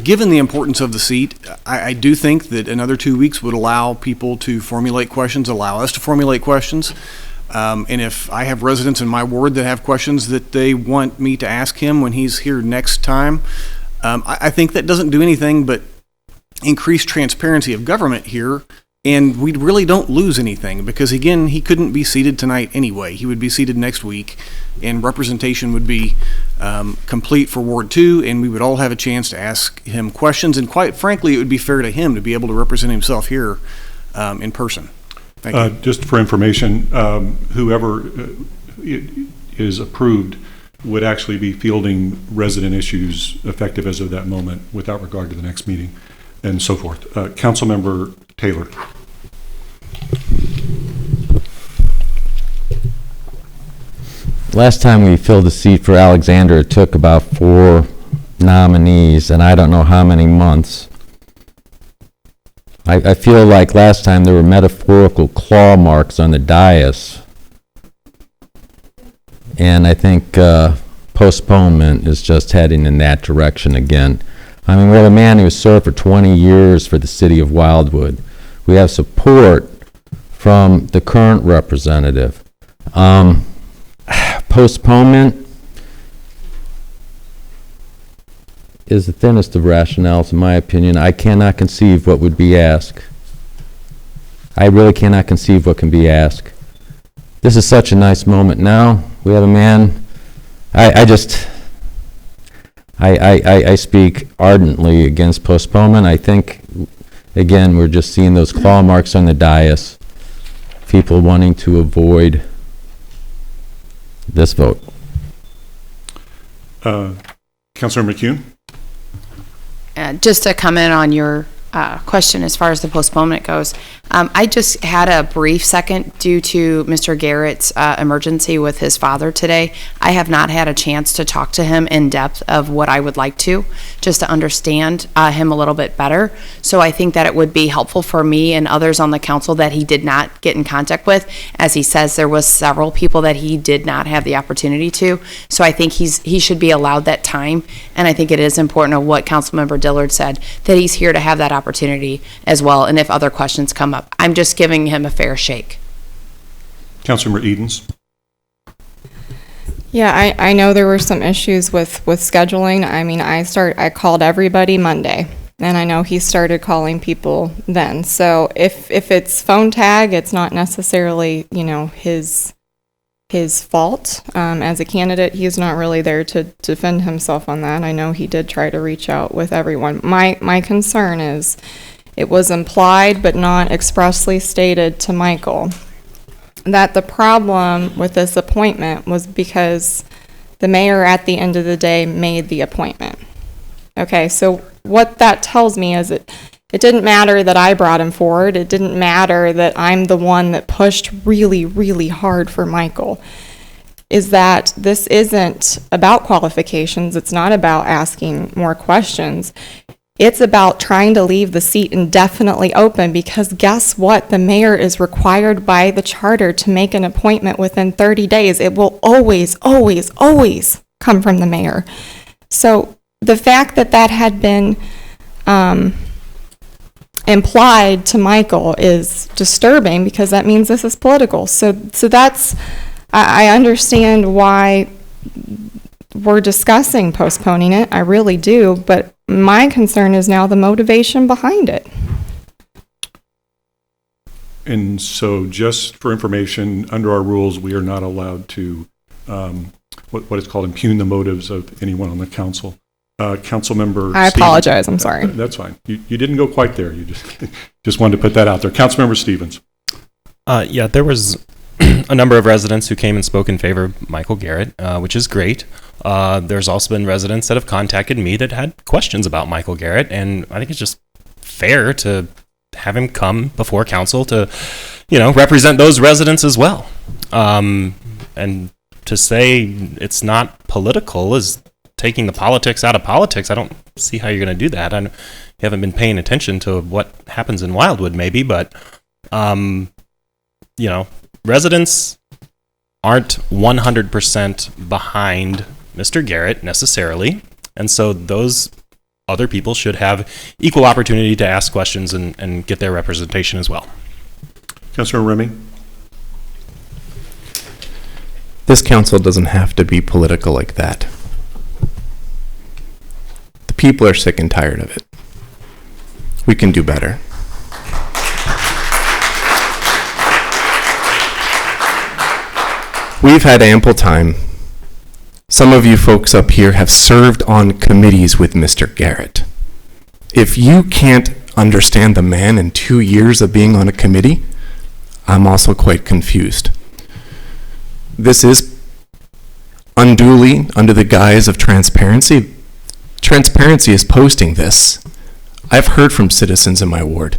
Given the importance of the seat, I do think that another 2 weeks would allow people to formulate questions, allow us to formulate questions. And if I have residents in my ward that have questions that they want me to ask him when he's here next time, I think that doesn't do anything but increase transparency of government here. And we really don't lose anything because, again, he couldn't be seated tonight anyway. He would be seated next week, and representation would be complete for Ward 2, and we would all have a chance to ask him questions. And quite frankly, it would be fair to him to be able to represent himself here in person. Thank you. Just for information, whoever is approved would actually be fielding resident issues effective as of that moment without regard to the next meeting and so forth. Councilmember Taylor. Last time we filled a seat for Alexander, it took about 4 nominees, and I don't know how many months. I feel like last time there were metaphorical claw marks on the dais, and I think postponement is just heading in that direction again. I mean, we have a man who has served for 20 years for the city of Wildwood. We have support from the current representative. Postponement is the thinnest of rationales, in my opinion. I cannot conceive what would be asked. I really cannot conceive what can be asked. This is such a nice moment now. We have a man, I speak ardently against postponement. I think, again, we're just seeing those claw marks on the dais, people wanting to avoid this vote. Councilor McCune? Just to comment on your question as far as the postponement goes, I just had a brief second due to Mr. Garrett's emergency with his father today. I have not had a chance to talk to him in depth of what I would like to, just to understand him a little bit better. So I think that it would be helpful for me and others on the council that he did not get in contact with. As he says, there was several people that he did not have the opportunity to. So I think he should be allowed that time. And I think it is important of what Councilmember Dillard said, that he's here to have that opportunity as well. And if other questions come up, I'm just giving him a fair shake. Councilmember Edens? Yeah, I know there were some issues with scheduling. I mean, I called everybody Monday, and I know he started calling people then. So if it's phone tag, it's not necessarily, his fault. As a candidate, he's not really there to defend himself on that. I know he did try to reach out with everyone. My concern is it was implied but not expressly stated to Michael that the problem with this appointment was because the mayor at the end of the day made the appointment. Okay, so what that tells me is it didn't matter that I brought him forward. It didn't matter that I'm the one that pushed really, really hard for Michael. Is that this isn't about qualifications. It's not about asking more questions. It's about trying to leave the seat indefinitely open because guess what? The mayor is required by the charter to make an appointment within 30 days. It will always, always, always come from the mayor. So the fact that that had been implied to Michael is disturbing because that means this is political. So that's, I understand why we're discussing postponing it. I really do. But my concern is now the motivation behind it. And so just for information, under our rules, we are not allowed to, what is called impugn the motives of anyone on the council. Councilmember I Stevens. apologize. I'm sorry. That's fine. You didn't go quite there. You just wanted to put that out there. Councilmember Stevens. Yeah, there was a number of residents who came and spoke in favor of Michael Garrett, which is great. There's also been residents that have contacted me that had questions about Michael Garrett, and I think it's just fair to have him come before council to, represent those residents as well. And to say it's not political is taking the politics out of politics. I don't see how you're going to do that. You haven't been paying attention to what happens in Wildwood, maybe, but residents aren't 100% behind Mr. Garrett necessarily, and so those other people should have equal opportunity to ask questions and get their representation as well. Councilor Remy. This council doesn't have to be political like that. The people are sick and tired of it. We can do better. We've had ample time. Some of you folks up here have served on committees with Mr. Garrett. If you can't understand the man in 2 years of being on a committee, I'm also quite confused. This is unduly under the guise of transparency. Transparency is posting this. I've heard from citizens in my ward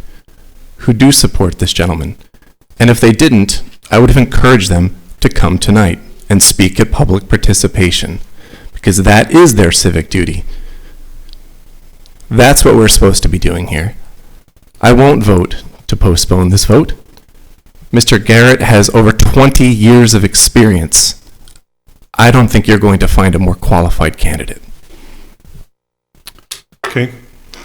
who do support this gentleman, and if they didn't, I would have encouraged them to come tonight and speak at public participation, because that is their civic duty. That's what we're supposed to be doing here. I won't vote to postpone this vote. Mr. Garrett has over 20 years of experience. I don't think you're going to find a more qualified candidate. Okay.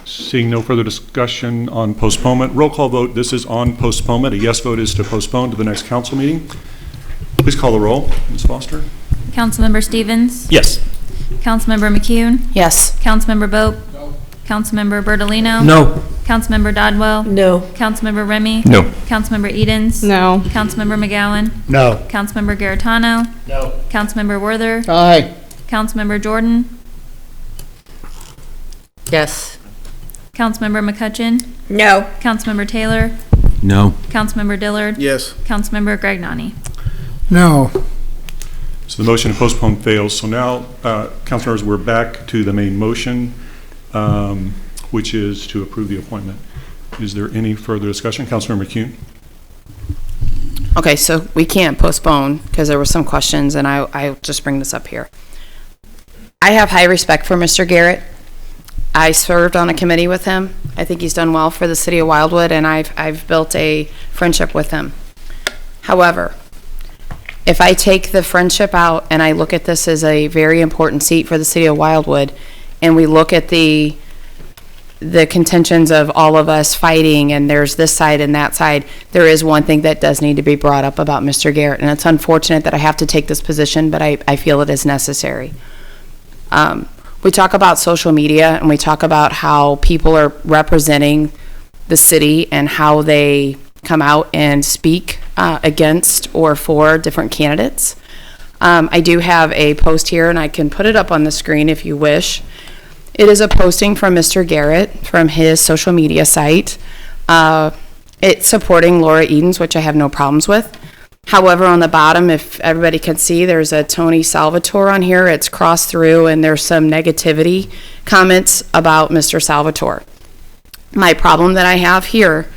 Seeing no further discussion on postponement, roll call vote. This is on postponement. A yes vote is to postpone to the next council meeting. Please call the roll, Ms. Foster. Councilmember Stevens? Yes. Councilmember McCune? Yes. Councilmember Boat? No. Councilmember Bertolino? No. Councilmember Dodwell? No. Councilmember Remy? No. Councilmember Edens? No. Councilmember McGowan? No. Councilmember Garetano? No. Councilmember Werther? Aye. Councilmember Jordan? Yes. Councilmember McCutcheon? No. Councilmember Taylor? No. Councilmember Dillard? Yes. Councilmember Gragnani? No. So the motion to postpone fails. So now, councilors, we're back to the main motion, which is to approve the appointment. Is there any further discussion? Councilmember McCune? Okay, so we can't postpone because there were some questions, and I'll just bring this up here. I have high respect for Mr. Garrett. I served on a committee with him. I think he's done well for the city of Wildwood, and I've built a friendship with him. However, if I take the friendship out and I look at this as a very important seat for the city of Wildwood, and we look at the contentions of all of us fighting, and there's this side and that side, there is one thing that does need to be brought up about Mr. Garrett, and it's unfortunate that I have to take this position, but I feel it is necessary. We talk about social media, and we talk about how people are representing the city and how they come out and speak against or for different candidates. I do have a post here, and I can put it up on the screen if you wish. It is a posting from Mr. Garrett from his social media site. It's supporting Laura Edens, which I have no problems with. However, on the bottom, if everybody can see, there's a Tony Salvatore on here. It's crossed through, and there's some negativity comments about Mr. Salvatore. My problem that I have here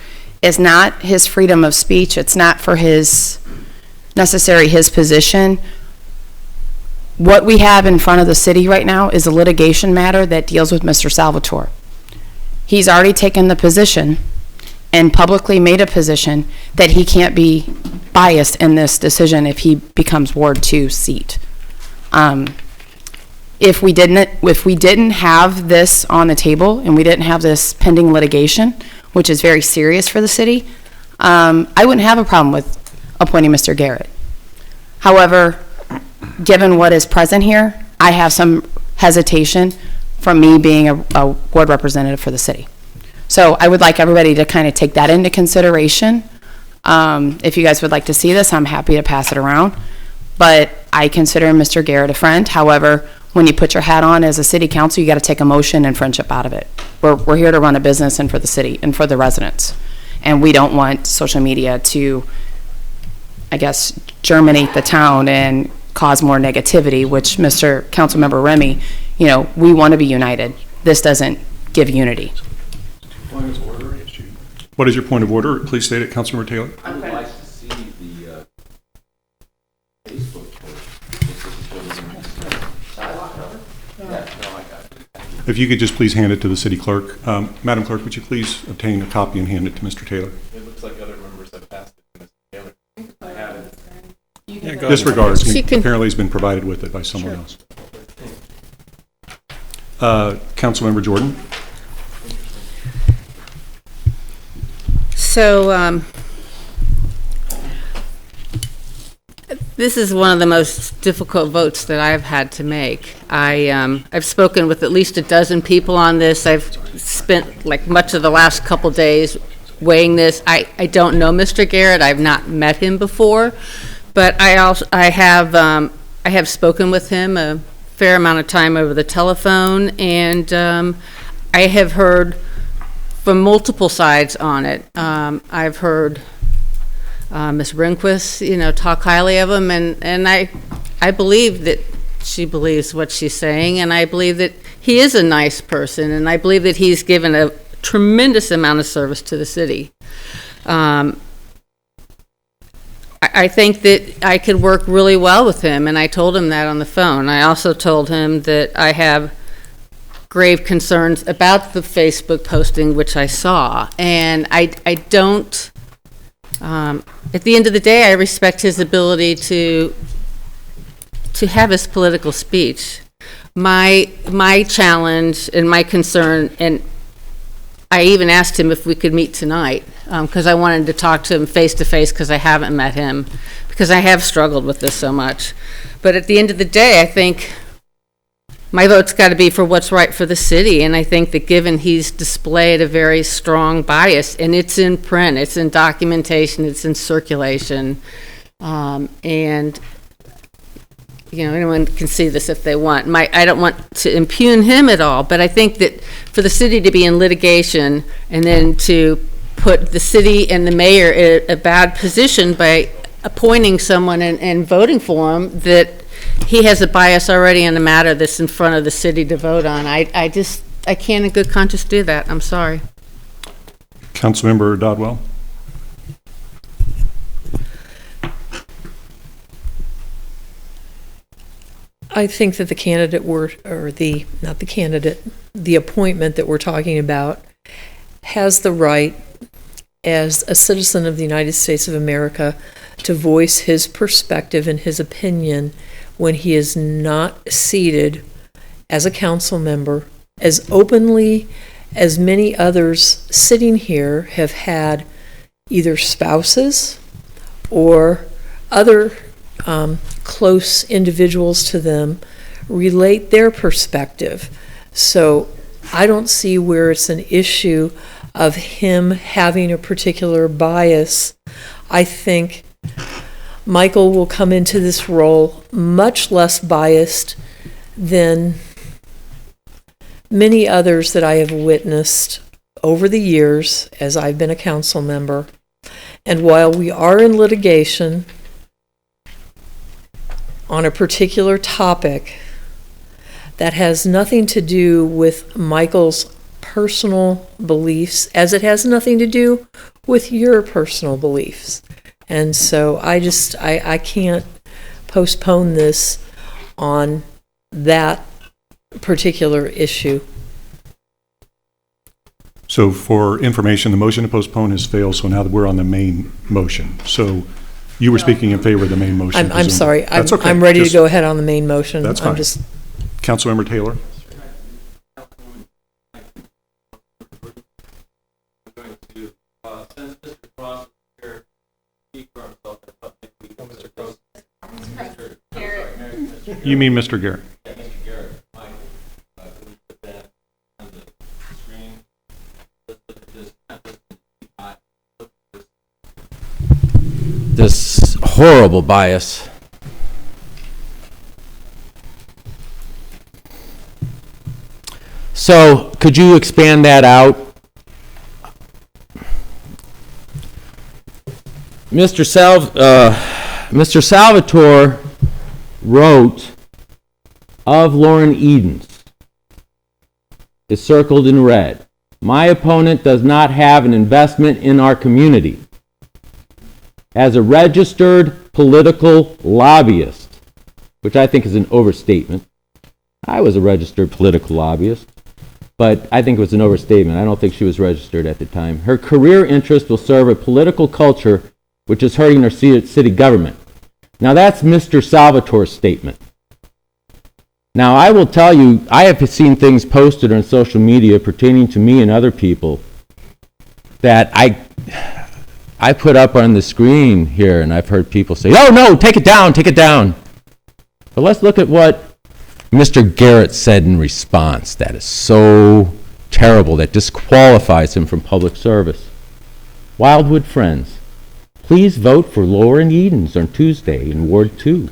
is not his freedom of speech. It's not for his position. What we have in front of the city right now is a litigation matter that deals with Mr. Salvatore. He's already taken the position and publicly made a position that he can't be biased in this decision if he becomes Ward 2 seat. If we didn't have this on the table and we didn't have this pending litigation, which is very serious for the city, I wouldn't have a problem with appointing Mr. Garrett. However, given what is present here, I have some hesitation from me being a ward representative for the city. So I would like everybody to kind of take that into consideration. If you guys would like to see this, I'm happy to pass it around. But I consider Mr. Garrett a friend. However, when you put your hat on as a city council, you got to take emotion and friendship out of it. We're here to run a business and for the city and for the residents. And we don't want social media to, I guess, germinate the town and cause more negativity, which Mr. Councilmember Remy, you know, we want to be united. This doesn't give unity. What is your point of order? Please state it, Councilmember Taylor. I would like to see the Facebook post. If you could just please hand it to the city clerk. Madam Clerk, would you please obtain a copy and hand it to Mr. Taylor? It looks like other members have passed it to Mr. Taylor. I have it. Disregards. She can- Apparently he's been provided with it by someone else. Councilmember Jordan. So, this is one of the most difficult votes that I've had to make. I've spoken with at least a dozen people on this. I've spent like much of the last couple days weighing this. I don't know Mr. Garrett. I've not met him before, but I have spoken with him a fair amount of time over the telephone, and I have heard from multiple sides on it. I've heard Ms. Rehnquist, talk highly of him, and I believe that she believes what she's saying, and I believe that he is a nice person, and I believe that he's given a tremendous amount of service to the city. I think that I could work really well with him, and I told him that on the phone. I also told him that I have grave concerns about the Facebook posting, which I saw, and I don't, at the end of the day, I respect his ability to have his political speech. My challenge and my concern, and I even asked him if we could meet tonight, because I wanted to talk to him face to face, because I haven't met him, because I have struggled with this so much. But at the end of the day, I think my vote's got to be for what's right for the city, and I think that given he's displayed a very strong bias, and it's in print, it's in documentation, it's in circulation, and anyone can see this if they want. I don't want to impugn him at all, but I think that for the city to be in litigation and then to put the city and the mayor in a bad position by appointing someone and voting for him, that he has a bias already on the matter that's in front of the city to vote on. I can't in good conscience do that. I'm sorry. Councilmember Dodwell. I think that the candidate the appointment that we're talking about has the right, as a citizen of the United States of America, to voice his perspective and his opinion when he is not seated as a council member, as openly as many others sitting here have had either spouses or other close individuals to them relate their perspective. So I don't see where it's an issue of him having a particular bias. I think Michael will come into this role much less biased than many others that I have witnessed over the years as I've been a council member. And while we are in litigation on a particular topic that has nothing to do with Michael's personal beliefs, as it has nothing to do with your personal beliefs. And so I can't postpone this on that particular issue. So for information, the motion to postpone has failed, so now we're on the main motion. So you were speaking in favor of the main motion. I'm sorry. That's okay. I'm ready to go ahead on the main motion. That's fine. Councilmember Taylor. You mean Mr. Garrett? Yeah, Mr. Garrett, Michael, could we put that on the screen? Let's look at this. This horrible bias. So, could you expand that out? Mr. Salvatore wrote of Lauren Edens, is circled in red. My opponent does not have an investment in our community. As a registered political lobbyist, which I think is an overstatement. I was a registered political lobbyist, but I think it was an overstatement. I don't think she was registered at the time. Her career interest will serve a political culture which is hurting our city government. Now that's Mr. Salvatore's statement. Now I will tell you, I have seen things posted on social media pertaining to me and other people that I put up on the screen here, and I've heard people say, oh no, take it down, take it down. But let's look at what Mr. Garrett said in response. That is so terrible, that disqualifies him from public service. Wildwood friends, please vote for Lauren Edens on Tuesday in Ward 2.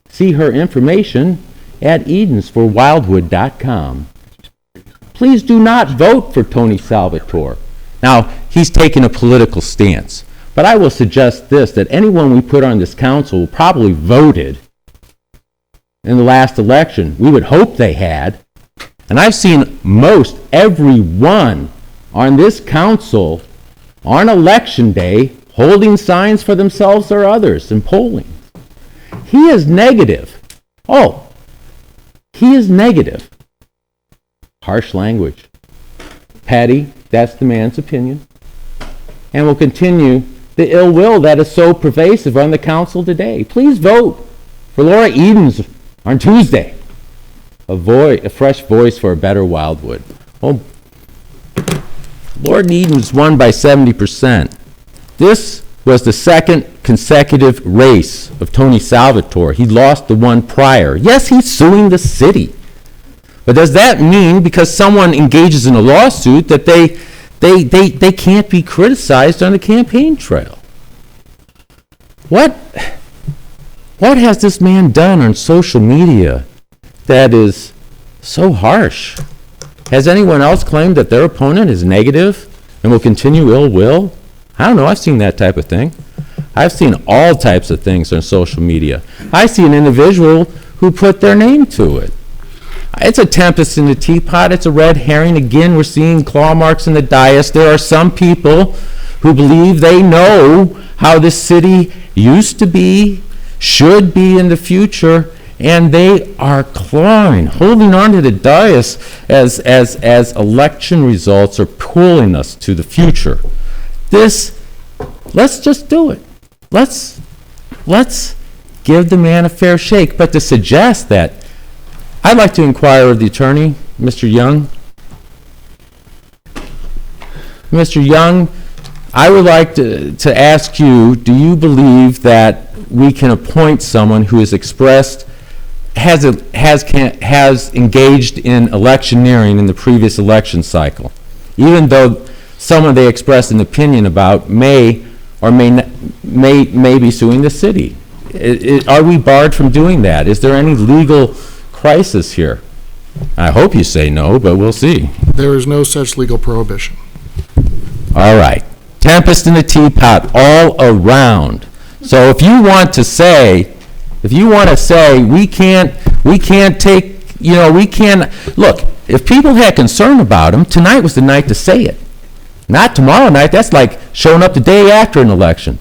See her information at edensforwildwood.com. Please do not vote for Tony Salvatore. Now, he's taken a political stance, but I will suggest this, that anyone we put on this council probably voted in the last election. We would hope they had. And I've seen most everyone on this council on election day holding signs for themselves or others and polling. He is negative. Oh, he is negative. Harsh language. Petty, that's the man's opinion. And will continue the ill will that is so pervasive on the council today. Please vote for Laura Edens on Tuesday. A fresh voice for a better Wildwood. Oh, Lord Edens won by 70%. This was the second consecutive race of Tony Salvatore. He lost the one prior. Yes, he's suing the city. But does that mean because someone engages in a lawsuit that they can't be criticized on the campaign trail? What has this man done on social media that is so harsh? Has anyone else claimed that their opponent is negative and will continue ill will? I don't know. I've seen that type of thing. I've seen all types of things on social media. I see an individual who put their name to it. It's a tempest in the teapot. It's a red herring. Again, we're seeing claw marks in the dais. There are some people who believe they know how this city used to be, should be in the future, and they are clawing, holding on to the dais as election results are pulling us to the future. Let's just do it. Let's give the man a fair shake. But to suggest that, I'd like to inquire of the attorney, Mr. Young. Mr. Young, I would like to ask you, do you believe that we can appoint someone who has engaged in electioneering in the previous election cycle, even though someone they expressed an opinion about may be suing the city? Are we barred from doing that? Is there any legal crisis here? I hope you say no, but we'll see. There is no such legal prohibition. All right. Tempest in the teapot all around. So if you want to say we can't take, look, if people had concern about him, tonight was the night to say it. Not tomorrow night. That's like showing up the day after an election.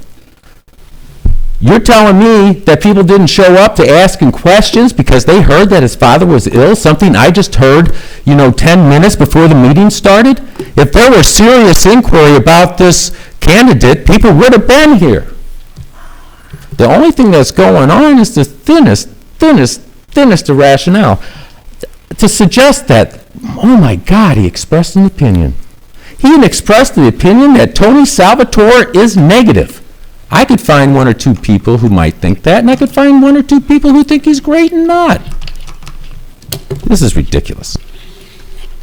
You're telling me that people didn't show up to ask him questions because they heard that his father was ill, something I just heard, 10 minutes before the meeting started? If there were serious inquiry about this candidate, people would have been here. The only thing that's going on is the thinnest of rationale. To suggest that, oh my God, he expressed an opinion. He expressed the opinion that Tony Salvatore is negative. I could find one or two people who might think that, and I could find one or two people who think he's great and not. This is ridiculous.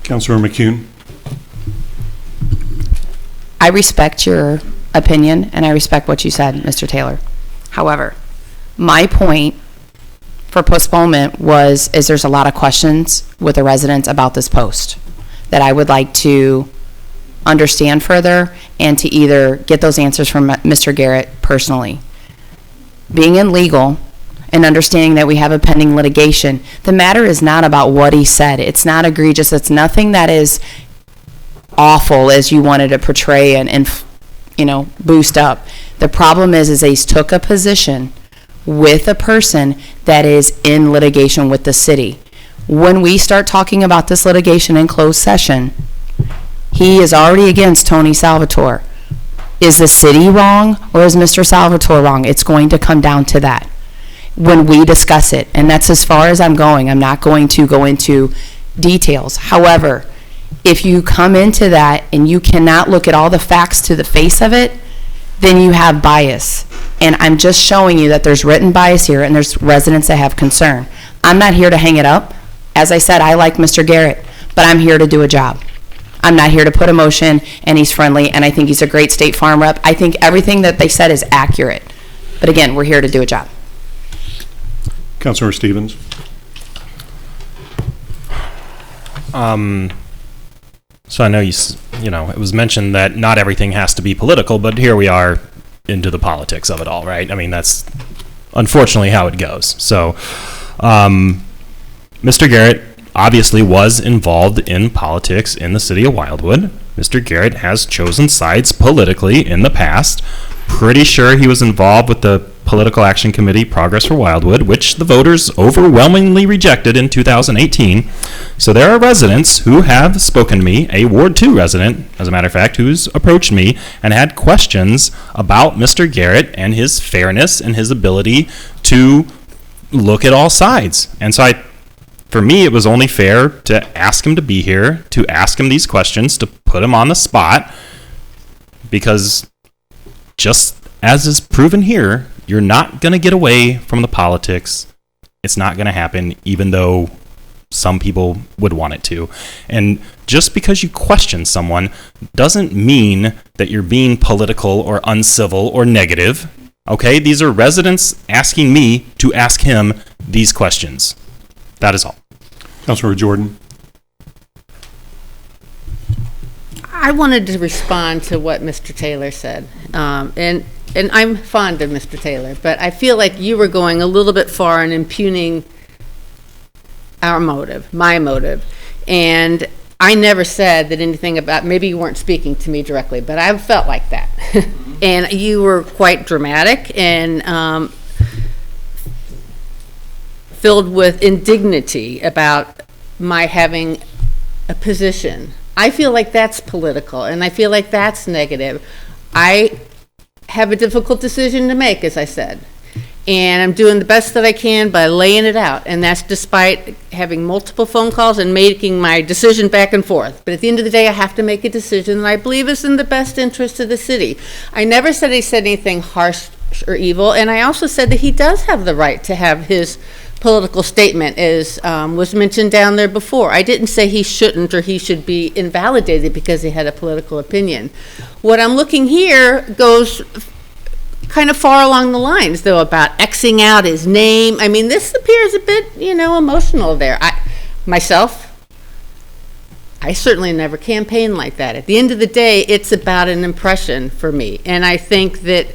Councilor McCune? I respect your opinion, and I respect what you said, Mr. Taylor. However, my point for postponement is there's a lot of questions with the residents about this post that I would like to understand further and to either get those answers from Mr. Garrett personally. Being in legal and understanding that we have a pending litigation, the matter is not about what he said. It's not egregious. It's nothing that is awful as you wanted to portray and boost up. The problem is he's took a position with a person that is in litigation with the city. When we start talking about this litigation in closed session, he is already against Tony Salvatore. Is the city wrong or is Mr. Salvatore wrong? It's going to come down to that when we discuss it, and that's as far as I'm going. I'm not going to go into details. However, if you come into that and you cannot look at all the facts to the face of it, then you have bias. And I'm just showing you that there's written bias here and there's residents that have concern. I'm not here to hang it up. As I said, I like Mr. Garrett, but I'm here to do a job. I'm not here to put a motion, and he's friendly, and I think he's a great State Farm rep. I think everything that they said is accurate. But again, we're here to do a job. Councilor Stevens? So I know it was mentioned that not everything has to be political, but here we are into the politics of it all, right? I mean, that's unfortunately how it goes. So, Mr. Garrett obviously was involved in politics in the city of Wildwood. Mr. Garrett has chosen sides politically in the past. Pretty sure he was involved with the Political Action Committee Progress for Wildwood, which the voters overwhelmingly rejected in 2018. So there are residents who have spoken to me, a Ward 2 resident, as a matter of fact, who's approached me and had questions about Mr. Garrett and his fairness and his ability to look at all sides. And so for me, it was only fair to ask him to be here, to ask him these questions, to put him on the spot, because just as is proven here, you're not going to get away from the politics. It's not going to happen, even though some people would want it to. And just because you question someone doesn't mean that you're being political or uncivil or negative. Okay? These are residents asking me to ask him these questions. That is all. Councilor Jordan? I wanted to respond to what Mr. Taylor said. And I'm fond of Mr. Taylor, but I feel like you were going a little bit far in impugning our motive, my motive. And I never said that anything about, maybe you weren't speaking to me directly, but I felt like that. And you were quite dramatic and filled with indignity about my having a position. I feel like that's political, and I feel like that's negative. I have a difficult decision to make, as I said, and I'm doing the best that I can by laying it out, and that's despite having multiple phone calls and making my decision back and forth. But at the end of the day, I have to make a decision that I believe is in the best interest of the city. I never said he said anything harsh or evil, and I also said that he does have the right to have his political statement, as was mentioned down there before. I didn't say he shouldn't or he should be invalidated because he had a political opinion. What I'm looking here goes kind of far along the lines, though, about Xing out his name. I mean, this appears a bit, emotional there. I certainly never campaigned like that. At the end of the day, it's about an impression for me, and I think that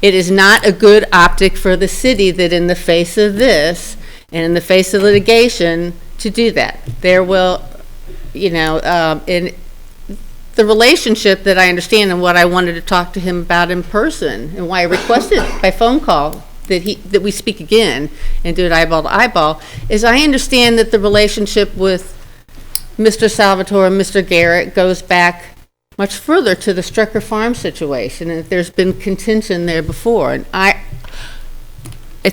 it is not a good optic for the city that in the face of this and in the face of litigation to do that. There will, in the relationship that I understand and what I wanted to talk to him about in person and why I requested by phone call that we speak again and do it eyeball to eyeball is I understand that the relationship with Mr. Salvatore and Mr. Garrett goes back much further to the Strecker Farm situation, and there's been contention there before. And at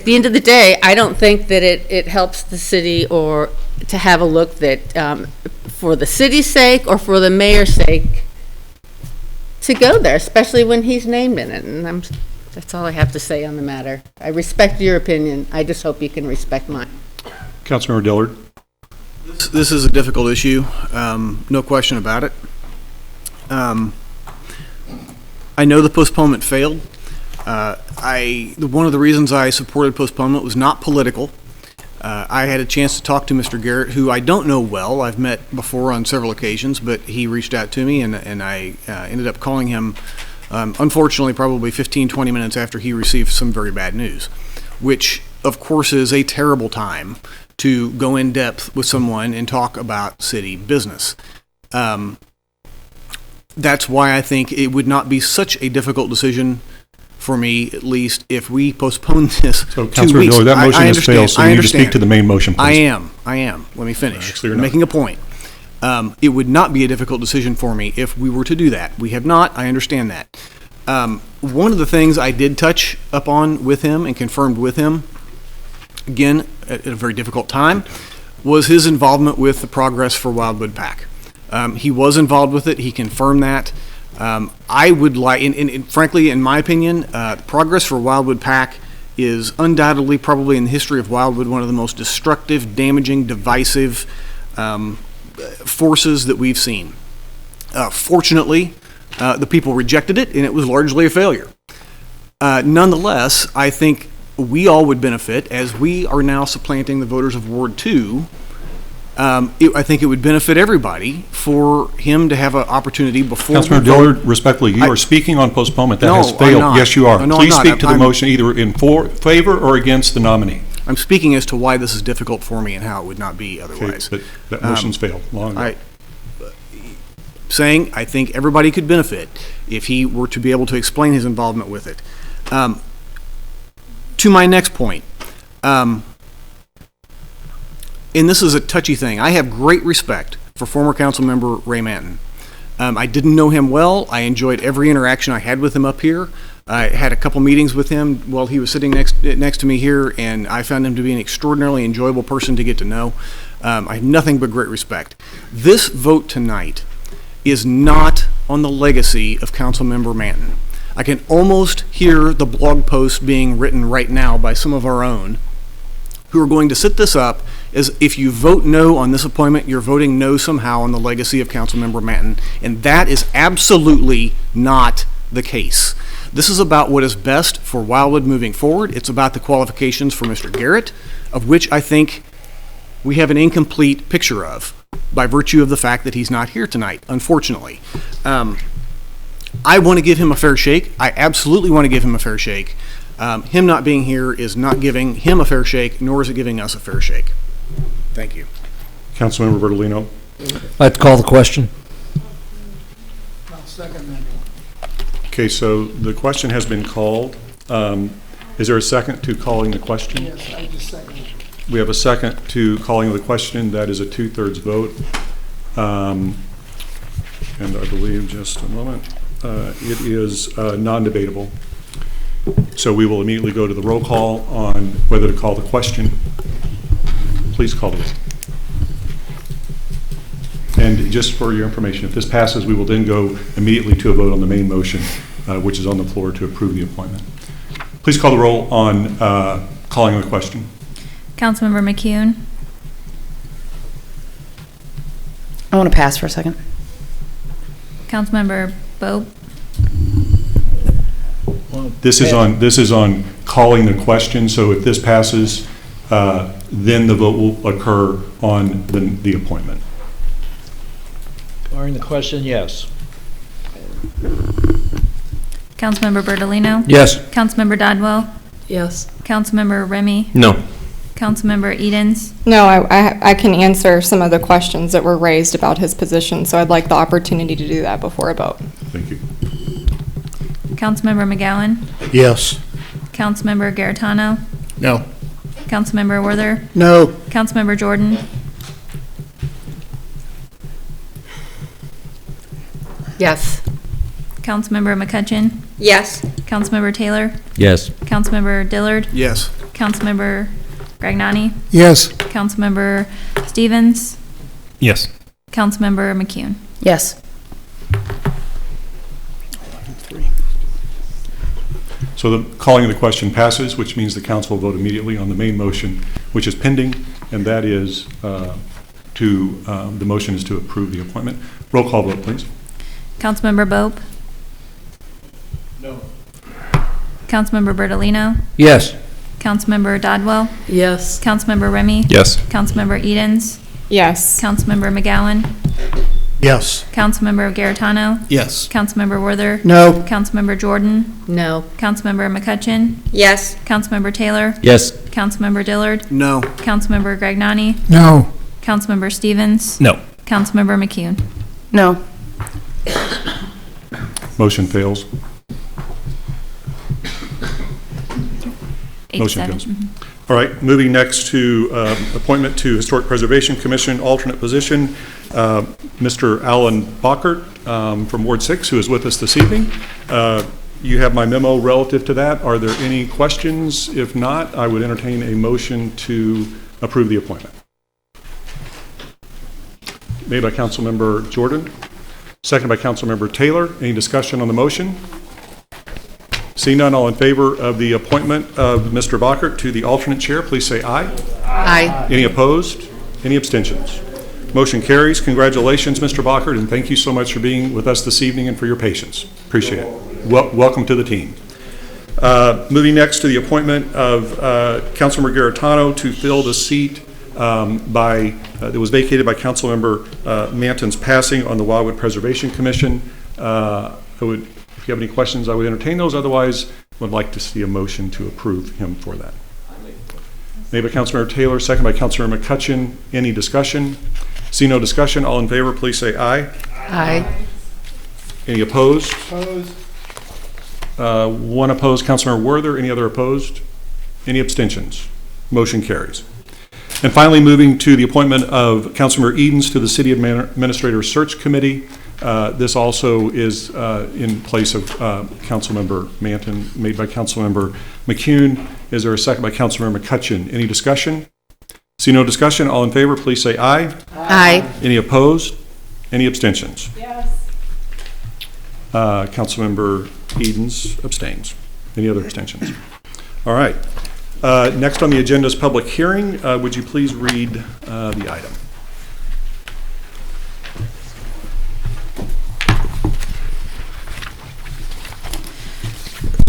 the end of the day, I don't think that it helps the city or to have a look that, for the city's sake or for the mayor's sake, to go there, especially when he's named in it. And That's all I have to say on the matter. I respect your opinion. I just hope you can respect mine. Councilmember Dillard. This is a difficult issue, no question about it. I know the postponement failed. One of the reasons I supported postponement was not political. I had a chance to talk to Mr. Garrett, who I don't know well. I've met before on several occasions, but he reached out to me, and I ended up calling him, unfortunately, probably 15, 20 minutes after he received some very bad news, which, of course, is a terrible time to go in depth with someone and talk about city business. That's why I think it would not be such a difficult decision for me, at least, if we postpone this So, 2 Councilmember weeks. Dillard, that motion has failed, so you need to speak understand. to the main motion, please. I am. Let me finish. Actually, you're I'm not. making a point. It would not be a difficult decision for me if we were to do that. We have not. I understand that. One of the things I did touch upon with him and confirmed with him, again, at a very difficult time, was his involvement with the Progress for Wildwood PAC. He was involved with it. He confirmed that. I would like, and frankly, in my opinion, Progress for Wildwood PAC is undoubtedly, probably in the history of Wildwood, one of the most destructive, damaging, divisive forces that we've seen. Fortunately, the people rejected it, and it was largely a failure. Nonetheless, I think we all would benefit, as we are now supplanting the voters of Ward 2. I think it would benefit everybody for him to have an opportunity before. Councilmember Dillard, respectfully, you are speaking on postponement. That has No, I'm failed. not. Yes, you are. No, I'm Please not. speak to the I'm- motion either in favor or against the nominee. I'm speaking as to why this is difficult for me and how it would not be Okay, otherwise. but that motion's failed long ago. Saying I think everybody could benefit if he were to be able to explain his involvement with it. To my next point, and this is a touchy thing, I have great respect for former council member Ray Manton. I didn't know him well. I enjoyed every interaction I had with him up here. I had a couple meetings with him while he was sitting next to me here, and I found him to be an extraordinarily enjoyable person to get to know. I have nothing but great respect. This vote tonight is not on the legacy of Councilmember Manton. I can almost hear the blog post being written right now by some of our own who are going to set this up as if you vote no on this appointment, you're voting no somehow on the legacy of Councilmember Manton, and that is absolutely not the case. This is about what is best for Wildwood moving forward. It's about the qualifications for Mr. Garrett, of which I think we have an incomplete picture of by virtue of the fact that he's not here tonight, unfortunately. I want to give him a fair shake. I absolutely want to give him a fair shake. Him not being here is not giving him a fair shake, nor is it giving us a fair shake. Thank you. Councilmember Bertolino. I'd like to call the question. Okay, so the question has been called. Is there a second to calling the question? Yes, I just second it. We have a second to calling the question. That is a 2/3 vote. And I believe, just a moment, it is non-debatable. So we will immediately go to the roll call on whether to call the question. Please call the roll. And just for your information, if this passes, we will then go immediately to a vote on the main motion, which is on the floor to approve the appointment. Please call the roll on calling the question. Councilmember McCune. I want to pass for a second. Councilmember Bowe. This is on calling the question. So if this passes, then the vote will occur on the appointment. Barring the question, yes. Councilmember Bertolino. Yes. Councilmember Dodwell. Yes. Councilmember Remy. No. Councilmember Edens. No, I can answer some of the questions that were raised about his position, so I'd like the opportunity to do that before a vote. Thank you. Councilmember McGowan. Yes. Councilmember Garetano. No. Councilmember Werther. No. Councilmember Jordan. Yes. Councilmember McCutcheon. Yes. Councilmember Taylor. Yes. Councilmember Dillard. Yes. Councilmember Gragnani. Yes. Councilmember Stevens. Yes. Councilmember McCune. Yes. So the calling of the question passes, which means the council will vote immediately on the main motion, which is pending, and that is the motion is to approve the appointment. Roll call vote, please. Councilmember Bope? No. Councilmember Bertolino? Yes. Councilmember Dodwell? Yes. Councilmember Remy? Yes. Councilmember Edens? Yes. Councilmember McGowan? Yes. Councilmember Garetano? Yes. Councilmember Werther? No. Councilmember Jordan? No. Councilmember McCutcheon? Yes. Councilmember Taylor? Yes. Councilmember Dillard? No. Councilmember Gragnani? No. Councilmember Stevens? No. Councilmember McCune? No. Motion fails. Motion 8-7. fails. All right, moving next to appointment to Historic Preservation Commission, alternate position, Mr. Alan Bockert from Ward 6, who is with us this evening. You have my memo relative to that. Are there any questions? If not, I would entertain a motion to approve the appointment. Made by Councilmember Jordan, seconded by Councilmember Taylor. Any discussion on the motion? See none, all in favor of the appointment of Mr. Bockert to the alternate chair, please say aye. Aye. Any opposed? Any abstentions? Motion carries. Congratulations, Mr. Bockert, and thank you so much for being with us this evening and for your patience. Appreciate it. Welcome to the team. Moving next to the appointment of Councilmember Garetano to fill the seat that was vacated by Councilmember Manton's passing on the Wildwood Preservation Commission. If you have any questions, I would entertain those. Otherwise, would like to see a motion to approve him for that. Made by Councilmember Taylor, second by Councilmember McCutcheon. Any discussion? See no discussion. All in favor, please say aye. Aye. Any opposed? Opposed. One opposed, Councilmember Werther. Any other opposed? Any abstentions? Motion carries. And finally, moving to the appointment of Councilmember Edens to the City Administrator Search Committee. This also is in place of Councilmember Manton, made by Councilmember McCune. Is there a second by Councilmember McCutcheon? Any discussion? See no discussion. All in favor, please say aye. Aye. Any opposed? Any abstentions? Yes. Councilmember Edens abstains. Any other abstentions? All right. Next on the agenda is public hearing. Would you please read the item?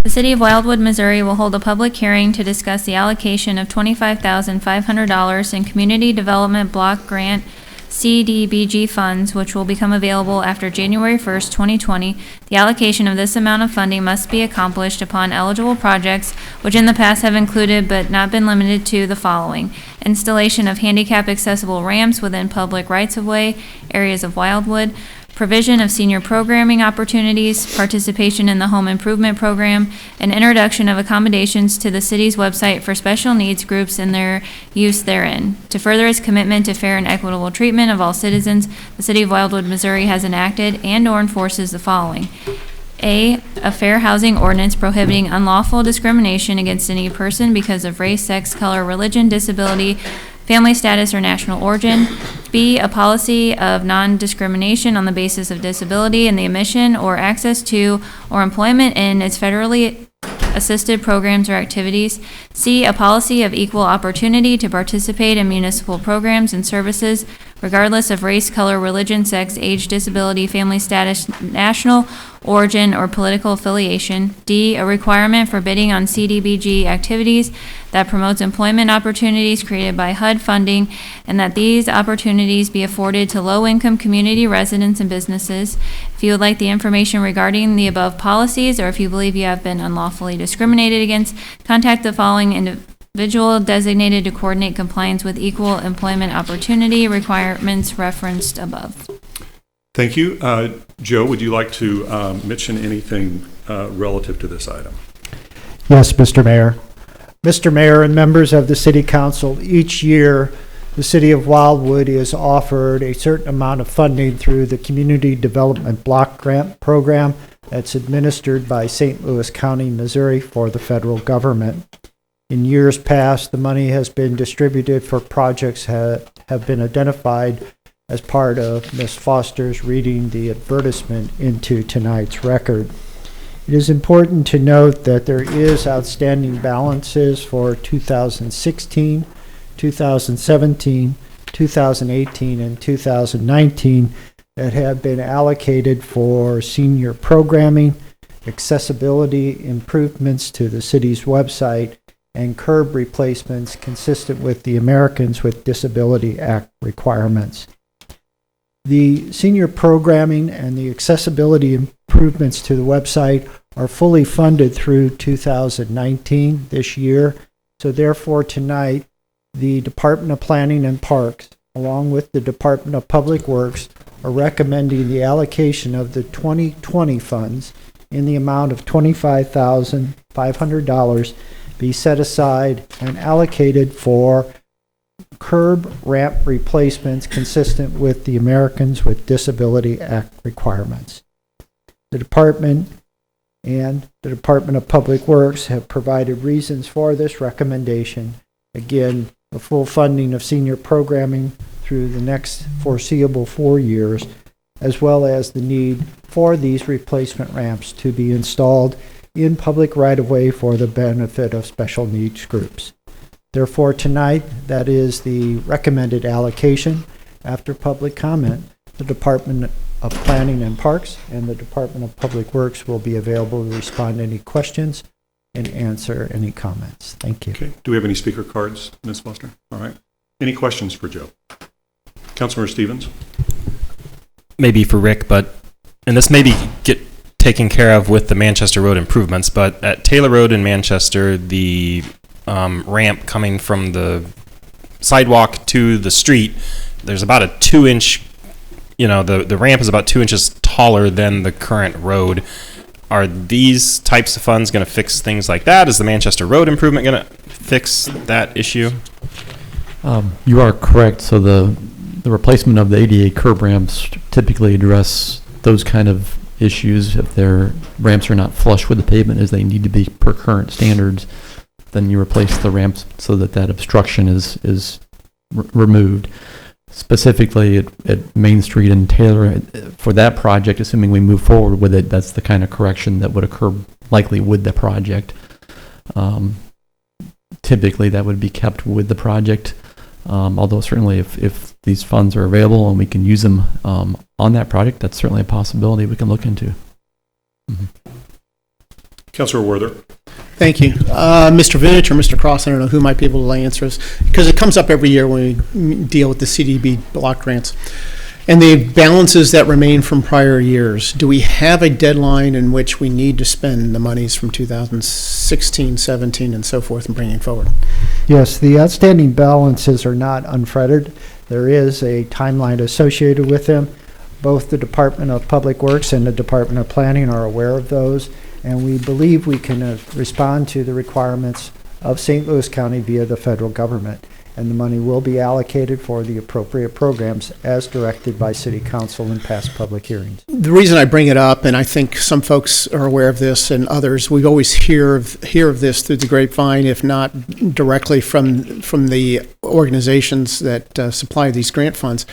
The City of Wildwood, Missouri will hold a public hearing to discuss the allocation of $25,500 in Community Development Block Grant CDBG funds, which will become available after January 1st, 2020. The allocation of this amount of funding must be accomplished upon eligible projects, which in the past have included but not been limited to the following: installation of handicap accessible ramps within public rights-of-way areas of Wildwood, provision of senior programming opportunities, participation in the home improvement program, and introduction of accommodations to the city's website for special needs groups and their use therein. To further its commitment to fair and equitable treatment of all citizens, the City of Wildwood, Missouri has enacted and/or enforces the following: A fair housing ordinance prohibiting unlawful discrimination against any person because of race, sex, color, religion, disability, family status, or national origin. B, a policy of non-discrimination on the basis of disability and the admission or access to or employment in its federally assisted programs or activities. C, a policy of equal opportunity to participate in municipal programs and services regardless of race, color, religion, sex, age, disability, family status, national origin, or political affiliation. D, a requirement for bidding on CDBG activities that promotes employment opportunities created by HUD funding, and that these opportunities be afforded to low-income community residents and businesses. If you would like the information regarding the above policies, or if you believe you have been unlawfully discriminated against, contact the following individual designated to coordinate compliance with equal employment opportunity requirements referenced above. Thank you. Joe, would you like to mention anything relative to this item? Yes, Mr. Mayor. Mr. Mayor and members of the City Council, each year the City of Wildwood is offered a certain amount of funding through the Community Development Block Grant Program that's administered by St. Louis County, Missouri for the federal government. In years past, the money has been distributed for projects that have been identified as part of Ms. Foster's reading the advertisement into tonight's record. It is important to note that there is outstanding balances for 2016, 2017, 2018, and 2019 that have been allocated for senior programming, accessibility improvements to the city's website, and curb replacements consistent with the Americans with Disability Act requirements. The senior programming and the accessibility improvements to the website are fully funded through 2019, this year. So therefore tonight, the Department of Planning and Parks, along with the Department of Public Works, are recommending the allocation of the 2020 funds in the amount of $25,500 be set aside and allocated for curb ramp replacements consistent with the Americans with Disability Act requirements. The department and the Department of Public Works have provided reasons for this recommendation. Again, the full funding of senior programming through the next foreseeable 4 years, as well as the need for these replacement ramps to be installed in public right-of-way for the benefit of special needs groups. Therefore, tonight, that is the recommended allocation. After public comment, the Department of Planning and Parks and the Department of Public Works will be available to respond to any questions and answer any comments. Thank you. Okay. Do we have any speaker cards, Ms. Foster? All right. Any questions for Joe? Councilmember Stevens? Maybe for Rick, and this may be get taken care of with the Manchester Road improvements, but at Taylor Road in Manchester, the ramp coming from the sidewalk to the street, there's about a 2-inch, the ramp is about 2 inches taller than the current road. Are these types of funds going to fix things like that? Is the Manchester Road improvement going to fix that issue? You are correct. So the replacement of the ADA curb ramps typically address those kind of issues. If their ramps are not flush with the pavement as they need to be per current standards, then you replace the ramps so that obstruction is removed. Specifically at Main Street and Taylor, for that project, assuming we move forward with it, that's the kind of correction that would occur likely with the project. Typically, that would be kept with the project, although certainly if these funds are available and we can use them on that project, that's certainly a possibility we can look into. Councilor Werther. Thank you. Mr. Vinich or Mr. Cross, I don't know who might be able to answer this, because it comes up every year when we deal with the CDB block grants. And the balances that remain from prior years, do we have a deadline in which we need to spend the monies from 2016, 17, and so forth and bringing forward? Yes, the outstanding balances are not unfettered. There is a timeline associated with them. Both the Department of Public Works and the Department of Planning are aware of those, and we believe we can respond to the requirements of St. Louis County via the federal government. And the money will be allocated for the appropriate programs as directed by City Council in past public hearings. The reason I bring it up, and I think some folks are aware of this and others, we always hear of this through the grapevine, if not directly from the organizations that supply these grant funds,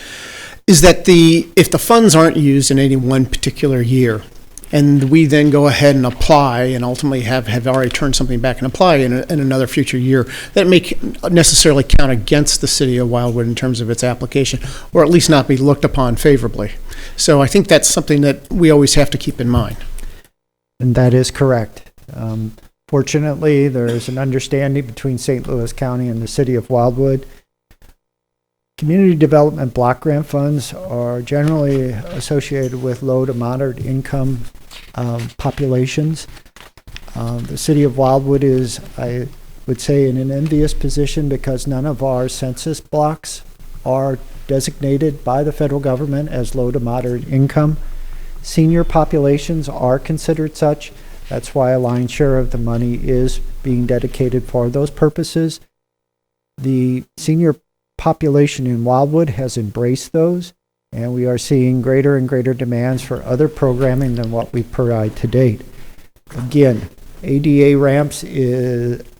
is that if the funds aren't used in any one particular year, and we then go ahead and apply and ultimately have already turned something back and apply in another future year, that may necessarily count against the city of Wildwood in terms of its application, or at least not be looked upon favorably. So I think that's something that we always have to keep in mind. And that is correct. Fortunately, there is an understanding between St. Louis County and the city of Wildwood. Community development block grant funds are generally associated with low to moderate income populations. The city of Wildwood is, I would say, in an envious position because none of our census blocks are designated by the federal government as low to moderate income. Senior populations are considered such. That's why a lion's share of the money is being dedicated for those purposes. The senior population in Wildwood has embraced those, and we are seeing greater and greater demands for other programming than what we provide to date. Again, ADA ramps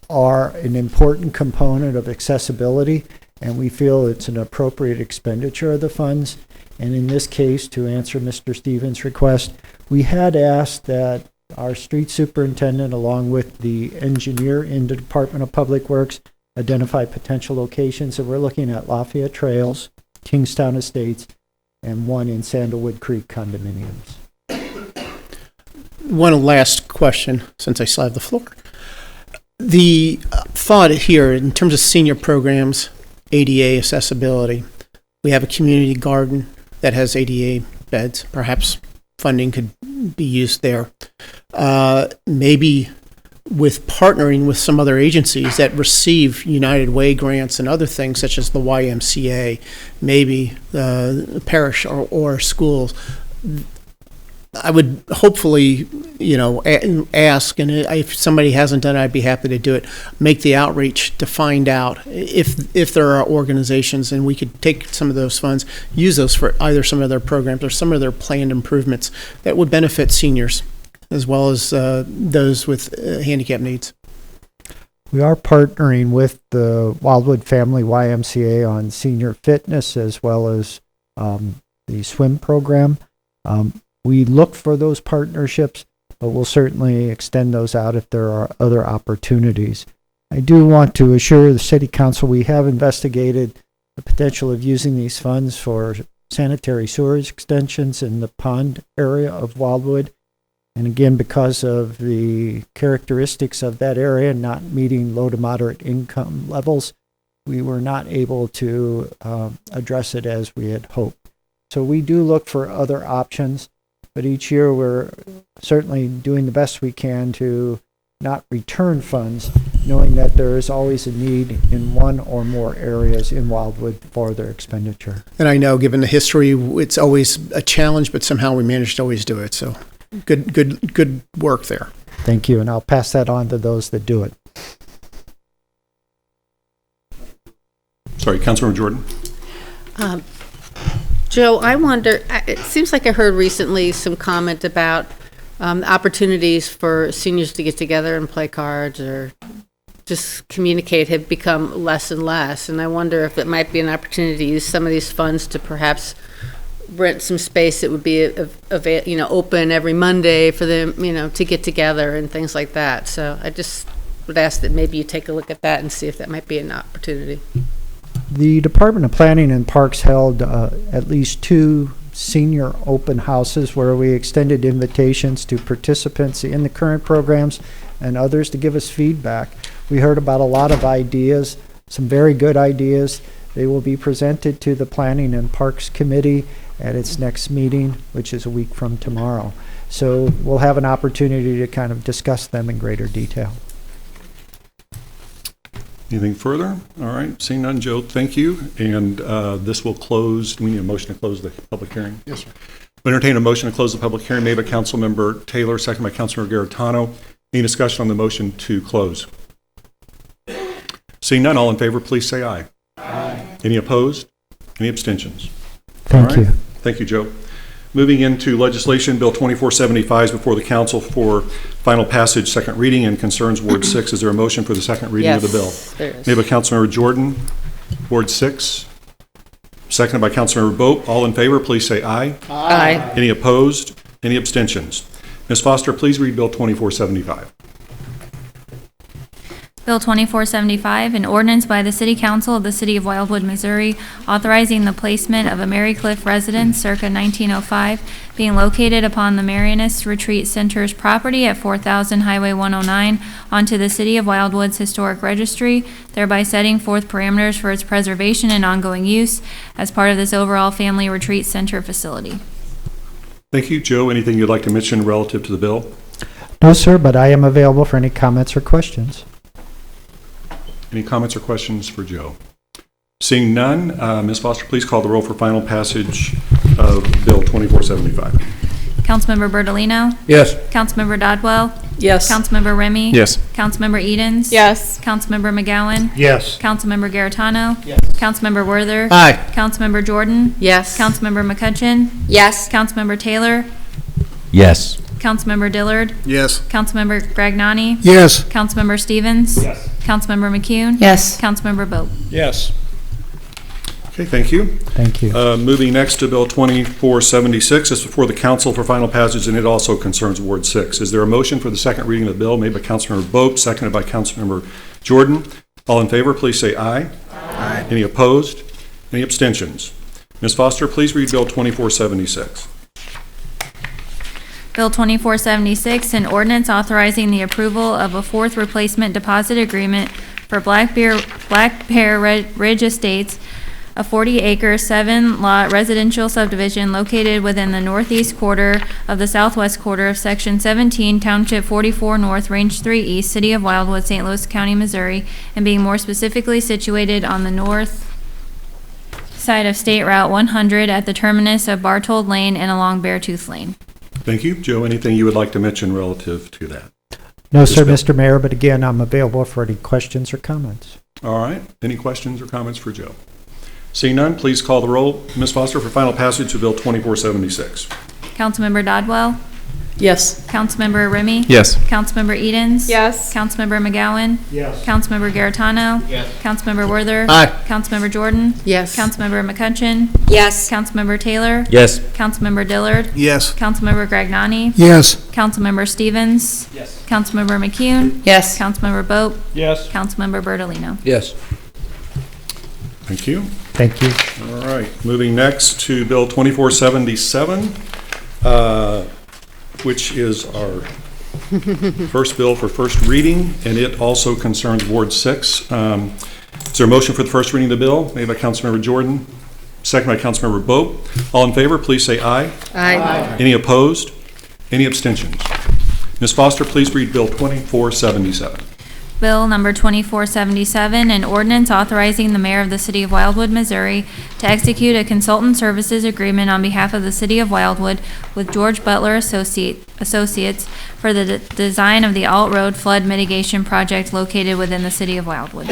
are an important component of accessibility, and we feel it's an appropriate expenditure of the funds. And in this case, to answer Mr. Stevens' request, we had asked that our street superintendent, along with the engineer in the Department of Public Works, identify potential locations, and we're looking at Lafayette Trails, Kingstown Estates, and one in Sandalwood Creek condominiums. One last question, since I still have the floor. The thought here, in terms of senior programs, ADA accessibility, we have a community garden that has ADA beds. Perhaps funding could be used there. Maybe with partnering with some other agencies that receive United Way grants and other things, such as the YMCA, maybe the parish or schools. I would hopefully, ask, and if somebody hasn't done it, I'd be happy to do it, make the outreach to find out if there are organizations, and we could take some of those funds, use those for either some of their programs or some of their planned improvements that would benefit seniors, as well as those with handicap needs. We are partnering with the Wildwood Family YMCA on senior fitness, as well as the swim program. We look for those partnerships, but we'll certainly extend those out if there are other opportunities. I do want to assure the City Council we have investigated the potential of using these funds for sanitary sewers extensions in the pond area of Wildwood. And again, because of the characteristics of that area not meeting low to moderate income levels, we were not able to address it as we had hoped. So we do look for other options. But each year we're certainly doing the best we can to not return funds, knowing that there is always a need in one or more areas in Wildwood for their expenditure. And I know, given the history, it's always a challenge, but somehow we managed to always do it. So good work there. Thank you, and I'll pass that on to those that do it. Sorry, Councilmember Jordan. Joe, I wonder, it seems like I heard recently some comment about opportunities for seniors to get together and play cards or just communicate have become less and less. And I wonder if it might be an opportunity to use some of these funds to perhaps rent some space that would be, open every Monday for them, to get together and things like that. So I just would ask that maybe you take a look at that and see if that might be an opportunity. The Department of Planning and Parks held at least 2 senior open houses where we extended invitations to participants in the current programs and others to give us feedback. We heard about a lot of ideas, some very good ideas. They will be presented to the Planning and Parks Committee at its next meeting, which is a week from tomorrow. So we'll have an opportunity to kind of discuss them in greater detail. Anything further? All right, seeing none, Joe, thank you. And this will close. We need a motion to close the public hearing. Yes, sir. We entertain a motion to close the public hearing made by Councilmember Taylor, second by Councilmember Garrettano. Any discussion on the motion to close? Seeing none, all in favor, please say aye. Aye. Any opposed? Any abstentions? Thank you. Thank you, Joe. Moving into legislation, Bill 2475 is before the council for final passage, second reading, and concerns Ward 6. Is there a motion for the second reading of the bill? There is. Made by Councilmember Jordan, Ward 6. Seconded by Councilmember Boat. All in favor, please say aye. Aye. Any opposed? Any abstentions? Ms. Foster, please read Bill 2475. Bill 2475, an ordinance by the City Council of the City of Wildwood, Missouri, authorizing the placement of a Mary Cliff residence circa 1905, being located upon the Marianist Retreat Center's property at 4000 Highway 109 onto the City of Wildwood's Historic Registry, thereby setting forth parameters for its preservation and ongoing use as part of this overall Family Retreat Center facility. Thank you. Joe, anything you'd like to mention relative to the bill? No, sir, but I am available for any comments or questions. Any comments or questions for Joe? Seeing none, Ms. Foster, please call the roll for final passage of Bill 2475. Councilmember Bertolino? Yes. Councilmember Dodwell? Yes. Councilmember Remy? Yes. Councilmember Edens? Yes. Councilmember McGowan? Yes. Councilmember Garrettano? Yes. Councilmember Werther? Aye. Councilmember Jordan? Yes. Councilmember McCutcheon? Yes. Councilmember Taylor? Yes. Councilmember Dillard? Yes. Councilmember Gragnani? Yes. Councilmember Stevens? Yes. Councilmember McCune? Yes. Councilmember Boat? Yes. Okay, thank you. Thank you. Moving next to Bill 2476, it's before the council for final passage, and it also concerns Ward 6. Is there a motion for the second reading of the bill made by Councilmember Bope, seconded by Councilmember Jordan? All in favor, please say aye. Aye. Any opposed? Any abstentions? Ms. Foster, please read Bill 2476. Bill 2476, an ordinance authorizing the approval of a fourth replacement deposit agreement for Black Bear Ridge Estates, a 40-acre, 7-lot residential subdivision located within the northeast quarter of the southwest quarter of Section 17, Township 44 North, Range 3 East, City of Wildwood, St. Louis County, Missouri, and being more specifically situated on the north side of State Route 100 at the terminus of Bartold Lane and along Beartooth Lane. Thank you. Joe, anything you would like to mention relative to that? No, sir, Mr. Mayor, but again, I'm available for any questions or comments. All right. Any questions or comments for Joe? Seeing none, please call the roll. Ms. Foster, for final passage of Bill 2476. Councilmember Dodwell? Yes. Councilmember Remy? Yes. Councilmember Edens? Yes. Councilmember McGowan? Yes. Councilmember Garetano? Yes. Councilmember Worther? Aye. Councilmember Jordan? Yes. Councilmember McCutcheon? Yes. Councilmember Taylor? Yes. Councilmember Dillard? Yes. Councilmember Gragnani? Yes. Councilmember Stevens? Yes. Councilmember McCune? Yes. Councilmember Bope? Yes. Councilmember Bertolino? Yes. Thank you. Thank you. All right. Moving next to Bill 2477, which is our first bill for first reading, and it also concerns Ward 6. Is there a motion for the first reading of the bill made by Councilmember Jordan, second by Councilmember Bope? All in favor, please say aye. Aye. Any opposed? Any abstentions? Ms. Foster, please read Bill 2477. Bill number 2477, an ordinance authorizing the mayor of the city of Wildwood, Missouri to execute a consultant services agreement on behalf of the city of Wildwood with George Butler Associates for the design of the Alt Road Flood Mitigation Project located within the city of Wildwood.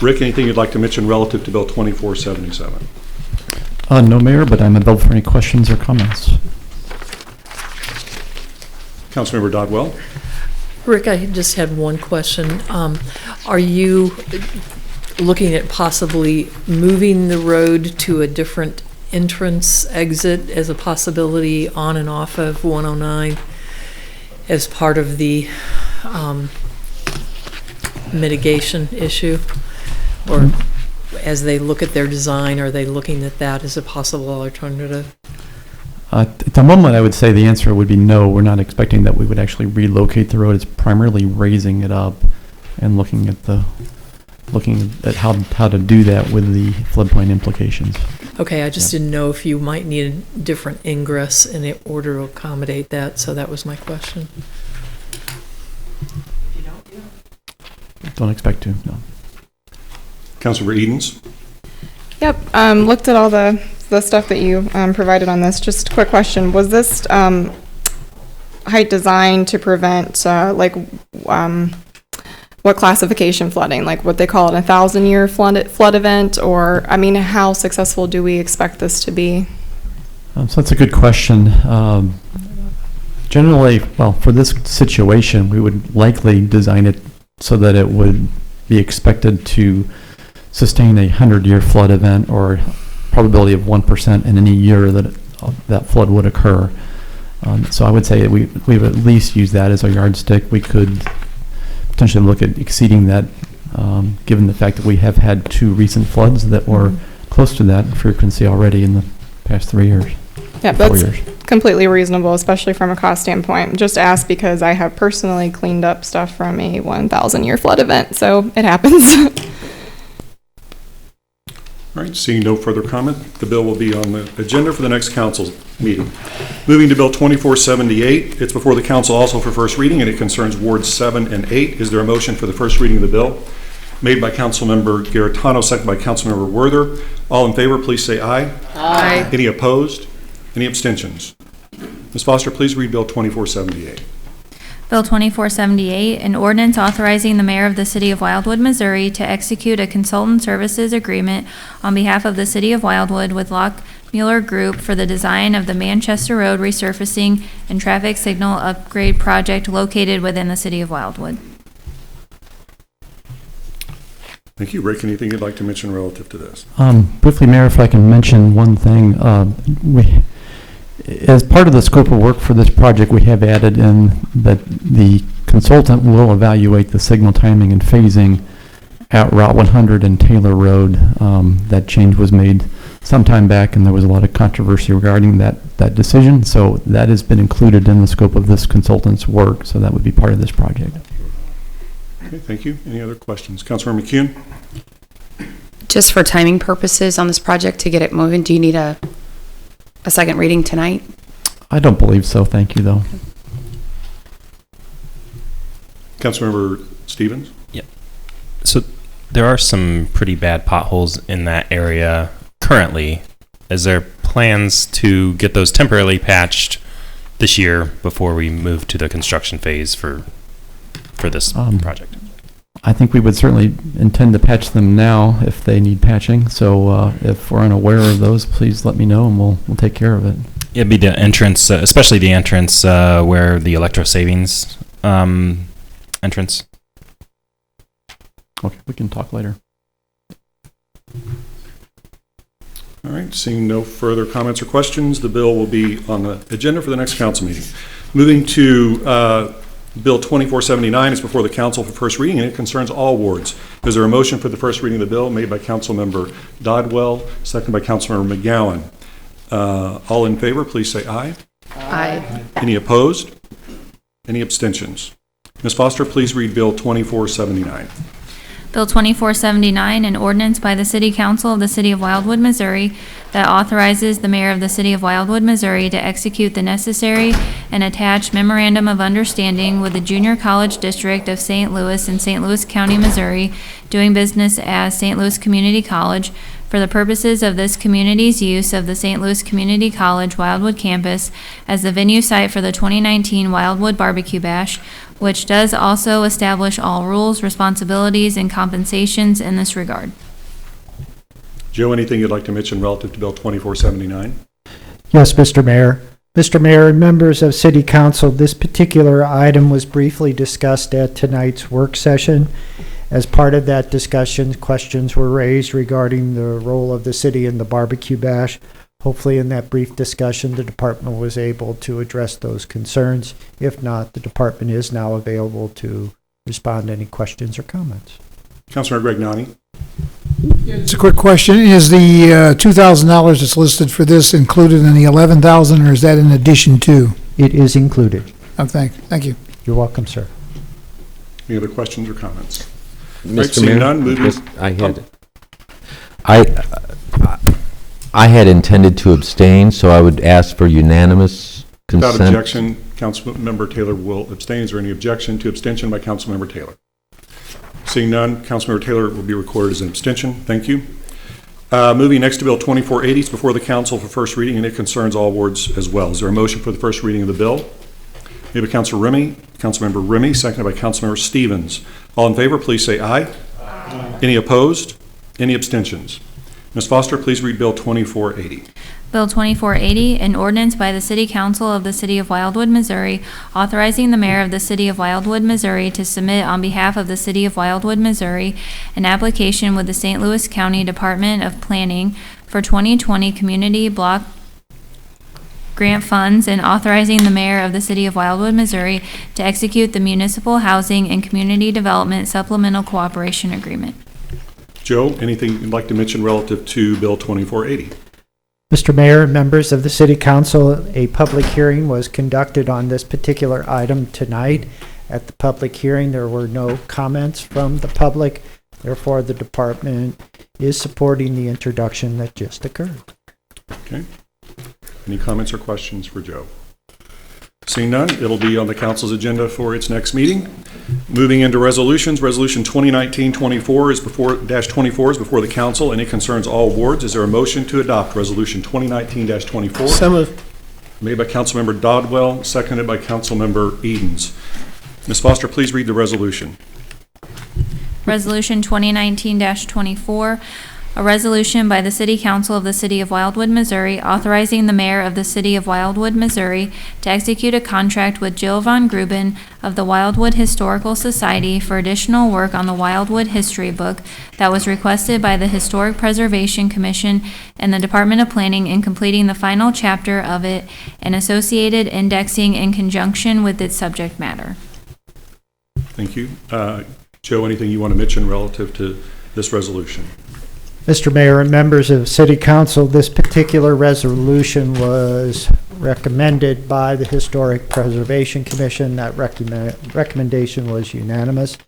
Rick, anything you'd like to mention relative to Bill 2477? No, Mayor, but I'm available for any questions or comments. Councilmember Dodwell? Rick, I just had one question. Are you looking at possibly moving the road to a different entrance exit as a possibility on and off of 109 as part of the mitigation issue? Or as they look at their design, are they looking at that as a possible alternative? At the moment, I would say the answer would be no. We're not expecting that we would actually relocate the road. It's primarily raising it up and looking at how to do that with the floodplain implications. Okay, I just didn't know if you might need a different ingress in order to accommodate that, so that was my question. Don't expect to, no. Councilmember Edens? Yep, looked at all the stuff that you provided on this. Just a quick question. Was this height designed to prevent, what classification flooding? Like what they call it, 1,000-year flood event? Or, I mean, how successful do we expect this to be? So that's a good question. Generally, well, for this situation, we would likely design it so that it would be expected to sustain a 100-year flood event, or probability of 1% in any year that that flood would occur. So I would say we would at least use that as a yardstick. We could potentially look at exceeding that, given the fact that we have had 2 recent floods that were close to that frequency already in the past 3 years. Yeah, that's completely reasonable, especially from a cost standpoint. Just ask because I have personally cleaned up stuff from a 1,000-year flood event, so it happens. All right, seeing no further comment, the bill will be on the agenda for the next council meeting. Moving to Bill 2478, it's before the council also for first reading, and it concerns Wards 7 and 8. Is there a motion for the first reading of the bill? Made by Councilmember Garetano, second by Councilmember Worther. All in favor, please say aye. Aye. Any opposed? Any abstentions? Ms. Foster, please read Bill 2478. Bill 2478, an ordinance authorizing the mayor of the city of Wildwood, Missouri to execute a consultant services agreement on behalf of the city of Wildwood with Lockmuller Group for the design of the Manchester Road Resurfacing and Traffic Signal Upgrade Project located within the city of Wildwood. Thank you. Rick, anything you'd like to mention relative to this? Briefly, Mayor, if I can mention one thing. As part of the scope of work for this project, we have added in that the consultant will evaluate the signal timing and phasing at Route 100 and Taylor Road. That change was made some time back, and there was a lot of controversy regarding that decision. So that has been included in the scope of this consultant's work, so that would be part of this project. Okay, thank you. Any other questions? Councilmember McCune? Just for timing purposes on this project to get it moving, do you need a second reading tonight? I don't believe so. Thank you, though. Councilmember Stevens? Yeah. So there are some pretty bad potholes in that area currently. Is there plans to get those temporarily patched this year before we move to the construction phase for this project? I think we would certainly intend to patch them now if they need patching. So if we're unaware of those, please let me know and we'll take care of it. It'd be the entrance, especially the entrance where the electro savings entrance. Okay, we can talk later. All right, seeing no further comments or questions, the bill will be on the agenda for the next council meeting. Moving to Bill 2479 is before the council for first reading, and it concerns all wards. Is there a motion for the first reading of the bill made by Councilmember Dodwell, seconded by Councilmember McGowan? All in favor, please say aye. Aye. Any opposed? Any abstentions? Ms. Foster, please read Bill 2479. Bill 2479, an ordinance by the City Council of the City of Wildwood, Missouri, that authorizes the mayor of the City of Wildwood, Missouri to execute the necessary and attached memorandum of understanding with the Junior College District of St. Louis in St. Louis County, Missouri, doing business as St. Louis Community College, for the purposes of this community's use of the St. Louis Community College Wildwood campus as the venue site for the 2019 Wildwood Barbecue Bash, which does also establish all rules, responsibilities, and compensations in this regard. Joe, anything you'd like to mention relative to Bill 2479? Yes, Mr. Mayor. Mr. Mayor and members of City Council, this particular item was briefly discussed at tonight's work session. As part of that discussion, questions were raised regarding the role of the city in the barbecue bash. Hopefully in that brief discussion, the department was able to address those concerns. If not, the department is now available to respond to any questions or comments. Councilor Gregnani. It's a quick question. Is the $2,000 that's listed for this included in the $11,000, or is that in addition to? It is included. Oh, thank you. You're welcome, sir. Any other questions or comments? Mr. Right, Mayor, none, moving. I had intended to abstain, so I would ask for unanimous consent. Without objection, Councilmember Taylor will abstain. Is there any objection to abstention by Councilmember Taylor? Seeing none, Councilmember Taylor will be recorded as an abstention. Thank you. Moving next to Bill 2480, it's before the council for first reading, and it concerns all wards as well. Is there a motion for the first reading of the bill? Made by Councilmember Remy, seconded by Councilmember Stevens. All in favor, please say aye. Aye. Any opposed? Any abstentions? Ms. Foster, please read Bill 2480. Bill 2480, an ordinance by the City Council of the City of Wildwood, Missouri, authorizing the mayor of the City of Wildwood, Missouri to submit on behalf of the City of Wildwood, Missouri, an application with the St. Louis County Department of Planning for 2020 Community Block Grant Funds, and authorizing the mayor of the City of Wildwood, Missouri to execute the Municipal Housing and Community Development Supplemental Cooperation Agreement. Joe, anything you'd like to mention relative to Bill 2480? Mr. Mayor and members of the City Council, a public hearing was conducted on this particular item tonight. At the public hearing, there were no comments from the public. Therefore, the department is supporting the introduction that just occurred. Okay. Any comments or questions for Joe? Seeing none, it'll be on the council's agenda for its next meeting. Moving into resolutions, Resolution 2019-24 is before the council, and it concerns all wards. Is there a motion to adopt Resolution 2019-24? So moved. Made by Councilmember Dodwell, seconded by Councilmember Edens. Ms. Foster, please read the resolution. Resolution 2019-24, A resolution by the City Council of the City of Wildwood, Missouri, authorizing the mayor of the City of Wildwood, Missouri to execute a contract with Jill Von Gruben of the Wildwood Historical Society for additional work on the Wildwood History Book that was requested by the Historic Preservation Commission and the Department of Planning in completing the final chapter of it and associated indexing in conjunction with its subject matter. Thank you. Joe, anything you want to mention relative to this resolution? Mr. Mayor and members of City Council, this particular resolution was recommended by the Historic Preservation Commission. That recommendation was unanimous.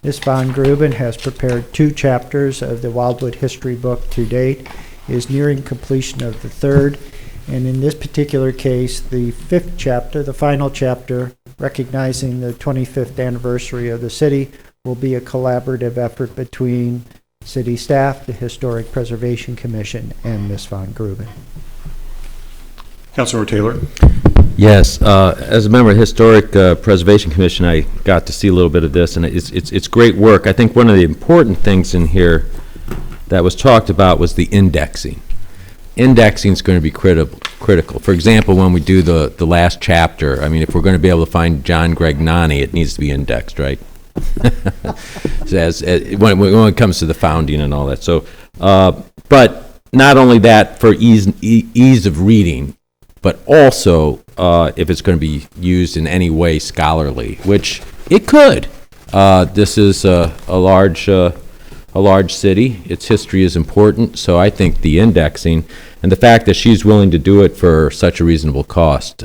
Ms. Von Gruben has prepared 2 chapters of the Wildwood History Book to date, is nearing completion of the 3rd, and in this particular case, the 5th chapter, the final chapter, recognizing the 25th anniversary of the city, will be a collaborative effort between city staff, the Historic Preservation Commission, and Ms. Von Gruben. Councilmember Taylor. Yes, as a member of the Historic Preservation Commission, I got to see a little bit of this, and it's great work. I think one of the important things in here that was talked about was the indexing. Indexing is going to be critical. For example, when we do the last chapter, I mean, if we're going to be able to find John Gregnani, it needs to be indexed, right? When it comes to the founding and all that. So, but not only that for ease of reading, but also if it's going to be used in any way scholarly, which it could. This is a large city. Its history is important, so I think the indexing and the fact that she's willing to do it for such a reasonable cost.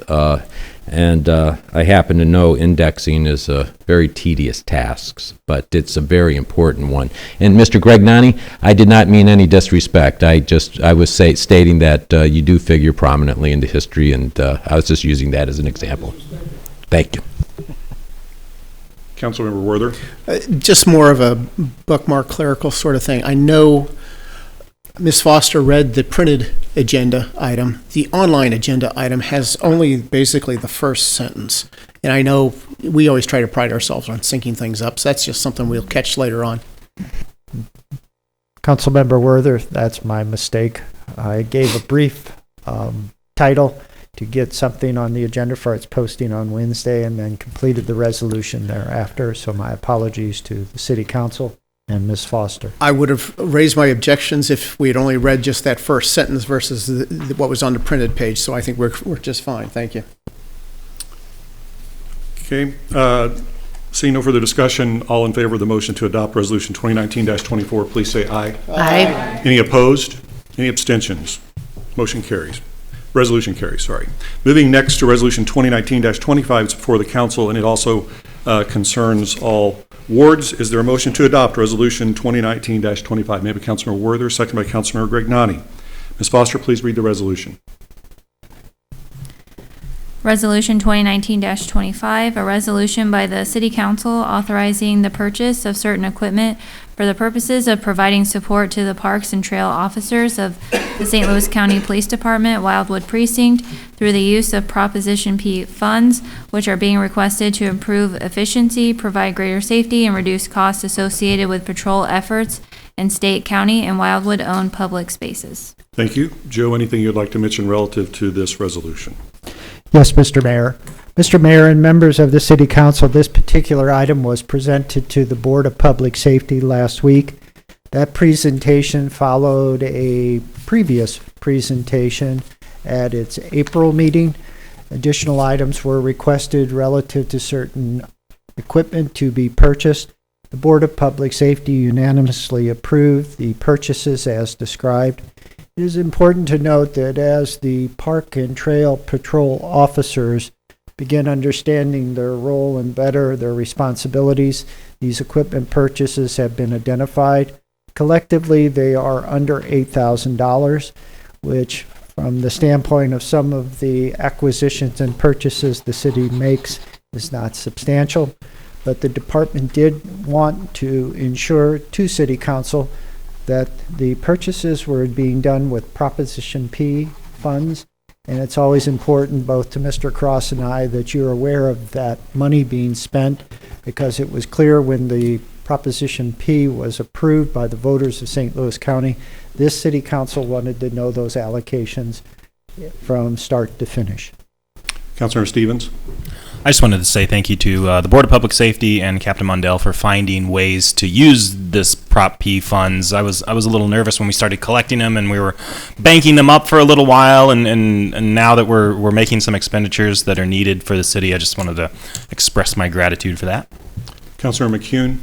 And I happen to know indexing is a very tedious task, but it's a very important one. And Mr. Gregnani, I did not mean any disrespect. I was stating that you do figure prominently in the history, and I was just using that as an example. Thank you. Councilmember Werther. Just more of a bookmark clerical sort of thing. I know Ms. Foster read the printed agenda item. The online agenda item has only basically the first sentence. And I know we always try to pride ourselves on syncing things up, so that's just something we'll catch later on. Councilmember Werther, that's my mistake. I gave a brief title to get something on the agenda for its posting on Wednesday and then completed the resolution thereafter. So my apologies to the City Council and Ms. Foster. I would have raised my objections if we had only read just that first sentence versus what was on the printed page, so I think we're just fine. Thank you. Okay. Seeing no further discussion, all in favor of the motion to adopt Resolution 2019-24, please say aye. Aye. Any opposed? Any abstentions? Motion carries. Resolution carries, sorry. Moving next to Resolution 2019-25, it's before the council, and it also concerns all wards. Is there a motion to adopt Resolution 2019-25? Made by Councilmember Werther, second by Councilmember Gregnani. Ms. Foster, please read the resolution. Resolution 2019-25, a resolution by the City Council authorizing the purchase of certain equipment for the purposes of providing support to the parks and trail officers of the St. Louis County Police Department, Wildwood Precinct, through the use of Proposition P funds, which are being requested to improve efficiency, provide greater safety, and reduce costs associated with patrol efforts in state, county, and Wildwood-owned public spaces. Thank you. Joe, anything you'd like to mention relative to this resolution? Yes, Mr. Mayor. Mr. Mayor and members of the City Council, this particular item was presented to the Board of Public Safety last week. That presentation followed a previous presentation at its April meeting. Additional items were requested relative to certain equipment to be purchased. The Board of Public Safety unanimously approved the purchases as described. It is important to note that as the Park and Trail Patrol officers begin understanding their role and better their responsibilities, these equipment purchases have been identified. Collectively, they are under $8,000, which from the standpoint of some of the acquisitions and purchases the city makes is not substantial. But the department did want to ensure to City Council that the purchases were being done with Proposition P funds, and it's always important both to Mr. Cross and I that you're aware of that money being spent, because it was clear when the Proposition P was approved by the voters of St. Louis County. This city council wanted to know those allocations from start to finish. Councilmember Stevens? I just wanted to say thank you to the Board of Public Safety and Captain Mundell for finding ways to use this Prop P funds. I was a little nervous when we started collecting them, and we were banking them up for a little while, and now that we're making some expenditures that are needed for the city, I just wanted to express my gratitude for that. Councilor McCune?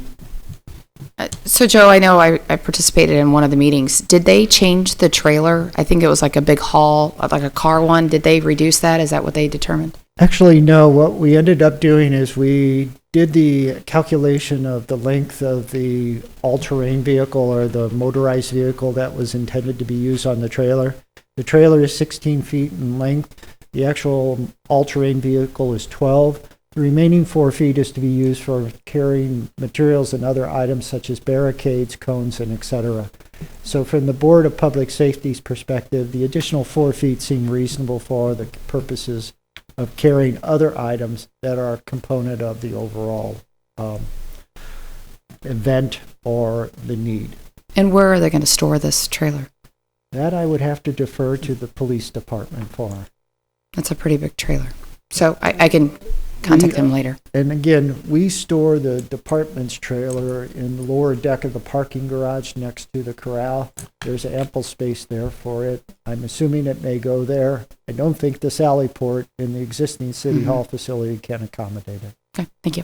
So, Joe, I know I participated in one of the meetings. Did they change the trailer? I think it was like a big haul, like a car one. Did they reduce that? Is that what they determined? Actually, no. What we ended up doing is we did the calculation of the length of the all-terrain vehicle or the motorized vehicle that was intended to be used on the trailer. The trailer is 16 feet in length. The actual all-terrain vehicle is 12. The remaining 4 feet is to be used for carrying materials and other items such as barricades, cones, and etc. So from the Board of Public Safety's perspective, the additional 4 feet seem reasonable for the purposes of carrying other items that are a component of the overall event or the need. And where are they going to store this trailer? That I would have to defer to the police department for. That's a pretty big trailer. So I can contact them later. And again, we store the department's trailer in the lower deck of the parking garage next to the corral. There's ample space there for it. I'm assuming it may go there. I don't think the Sally Port in the existing City Hall facility can accommodate it. Okay, thank you.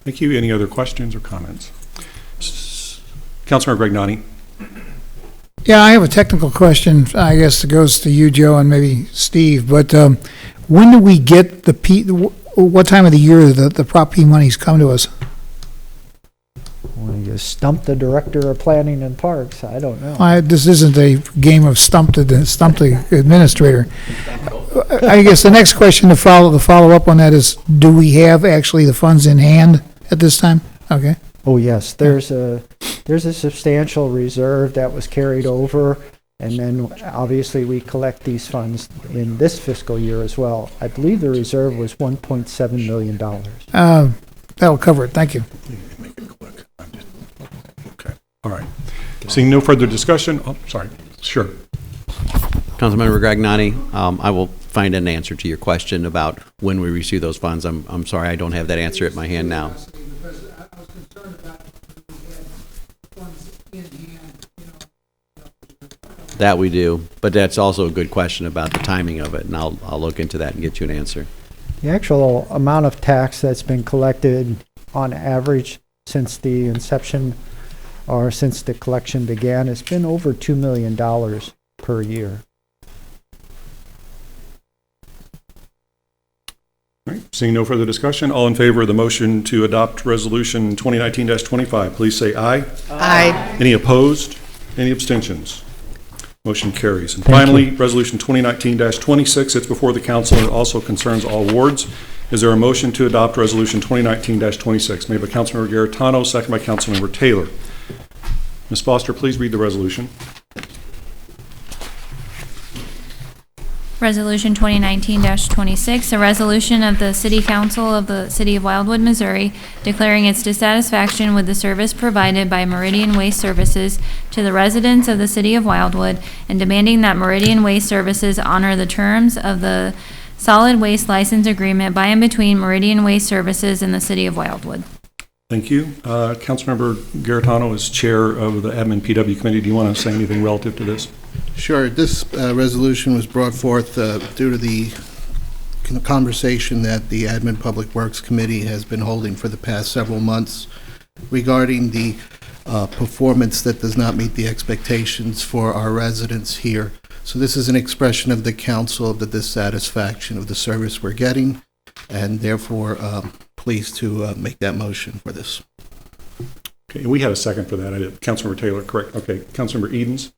Thank you. Any other questions or comments? Councilmember Grignani? Yeah, I have a technical question, I guess it goes to you, Joe, and maybe Steve, but when do we get what time of the year the Prop P monies come to us? Well, you stump the director of planning and parks, I don't know. This isn't a game of stump the administrator. I guess the next question to follow up on that is, do we have actually the funds in hand at this time? Okay. Oh, yes, there's a substantial reserve that was carried over, and then obviously we collect these funds in this fiscal year as well. I believe the reserve was $1.7 million. That'll cover it, thank you. Okay, all right. Seeing no further discussion, sorry, sure. Councilmember Grignani, I will find an answer to your question about when we receive those funds. I'm sorry, I don't have that answer at my hand now. That we do, but that's also a good question about the timing of it, and I'll look into that and get you an answer. The actual amount of tax that's been collected on average since the inception or since the collection began has been over $2 million per year. All right, seeing no further discussion, all in favor of the motion to adopt Resolution 2019-25, please say aye. Aye. Any opposed? Any abstentions? Motion carries. And Thank finally, you. Resolution 2019-26, it's before the council and it also concerns all wards. Is there a motion to adopt Resolution 2019-26? Made by Councilmember Garrett, second by Councilmember Taylor. Ms. Foster, please read the resolution. Resolution 2019-26, a resolution of the City Council of the City of Wildwood, Missouri, declaring its dissatisfaction with the service provided by Meridian Waste Services to the residents of the City of Wildwood and demanding that Meridian Waste Services honor the terms of the solid waste license agreement by and between Meridian Waste Services and the City of Wildwood. Thank you. Councilmember Garrettano is chair of the Admin PW Committee. Do you want to say anything relative to this? Sure. This resolution was brought forth due to the conversation that the Admin Public Works Committee has been holding for the past several months regarding the performance that does not meet the expectations for our residents here. So this is an expression of the council of the dissatisfaction of the service we're getting, and therefore pleased to make that motion for this. Okay, we had a second for that. I did. Councilmember Taylor, correct. Okay, Councilmember Edens.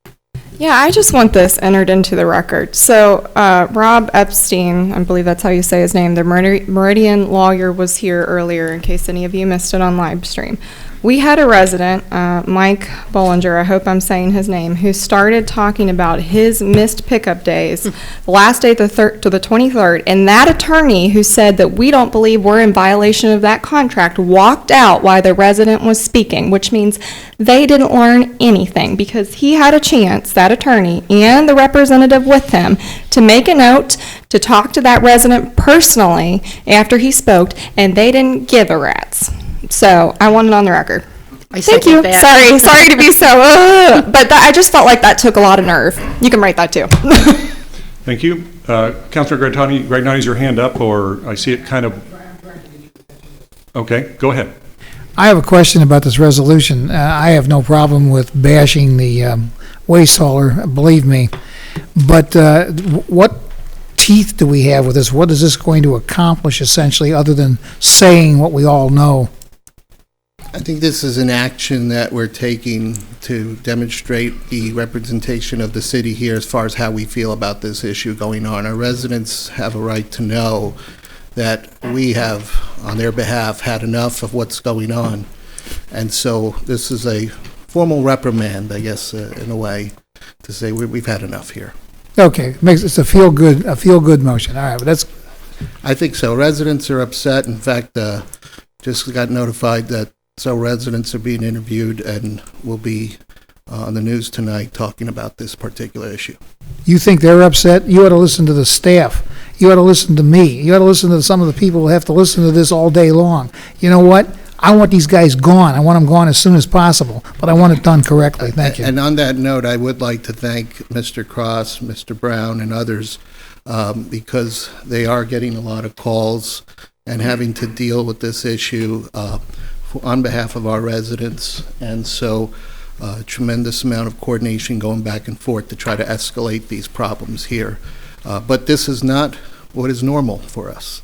Yeah, I just want this entered into the record. So Rob Epstein, I believe that's how you say his name, the Meridian lawyer was here earlier in case any of you missed it on live stream. We had a resident, Mike Bollinger, I hope I'm saying his name, who started talking about his missed pickup days, the last day to the 23rd, and that attorney who said that we don't believe we're in violation of that contract walked out while the resident was speaking, which means they didn't learn anything because he had a chance, that attorney and the representative with him, to make a note, to talk to that resident personally after he spoke, and they didn't give a rat's. So I want it on the record. Thank you. Sorry to be so, but I just felt like that took a lot of nerve. You can write that too. Thank you. Councilor Gragnani's your hand up, or I see it kind of. Okay, go ahead. I have a question about this resolution. I have no problem with bashing the waste hauler, believe me. But what teeth do we have with this? What is this going to accomplish, essentially, other than saying what we all know? I think this is an action that we're taking to demonstrate the representation of the city here as far as how we feel about this issue going on. Our residents have a right to know that we have, on their behalf, had enough of what's going on. And so this is a formal reprimand, I guess, in a way, to say we've had enough here. Okay, it's a feel-good motion. All right, but that's. I think so. Residents are upset. In fact, just got notified that some residents are being interviewed and will be on the news tonight talking about this particular issue. You think they're upset? You ought to listen to the staff. You ought to listen to me. You ought to listen to some of the people who have to listen to this all day long. You know what? I want these guys gone. I want them gone as soon as possible, but I want it done correctly. Thank you. And on that note, I would like to thank Mr. Cross, Mr. Brown, and others because they are getting a lot of calls and having to deal with this issue on behalf of our residents. And so a tremendous amount of coordination going back and forth to try to escalate these problems here. But this is not what is normal for us.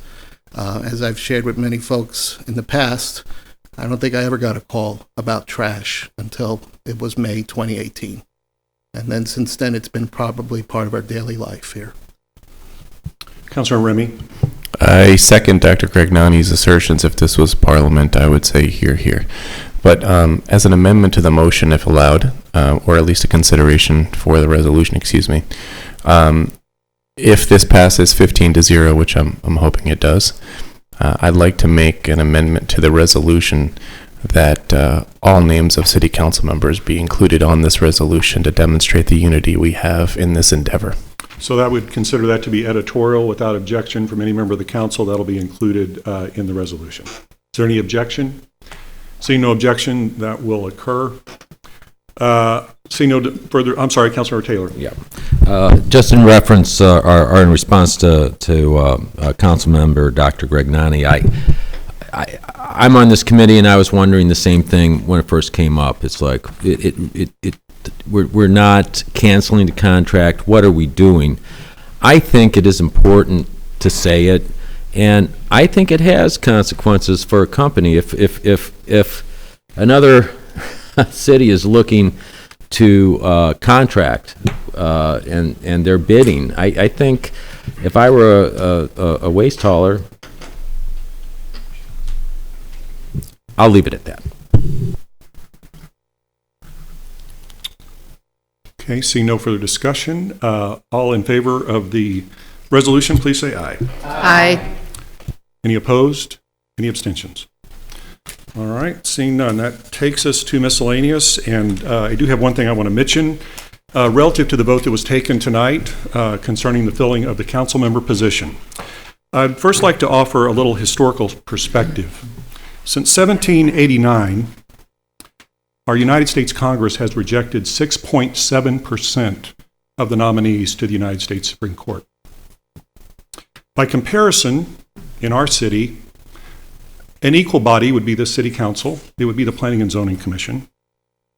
As I've shared with many folks in the past, I don't think I ever got a call about trash until it was May 2018. And then since then, it's been probably part of our daily life here. Councilor Remy. I second Dr. Gragnani's assertions. If this was Parliament, I would say here. But as an amendment to the motion, if allowed, or at least a consideration for the resolution, if this passes 15-0, which I'm hoping it does, I'd like to make an amendment to the resolution that all names of city council members be included on this resolution to demonstrate the unity we have in this endeavor. So that would consider that to be editorial without objection from any member of the council. That'll be included in the resolution. Is there any objection? Seeing no objection, that will occur. Seeing no further, I'm sorry, Councilmember Taylor. Yeah. Just in reference or in response to Councilmember Dr. Gragnani, I'm on this committee and I was wondering the same thing when it first came up. It's like we're not canceling the contract. What are we doing? I think it is important to say it, and I think it has consequences for a company. If another city is looking to contract and they're bidding, I think if I were a waste hauler, I'll leave it at that. Okay, seeing no further discussion, all in favor of the resolution, please say aye. Aye. Any opposed? Any abstentions? All right, seeing none, that takes us to miscellaneous, and I do have one thing I want to mention relative to the vote that was taken tonight concerning the filling of the council member position. I'd first like to offer a little historical perspective. Since 1789, our United States Congress has rejected 6.7% of the nominees to the United States Supreme Court. By comparison, in our city, an equal body would be the City Council, it would be the Planning and Zoning Commission,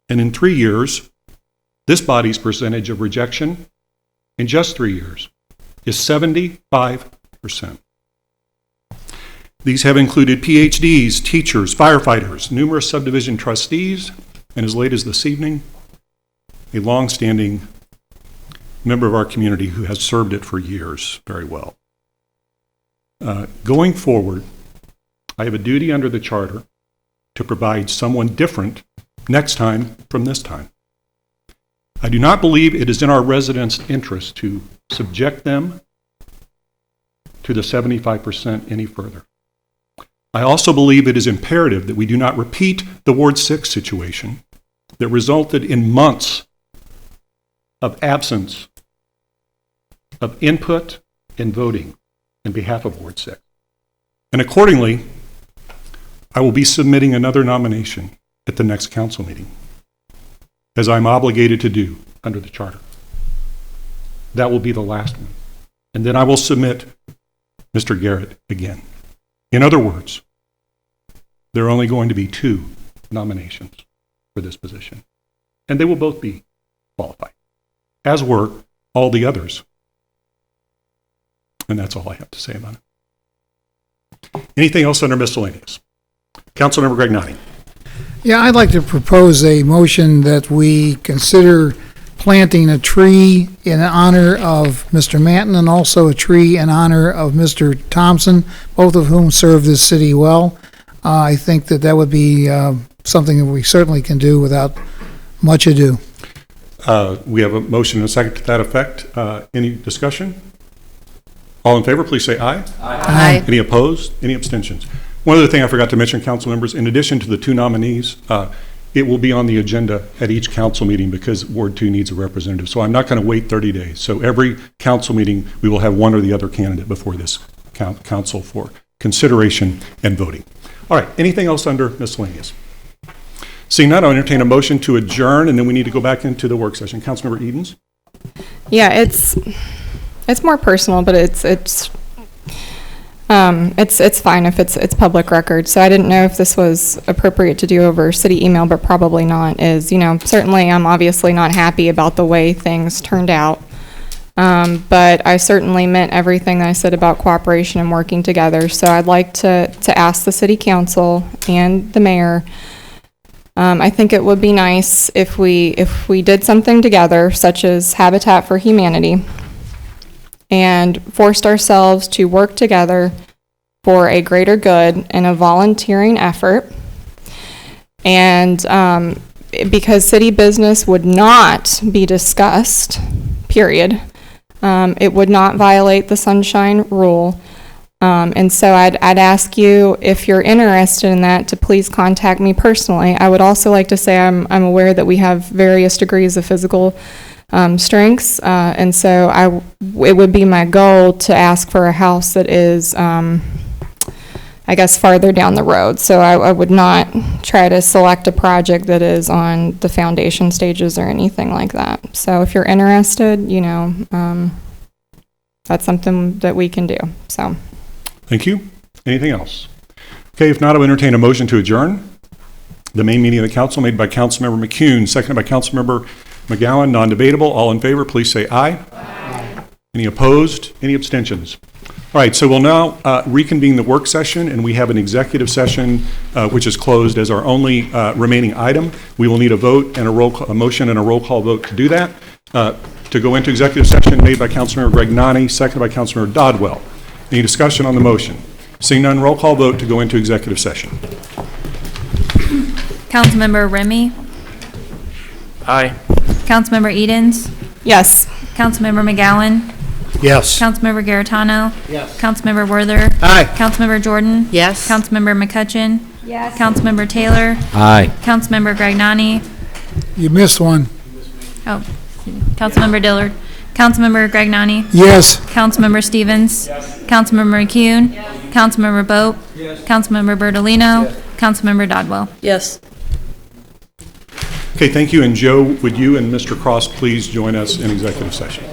and in 3 years, this body's percentage of rejection in just 3 years is 75%. These have included PhDs, teachers, firefighters, numerous subdivision trustees, and as late as this evening, a long-standing member of our community who has served it for years very well. Going forward, I have a duty under the charter to provide someone different next time from this time. I do not believe it is in our residents' interest to subject them to the 75% any further. I also believe it is imperative that we do not repeat the Ward 6 situation that resulted in months of absence of input and voting in behalf of Ward 6. And accordingly, I will be submitting another nomination at the next council meeting, as I'm obligated to do under the charter. That will be the last one. And then I will submit Mr. Garrett again. In other words, there are only going to be 2 nominations for this position, and they will both be qualified, as were all the others. And that's all I have to say about it. Anything else under miscellaneous? Councilmember Gragnani. Yeah, I'd like to propose a motion that we consider planting a tree in honor of Mr. Manton and also a tree in honor of Mr. Thompson, both of whom served this city well. I think that that would be something that we certainly can do without much ado. We have a motion and a second to that effect. Any discussion? All in favor, please say aye. Aye. Any opposed? Any abstentions? One other thing I forgot to mention, council members, in addition to the 2 nominees, it will be on the agenda at each council meeting because Ward 2 needs a representative. So I'm not going to wait 30 days. So every council meeting, we will have one or the other candidate before this council for consideration and voting. All right, anything else under miscellaneous? Seeing none, I'll entertain a motion to adjourn, and then we need to go back into the work session. Councilmember Edens? Yeah, it's more personal, but it's fine if it's public record. So I didn't know if this was appropriate to do over city email, but probably not. Certainly I'm obviously not happy about the way things turned out. But I certainly meant everything that I said about cooperation and working together. So I'd like to ask the city council and the mayor. I think it would be nice if we did something together, such as Habitat for Humanity, and forced ourselves to work together for a greater good in a volunteering effort. And because city business would not be discussed, period. It would not violate the sunshine rule. And so I'd ask you, if you're interested in that, to please contact me personally. I would also like to say I'm aware that we have various degrees of physical strengths, and so it would be my goal to ask for a house that is, I guess, farther down the road. So I would not try to select a project that is on the foundation stages or anything like that. So if you're interested, that's something that we can do. So. Thank you. Anything else? Okay, if not, I'll entertain a motion to adjourn the main meeting of the council, made by Councilmember McCune, seconded by Councilmember McGowan, non-debatable. All in favor, please say aye. Aye. Any opposed? Any abstentions? All right, so we'll now reconvene the work session, and we have an executive session which is closed as our only remaining item. We will need a vote and a motion and a roll call vote to do that. To go into executive session, made by Councilmember Gragnani, seconded by Councilmember Dodwell. Any discussion on the motion? Seeing none, roll call vote to go into executive session. Councilmember Remy? Aye. Councilmember Edens? Yes. Councilmember McGowan? Yes. Councilmember Garrettano? Yes. Councilmember Werther? Aye. Councilmember Jordan? Yes. Councilmember McCutcheon? Yes. Councilmember Taylor? Aye. Councilmember Gragnani? You missed one. Oh, Councilmember Dillard? Councilmember Gragnani? Yes. Councilmember Stevens? Yes. Councilmember McCune? Yes. Councilmember Boat? Yes. Councilmember Bertolino? Yes. Councilmember Dodwell? Yes. Okay, thank you. And Joe, would you and Mr. Cross please join us in executive session?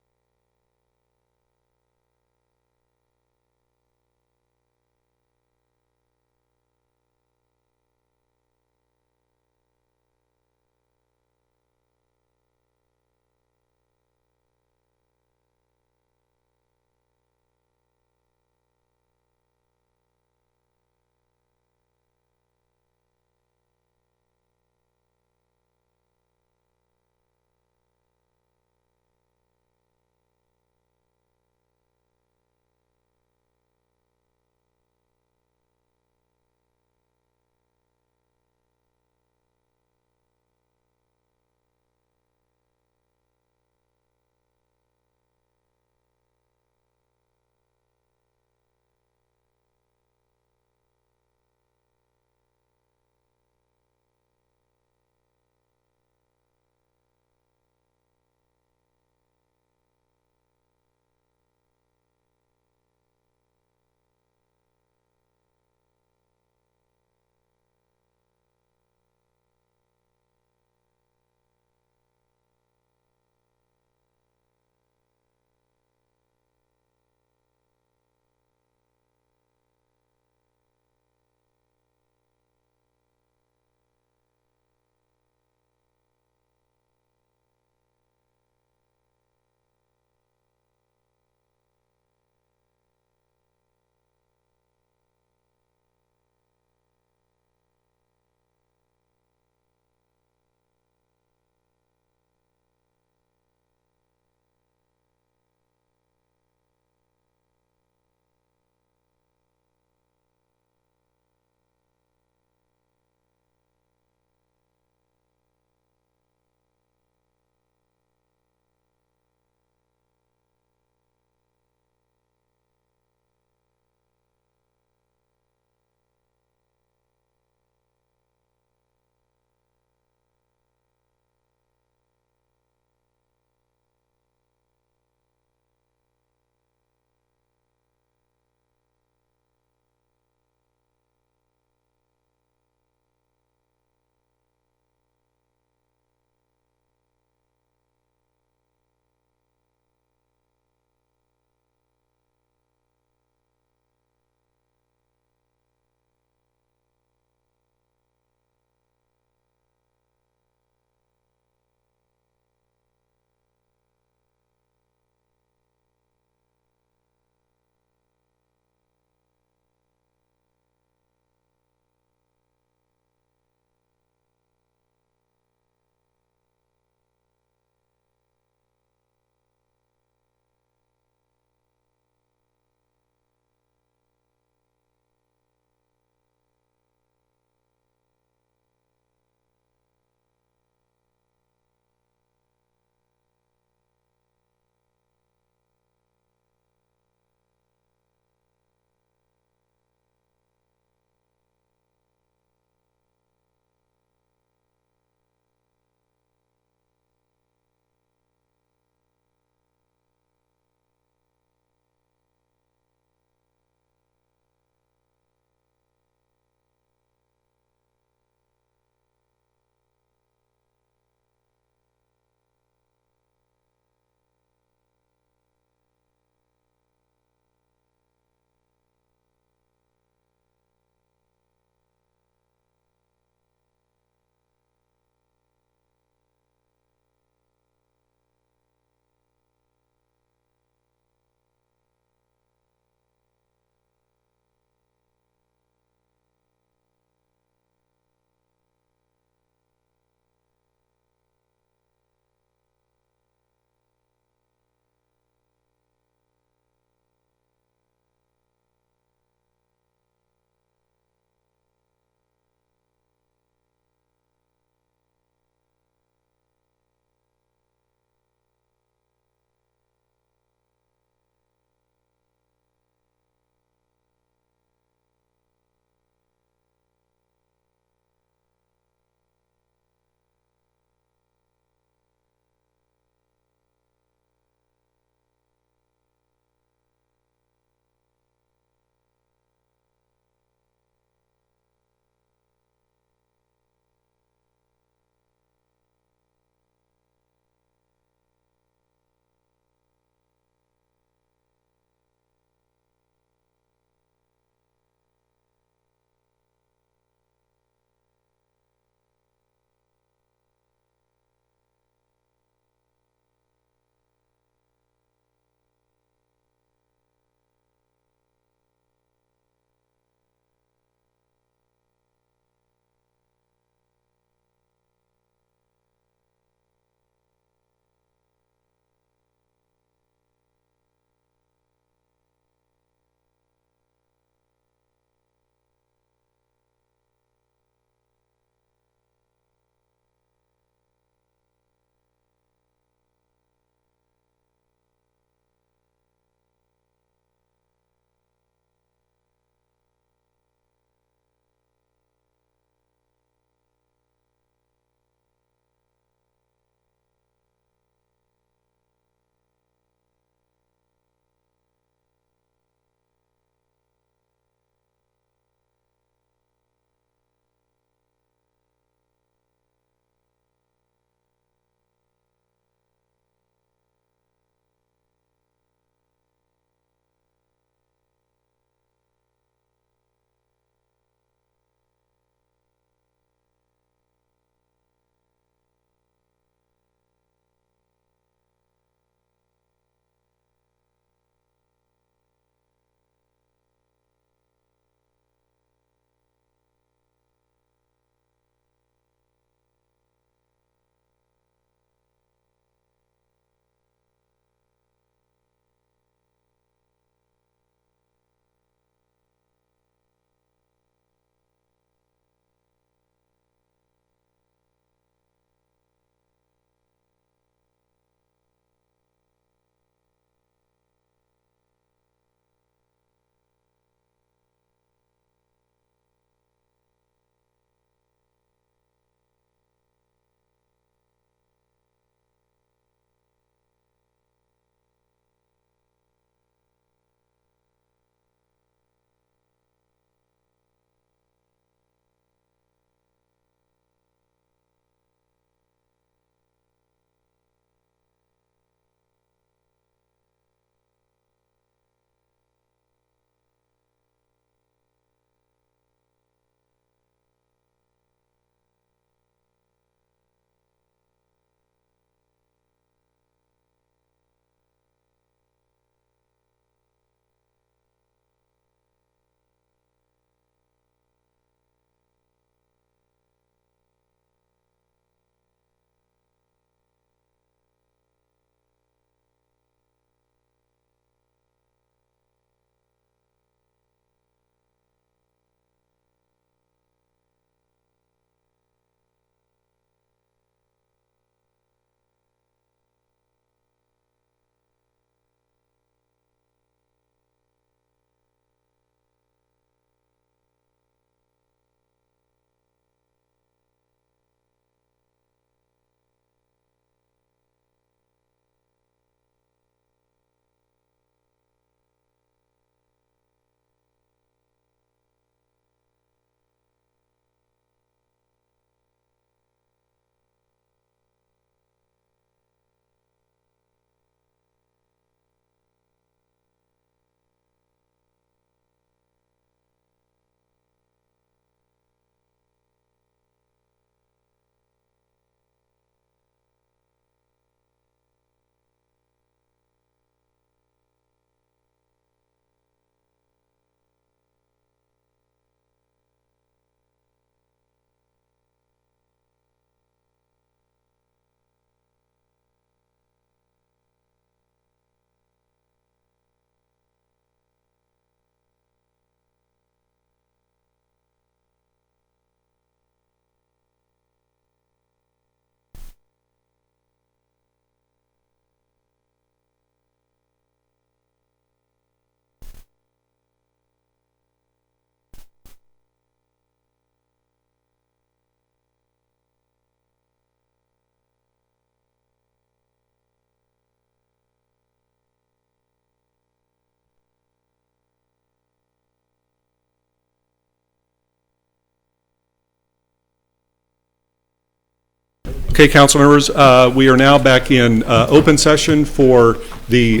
Okay, council members, we are now back in open session for the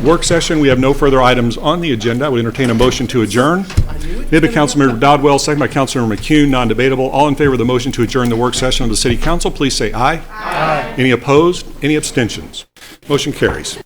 work session. We have no further items on the agenda. I would entertain a motion to adjourn. Made by Councilmember Dodwell, second by Councilmember McCune, non-debatable. All in favor of the motion to adjourn the work session of the City Council, please say aye. Aye. Any opposed? Any abstentions? Motion carries.